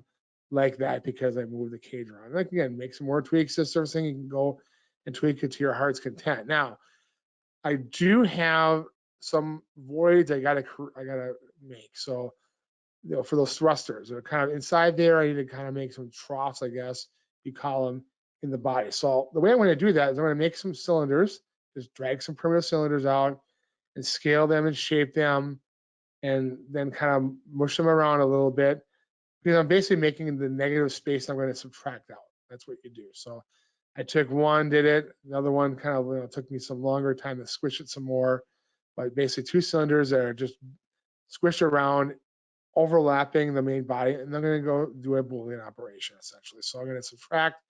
like that because I moved the cage around. Like again, make some more tweaks to the surfacing. You can go and tweak it to your heart's content. Now, I do have some voids I gotta make. So, for those thrusters, they're kind of inside there. I need to kind of make some troughs, I guess you call them, in the body. So the way I'm going to do that is I'm going to make some cylinders, just drag some primitive cylinders out and scale them and shape them, and then kind of mush them around a little bit, because I'm basically making the negative space I'm going to subtract out. That's what you do. So I took one, did it. Another one kind of took me some longer time to squish it some more. But basically 2 cylinders that are just squished around, overlapping the main body. And I'm going to go do a Boolean operation, essentially. So I'm going to subtract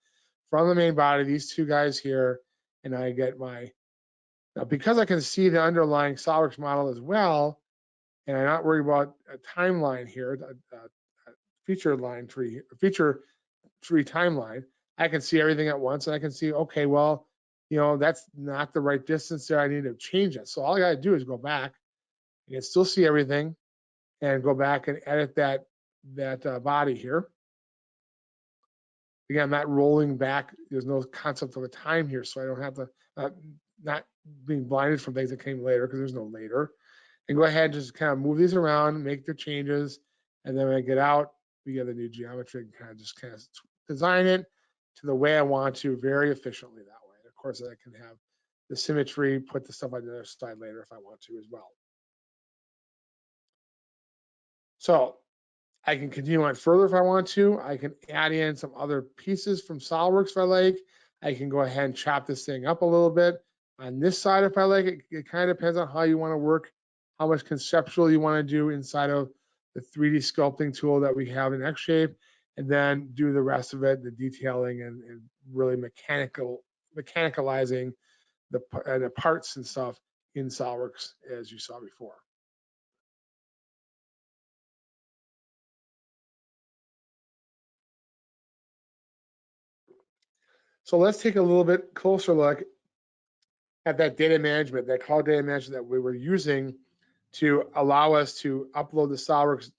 from the main body these 2 guys here. And I get my, now because I can see the underlying SOLIDWORKS model as well, and I'm not worried about a timeline here, feature tree timeline, I can see everything at once, and I can see, okay, well, that's not the right distance there. I need to change it. So all I got to do is go back. You can still see everything, and go back and edit that body here. Again, I'm not rolling back. There's no concept of a time here, so I don't have to not being blinded from things that came later, because there's no later. And go ahead and just kind of move these around, make the changes, and then when I get out, we get the new geometry and kind of design it to the way I want to, very efficiently that way. And of course, I can have the symmetry, put the stuff on the other side later if I want to as well. So I can continue on further if I want to. I can add in some other pieces from SOLIDWORKS if I like. I can go ahead and chop this thing up a little bit on this side if I like it. It kind of depends on how you want to work, how much conceptual you want to do inside of the 3D sculpting tool that we have in Xshape, and then do the rest of it, the detailing and really mechanicalizing the parts and stuff in SOLIDWORKS as you saw before. So let's take a little bit closer look at that data management, that cloud data management that we were using to allow us to upload the SOLIDWORKS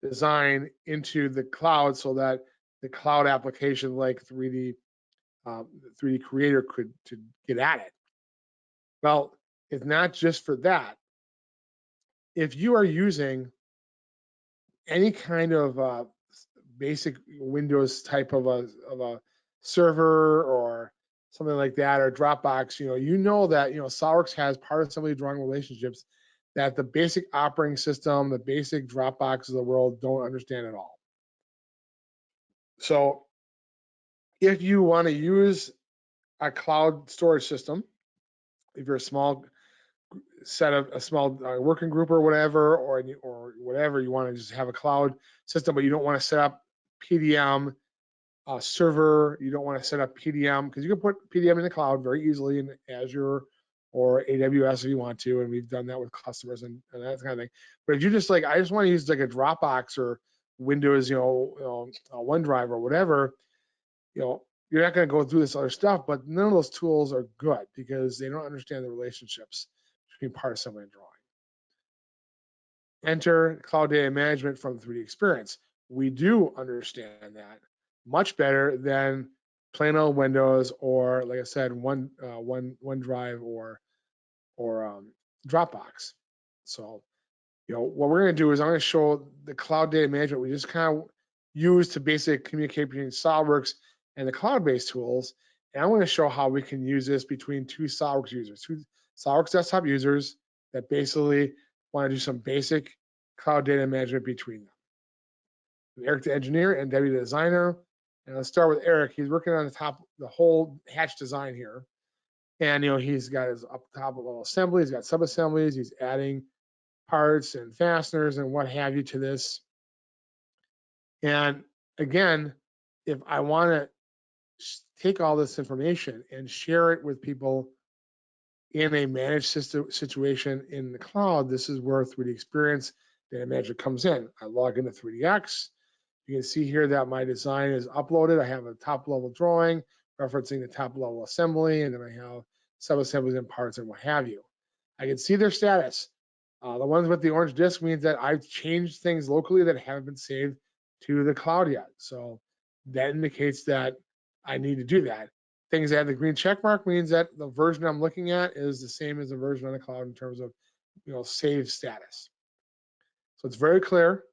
design into the cloud, so that the cloud application like 3D Creator could to get at it. Well, it's not just for that. If you are using any kind of basic Windows type of a server or something like that, or Dropbox, you know that SOLIDWORKS has part assembly drawing relationships that the basic operating system, the basic Dropbox of the world don't understand at all. So if you want to use a cloud storage system, if you're a small working group or whatever, or whatever, you want to just have a cloud system, but you don't want to set up PDM server, you don't want to set up PDM, because you can put PDM in the cloud very easily in Azure or AWS if you want to, and we've done that with customers and that kind of thing. But if you just I just want to use like a Dropbox or Windows, OneDrive or whatever, you're not going to go through this other stuff. But none of those tools are good because they don't understand the relationships between part assembly and drawing. Enter cloud data management from 3DEXPERIENCE. We do understand that much better than plain old Windows, or like I said, OneDrive or Dropbox. So, what we're going to do is I'm going to show the cloud data management we just kind of use to basically communicate between SOLIDWORKS and the cloud-based tools. And I'm going to show how we can use this between two SOLIDWORKS users, two SOLIDWORKS desktop users that basically want to do some basic cloud data management between them. Eric the engineer and Debbie the designer. And let's start with Eric. He's working on the whole hatch design here. And he's got his up top level assembly, he's got sub-assemblies, he's adding parts and fasteners and what have you to this. And again, if I want to take all this information and share it with people in a managed system situation in the cloud, this is where 3DEXPERIENCE Data Manager comes in. I log into 3DX. You can see here that my design is uploaded. I have a top level drawing referencing the top level assembly, and then I have sub-assemblies and parts and what have you. I can see their status. The ones with the orange disk means that I've changed things locally that haven't been saved to the cloud yet. So that indicates that I need to do that. Things that have the green check mark means that the version I'm looking at is the same as the version on the cloud in terms of save status. So it's very clear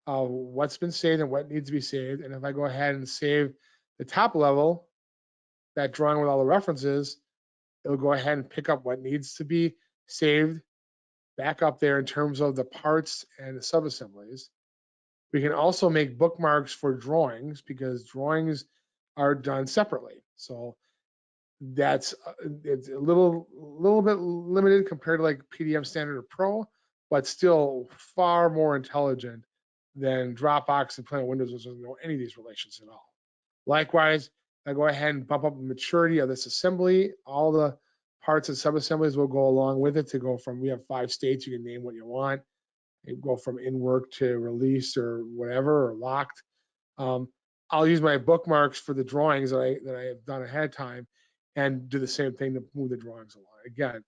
what's been saved and what needs to be saved. And if I go ahead and save the top level, that drawing with all the references, it'll go ahead and pick up what needs to be saved back up there in terms of the parts and the sub-assemblies. We can also make bookmarks for drawings because drawings are done separately. So it's a little bit limited compared to like PDM Standard or Pro, but still far more intelligent than Dropbox and plain Windows, which doesn't know any of these relations at all. Likewise, I go ahead and bump up the maturity of this assembly. All the parts and sub-assemblies will go along with it to go from, we have 5 states, you can name what you want. You go from in work to release or whatever, or locked. I'll use my bookmarks for the drawings that I have done ahead of time and do the same thing to move the drawings along. Again,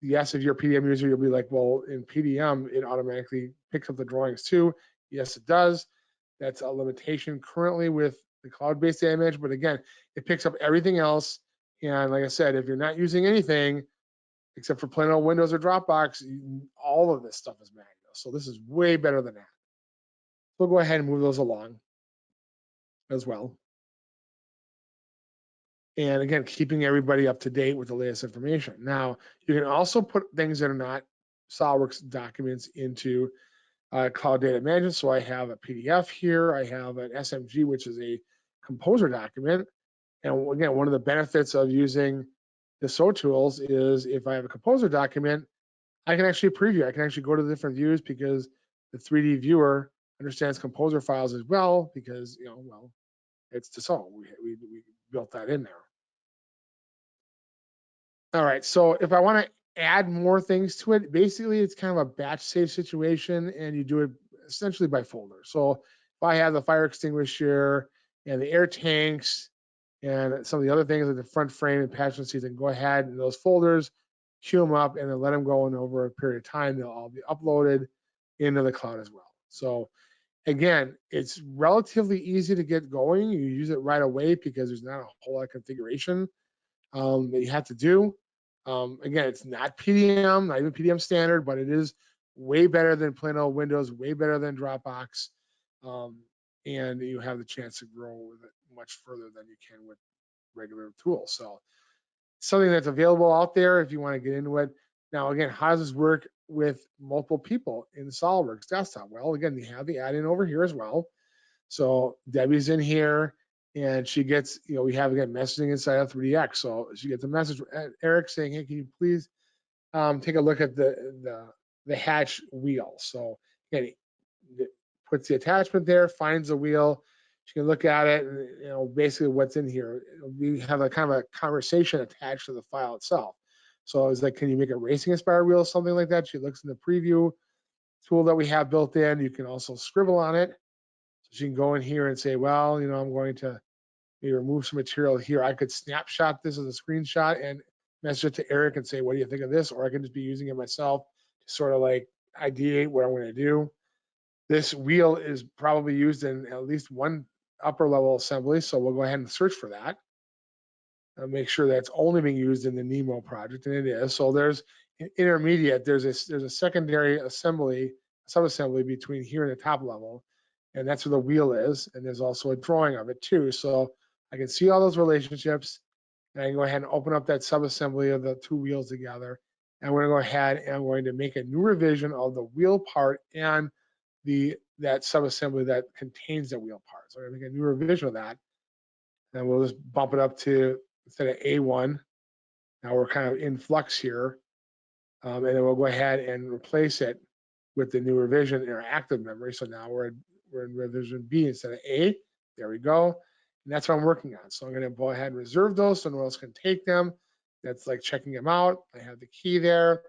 yes, if you're a PDM user, you'll be like, well, in PDM, it automatically picks up the drawings too. Yes, it does. That's a limitation currently with the cloud-based data management. But again, it picks up everything else. And like I said, if you're not using anything except for plain old Windows or Dropbox, all of this stuff is manual. So this is way better than that. We'll go ahead and move those along as well. And again, keeping everybody up to date with the latest information. Now, you can also put things that are not SOLIDWORKS documents into cloud data management. So I have a PDF here. I have an SMG, which is a composer document. And again, one of the benefits of using the SO tools is if I have a composer document, I can actually preview. I can actually go to the different views because the 3D viewer understands composer files as well because, well, it's Dassault. We built that in there. All right, so if I want to add more things to it, basically it's kind of a batch save situation, and you do it essentially by folder. So if I have the fire extinguisher and the air tanks and some of the other things like the front frame and passenger seats, I can go ahead in those folders, queue them up, and then let them go, and over a period of time, they'll all be uploaded into the cloud as well. So again, it's relatively easy to get going. You use it right away because there's not a whole lot of configuration that you have to do. Again, it's not PDM, not even PDM standard, but it is way better than plain old Windows, way better than Dropbox, and you have the chance to grow with it much further than you can with regular tools. So something that's available out there if you want to get into it. Now, again, how does this work with multiple people in SOLIDWORKS Desktop? Well, again, they have the add-in over here as well. So Debbie's in here, and she gets, we have again messaging inside of 3DX. So she gets a message from Eric saying, "Hey, can you please take a look at the hatch wheel?" So again, it puts the attachment there, finds the wheel. She can look at it, and basically what's in here. We have a kind of a conversation attached to the file itself. So it's like, can you make a racing inspired wheel, something like that? She looks in the preview tool that we have built in. You can also scribble on it. So she can go in here and say, well, I'm going to maybe remove some material here. I could snapshot this as a screenshot and message it to Eric and say, what do you think of this? Or I can just be using it myself to sort of like ideate what I'm going to do. This wheel is probably used in at least one upper level assembly. So we'll go ahead and search for that. Make sure that's only being used in the NEMO project, and it is. So there's an intermediate, there's a secondary assembly, subassembly between here and the top level, and that's where the wheel is. And there's also a drawing of it too. So I can see all those relationships, and I can go ahead and open up that subassembly of the two wheels together. And we're gonna go ahead and I'm going to make a new revision of the wheel part and that subassembly that contains the wheel part. So I'm gonna make a new revision of that, and we'll just bump it up to, instead of A1, now we're kind of in flux here, and then we'll go ahead and replace it with the new revision in our active memory. So now we're in revision B instead of A. There we go. And that's what I'm working on. So I'm going to go ahead and reserve those so no one else can take them. That's like checking them out. I have the key there,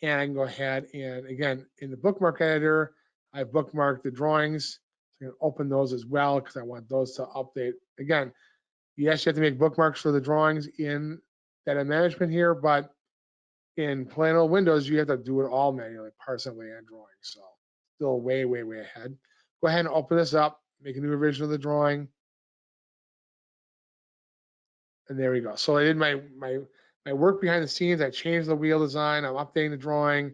and I can go ahead and, again, in the bookmark editor, I bookmarked the drawings. So I'm going to open those as well because I want those to update. Again, yes, you have to make bookmarks for the drawings in data management here, but in plain old Windows, you have to do it all manually, part assembly and drawing. So still way, way, way ahead. Go ahead and open this up, make a new revision of the drawing. And there we go. So I did my work behind the scenes. I changed the wheel design. I'm updating the drawing.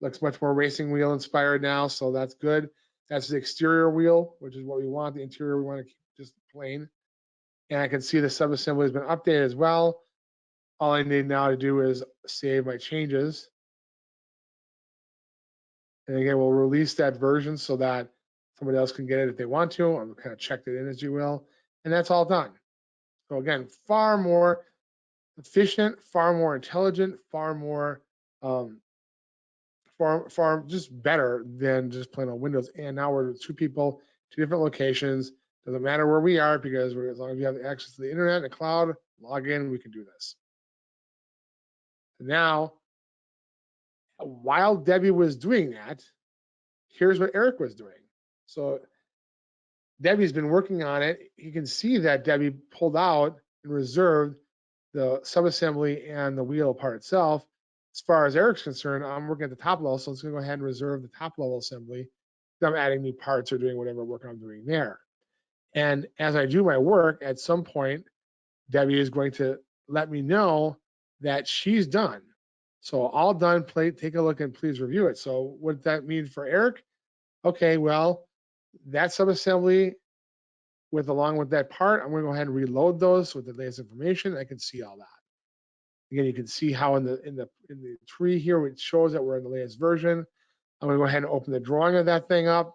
Looks much more racing wheel inspired now, so that's good. That's the exterior wheel, which is what we want. The interior we want to keep just plain. And I can see the subassembly has been updated as well. All I need now to do is save my changes. And again, we'll release that version so that somebody else can get it if they want to. I'm kind of checked it in, as you will. And that's all done. So again, far more efficient, far more intelligent, far more, far just better than just plain on Windows. And now we're two people, two different locations. Doesn't matter where we are because as long as we have access to the internet and the cloud, log in, we can do this. Now, While Debbie was doing that, here's what Eric was doing. So Debbie's been working on it. You can see that Debbie pulled out and reserved the subassembly and the wheel part itself. As far as Eric's concerned, I'm working at the top level, so it's going to go ahead and reserve the top level assembly. I'm adding new parts or doing whatever work I'm doing there. And as I do my work, at some point, Debbie is going to let me know that she's done. So all done, take a look and please review it. So what that mean for Eric? Okay, well, that subassembly along with that part, I'm going to go ahead and reload those with the latest information. I can see all that. Again, you can see how in the tree here, it shows that we're in the latest version. I'm going to go ahead and open the drawing of that thing up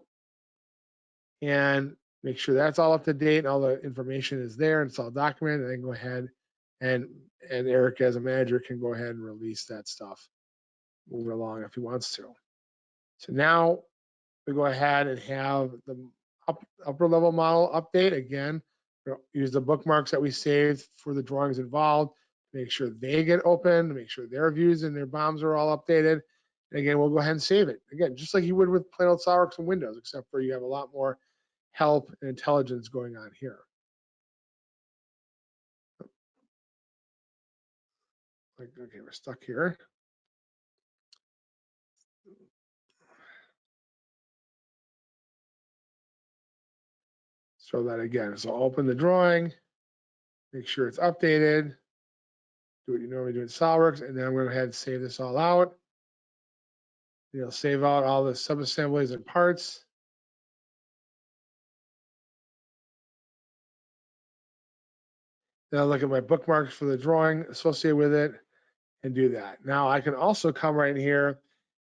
and make sure that's all up to date and all the information is there and it's all documented. And I can go ahead and Eric as a manager can go ahead and release that stuff, move it along if he wants to. So now we go ahead and have the upper level model update. Again, use the bookmarks that we saved for the drawings involved, make sure they get open, make sure their views and their bombs are all updated. And again, we'll go ahead and save it. Again, just like you would with plain old SOLIDWORKS and Windows, except for you have a lot more help and intelligence going on here. Okay, we're stuck here. So that again, so open the drawing, make sure it's updated, do what you normally do in SOLIDWORKS, and then I'm going to go ahead and save this all out. You'll save out all the subassemblies and parts. Then I'll look at my bookmarks for the drawing associated with it and do that. Now I can also come right in here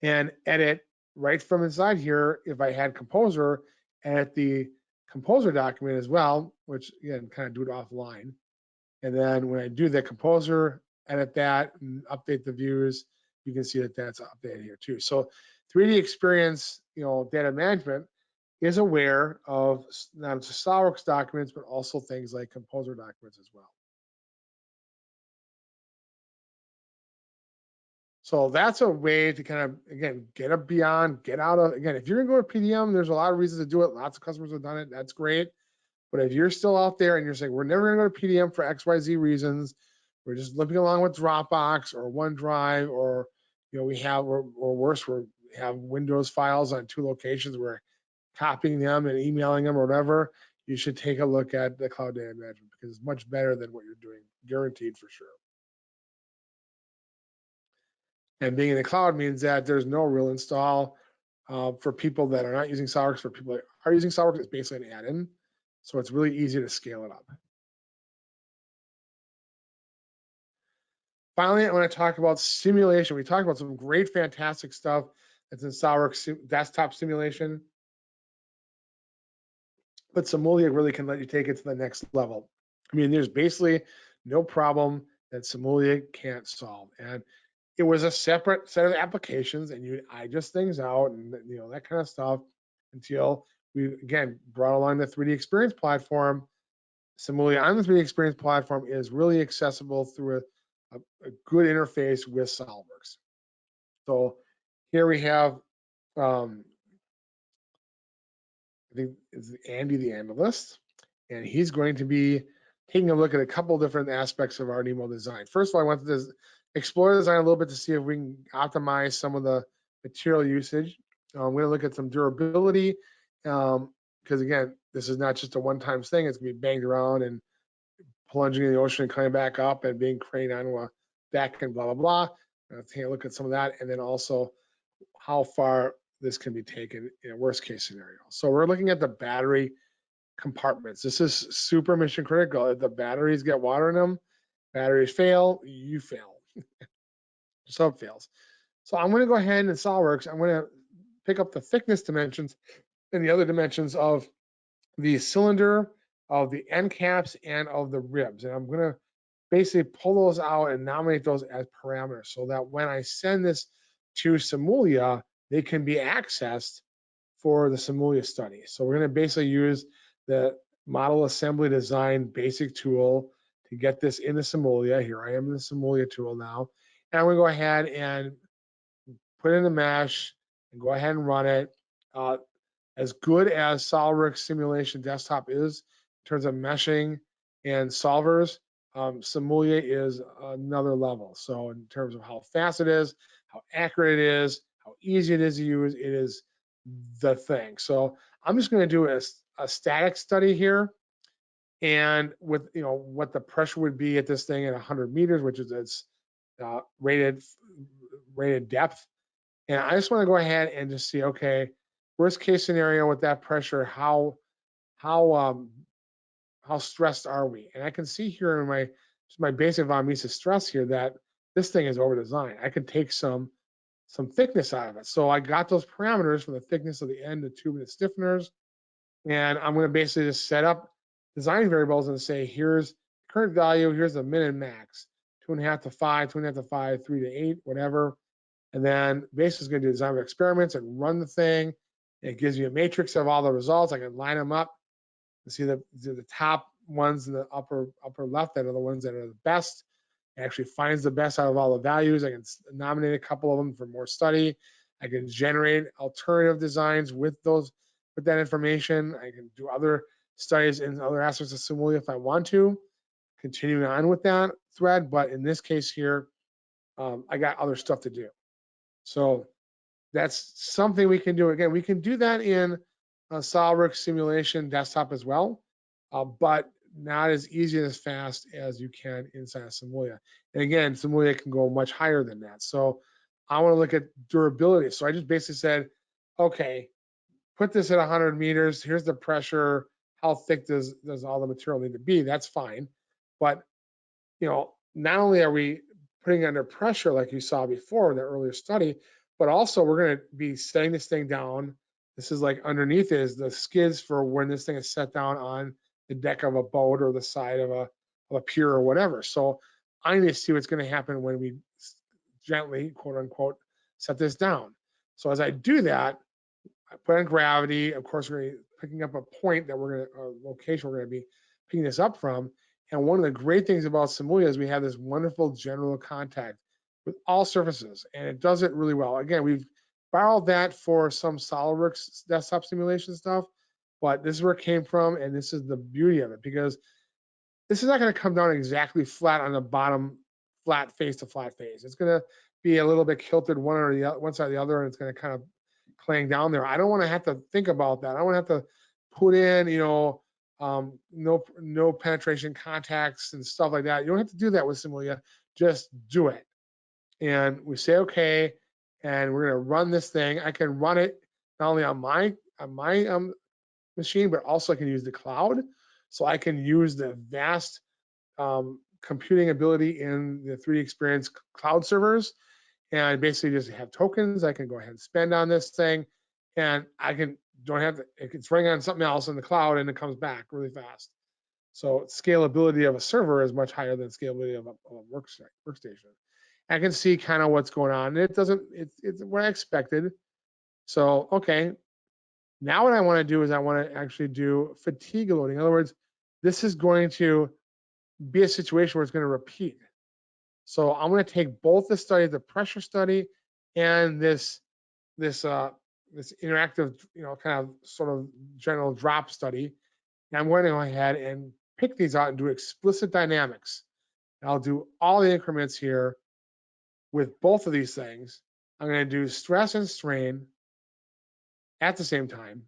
and edit right from inside here if I had Composer, edit the Composer document as well, which again, kind of do it offline. And then when I do the Composer, edit that and update the views, you can see that that's updated here too. So 3DEXPERIENCE, data management is aware of not just SOLIDWORKS documents, but also things like Composer documents as well. So that's a way to kind of, again, get out of, again, if you're gonna go to PDM, there's a lot of reasons to do it. Lots of customers have done it, that's great. But if you're still out there and you're saying, we're never gonna go to PDM for XYZ reasons, we're just living along with Dropbox or OneDrive, or we have, or worse, we have Windows files on 2 locations, we're copying them and emailing them or whatever, you should take a look at the cloud data management because it's much better than what you're doing, guaranteed for sure. And being in the cloud means that there's no real install for people that are not using SOLIDWORKS. For people that are using SOLIDWORKS, it's basically an add-in. So it's really easy to scale it up. Finally, I want to talk about simulation. We talked about some great, fantastic stuff that's in SOLIDWORKS desktop simulation. But Simulia really can let you take it to the next level. I mean, there's basically no problem that Simulia can't solve. And it was a separate set of applications, and you just things out and that kind of stuff until we again brought along the 3DEXPERIENCE platform. Simulia on the 3DEXPERIENCE platform is really accessible through a good interface with SOLIDWORKS. So here we have I think it's Andy the analyst, and he's going to be taking a look at a couple different aspects of our NEMO design. First of all, I want to explore the design a little bit to see if we can optimize some of the material usage. We're going to look at some durability, because again, this is not just a one-time thing. It's going to be banged around and plunging in the ocean and coming back up and being craned onto a deck and blah, blah, blah. Take a look at some of that, and then also how far this can be taken in a worst case scenario. So we're looking at the battery compartments. This is super mission critical. If the batteries get water in them, batteries fail, you fail. Sub fails. So I'm going to go ahead in SOLIDWORKS. I'm going to pick up the thickness dimensions and the other dimensions of the cylinder, of the end caps, and of the ribs. And I'm going to basically pull those out and nominate those as parameters so that when I send this to Simulia, they can be accessed for the Simulia study. So we're going to basically use the model assembly design basic tool to get this into Simulia. Here I am in the Simulia tool now. And I'm going to go ahead and put in the mesh, and go ahead and run it. As good as SOLIDWORKS Simulation Desktop is in terms of meshing and solvers, Simulia is another level. So in terms of how fast it is, how accurate it is, how easy it is to use, it is the thing. So I'm just going to do a static study here, and with what the pressure would be at this thing at 100 meters, which is its rated depth. And I just want to go ahead and just see, okay, worst case scenario with that pressure, how stressed are we? And I can see here in my basic von Mises stress here that this thing is over designed. I could take some thickness out of it. So I got those parameters from the thickness of the end, the tube, and the stiffeners. And I'm going to basically just set up design variables and say, here's current value, here's the min and max, 2.5 to 5, 2.5 to 5, 3 to 8, whatever. And then basically going to do design experiments and run the thing. It gives you a matrix of all the results. I can line them up and see the top ones in the upper left that are the ones that are the best. It actually finds the best out of all the values. I can nominate a couple of them for more study. I can generate alternative designs with that information. I can do other studies in other aspects of Simulia if I want to, continuing on with that thread. But in this case here, I got other stuff to do. So that's something we can do. Again, we can do that in SOLIDWORKS Simulation Desktop as well, but not as easy and as fast as you can inside of Simulia. And again, Simulia can go much higher than that. So I want to look at durability. So I just basically said, okay, put this at 100 meters. Here's the pressure. How thick does all the material need to be? That's fine. But not only are we putting it under pressure like you saw before in the earlier study, but also we're going to be setting this thing down. This is like underneath it is the skids for when this thing is set down on the deck of a boat or the side of a pier or whatever. So I need to see what's going to happen when we gently, quote unquote, set this down. So as I do that, I put on gravity. Of course, we're going to be picking up a point that location we're going to be picking this up from. And one of the great things about Simulia is we have this wonderful general contact with all surfaces, and it does it really well. Again, we've borrowed that for some SOLIDWORKS desktop simulation stuff, but this is where it came from, and this is the beauty of it, because this is not going to come down exactly flat on the bottom, flat face to flat face. It's going to be a little bit kilted one side or the other, and it's going to kind of clang down there. I don't want to have to think about that. I don't want to have to put in, no penetration contacts and stuff like that. You don't have to do that with Simulia. Just do it. And we say okay, and we're going to run this thing. I can run it not only on my machine, but also I can use the cloud. So I can use the vast computing ability in the 3DEXPERIENCE cloud servers, and basically just have tokens. I can go ahead and spend on this thing, and it's running on something else in the cloud, and it comes back really fast. So scalability of a server is much higher than scalability of a workstation. I can see kind of what's going on. It's what I expected. So, okay. Now what I want to do is I want to actually do fatigue loading. In other words, this is going to be a situation where it's going to repeat. So I'm going to take both the study, the pressure study, and this interactive, kind of sort of general drop study. And I'm going to go ahead and pick these out and do explicit dynamics. And I'll do all the increments here with both of these things. I'm going to do stress and strain at the same time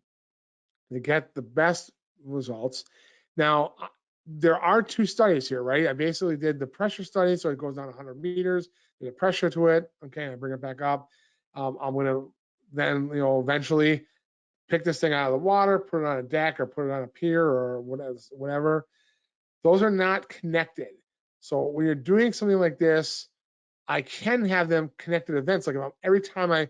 to get the best results. Now, there are two studies here, right? I basically did the pressure study, so it goes down 100 meters, there's a pressure to it. Okay, I bring it back up. I'm going to then, eventually pick this thing out of the water, put it on a deck or put it on a pier or whatever. Those are not connected. So when you're doing something like this, I can have them connected events. Like every time I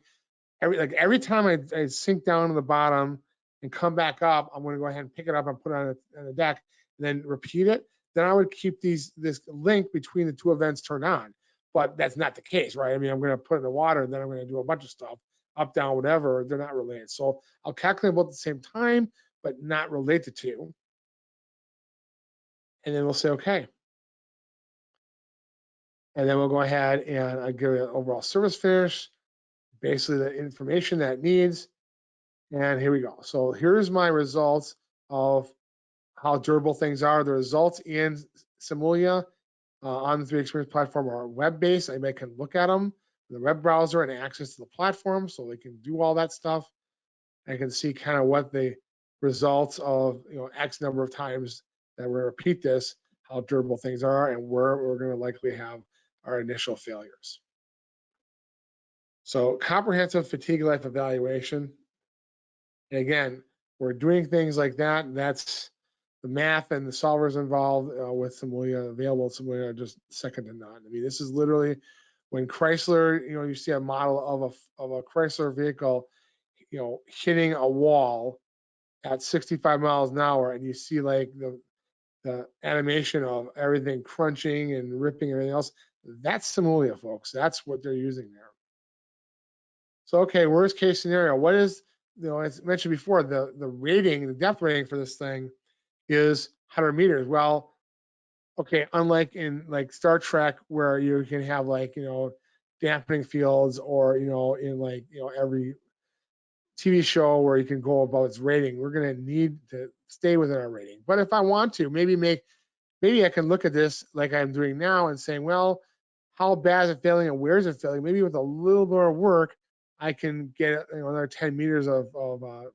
sink down to the bottom and come back up, I'm going to go ahead and pick it up and put it on the deck, and then repeat it. Then I would keep this link between the two events turned on. But that's not the case, right? I mean, I'm going to put it in the water, and then I'm going to do a bunch of stuff, up, down, whatever. They're not related. So I'll calculate both at the same time, but not relate the two. And then we'll say, okay. And then we'll go ahead and I'll give it an overall service finish basically the information that it needs. And here we go. So here's my results of how durable things are. The results in Simulia on the 3DEXPERIENCE platform are web-based. Anybody can look at them in the web browser and access to the platform, so they can do all that stuff. I can see kind of what the results of X number of times that we repeat this, how durable things are, and where we're going to likely have our initial failures. So comprehensive fatigue life evaluation. And again, we're doing things like that, and that's the math and the solvers involved with Simulia, available Simulia, are just second to none. I mean, this is literally when Chrysler, you see a model of a Chrysler vehicle, hitting a wall at 65 miles an hour, and you see like the animation of everything crunching and ripping and everything else. That's Simulia, folks. That's what they're using there. So, okay, worst case scenario. What is, as mentioned before, the rating, the depth rating for this thing is 100 meters. Well, okay, unlike in like Star Trek where you can have like, dampening fields, or, in like, every TV show where you can go about its rating, we're going to need to stay within our rating. But if I want to, maybe I can look at this like I'm doing now and saying, well, how bad is it failing and where is it failing? Maybe with a little more work, I can get another 10 meters of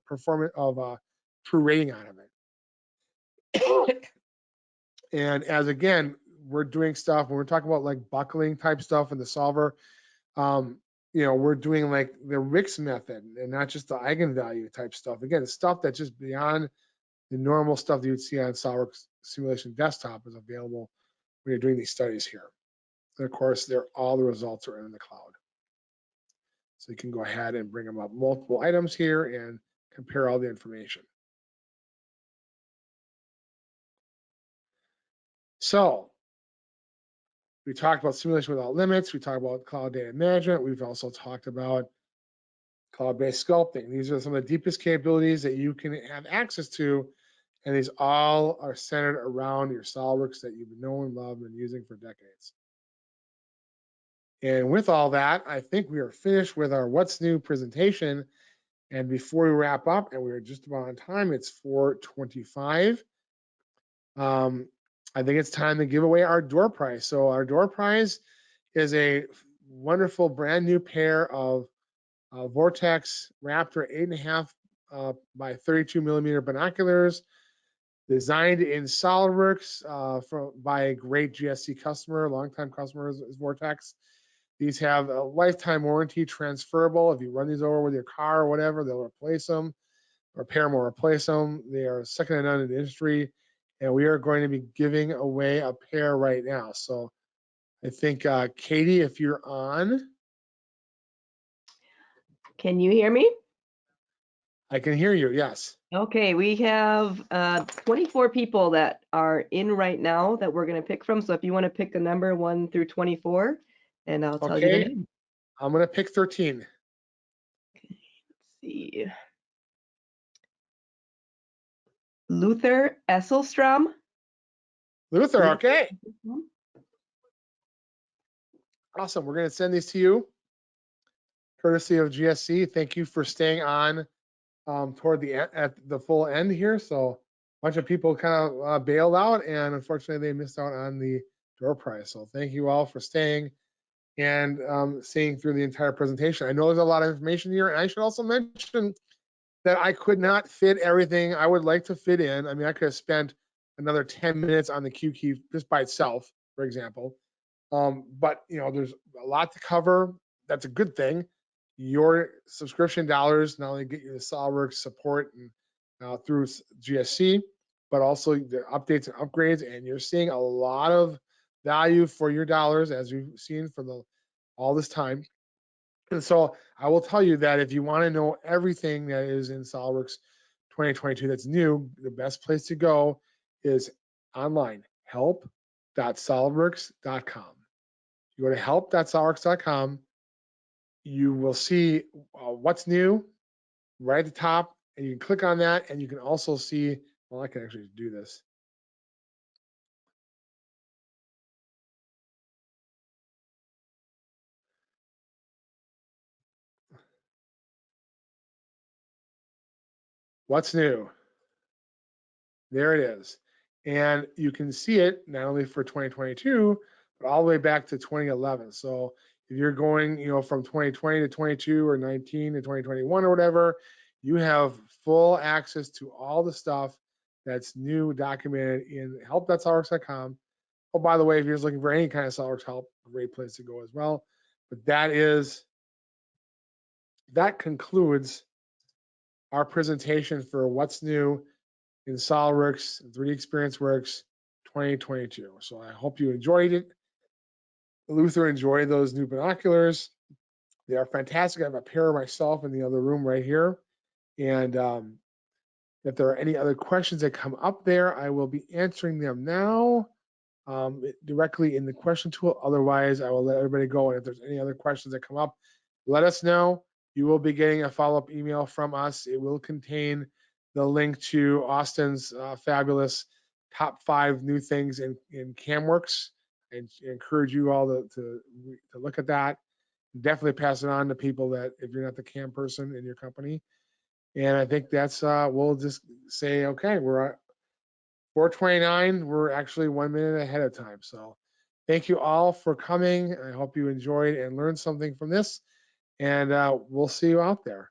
performance of true rating out of it. And as again, we're doing stuff when we're talking about like buckling type stuff in the solver. We're doing like the Rix method and not just the eigenvalue type stuff. Again, stuff that's just beyond the normal stuff that you'd see on SOLIDWORKS Simulation Desktop is available when you're doing these studies here. And of course, all the results are in the cloud. So you can go ahead and bring them up multiple items here and compare all the information. So we talked about simulation without limits. We talked about cloud data management. We've also talked about cloud-based sculpting. These are some of the deepest capabilities that you can have access to, and these all are centered around your SOLIDWORKS that you've known, loved, and using for decades. And with all that, I think we are finished with our What's New presentation. And before we wrap up, and we're just about on time, it's 4:25. I think it's time to give away our door prize. So our door prize is a wonderful brand new pair of Vortex Raptor 8.5 by 32 millimeter binoculars, designed in SOLIDWORKS by a great GSC customer, longtime customer is Vortex. These have a lifetime warranty, transferable. If you run these over with your car or whatever, they'll replace them, repair them or replace them. They are second to none in the industry, and we are going to be giving away a pair right now. So I think, Katie, if you're on. Can you hear me? I can hear you, yes. Okay, we have 24 people that are in right now that we're going to pick from. So if you want to pick a number 1 through 24, and I'll tell you the name. I'm going to pick 13. Okay, let's see. Luther Esselstrom. Luther, okay. Awesome. We're going to send these to you, courtesy of GSC. Thank you for staying on toward the end, at the full end here. So a bunch of people kind of bailed out, and unfortunately they missed out on the door prize. So thank you all for staying and seeing through the entire presentation. I know there's a lot of information here, and I should also mention that I could not fit everything I would like to fit in. I mean, I could have spent another 10 minutes on the Q key just by itself, for example. But there's a lot to cover. That's a good thing. Your subscription dollars not only get you the SOLIDWORKS support and through GSC, but also the updates and upgrades. And you're seeing a lot of value for your dollars, as we've seen for all this time. And so I will tell you that if you want to know everything that is in SOLIDWORKS 2022 that's new, the best place to go is online, help.solidworks.com. You go to help.solidworks.com, you will see what's new right at the top, and you can click on that, and you can also see, well, I can actually do this. What's new? There it is. And you can see it not only for 2022, but all the way back to 2011. So if you're going, from 2020 to 22 or 19 to 2021 or whatever, you have full access to all the stuff that's new documented in help.solidworks.com. Oh, by the way, if you're just looking for any kind of SOLIDWORKS help, a great place to go as well. But that concludes our presentation for what's new in SOLIDWORKS 3DEXPERIENCE Works 2022. So I hope you enjoyed it. Luther enjoyed those new binoculars. They are fantastic. I have a pair myself in the other room right here. And if there are any other questions that come up there, I will be answering them now directly in the question tool. Otherwise, I will let everybody go. And if there's any other questions that come up, let us know. You will be getting a follow-up email from us. It will contain the link to Austin's fabulous top 5 new things in CamWorks. And encourage you all to look at that. Definitely pass it on to people that if you're not the cam person in your company. And I think that's we'll just say, okay, we're at 4:29. We're actually 1 minute ahead of time. So thank you all for coming. I hope you enjoyed and learned something from this. And we'll see you out there.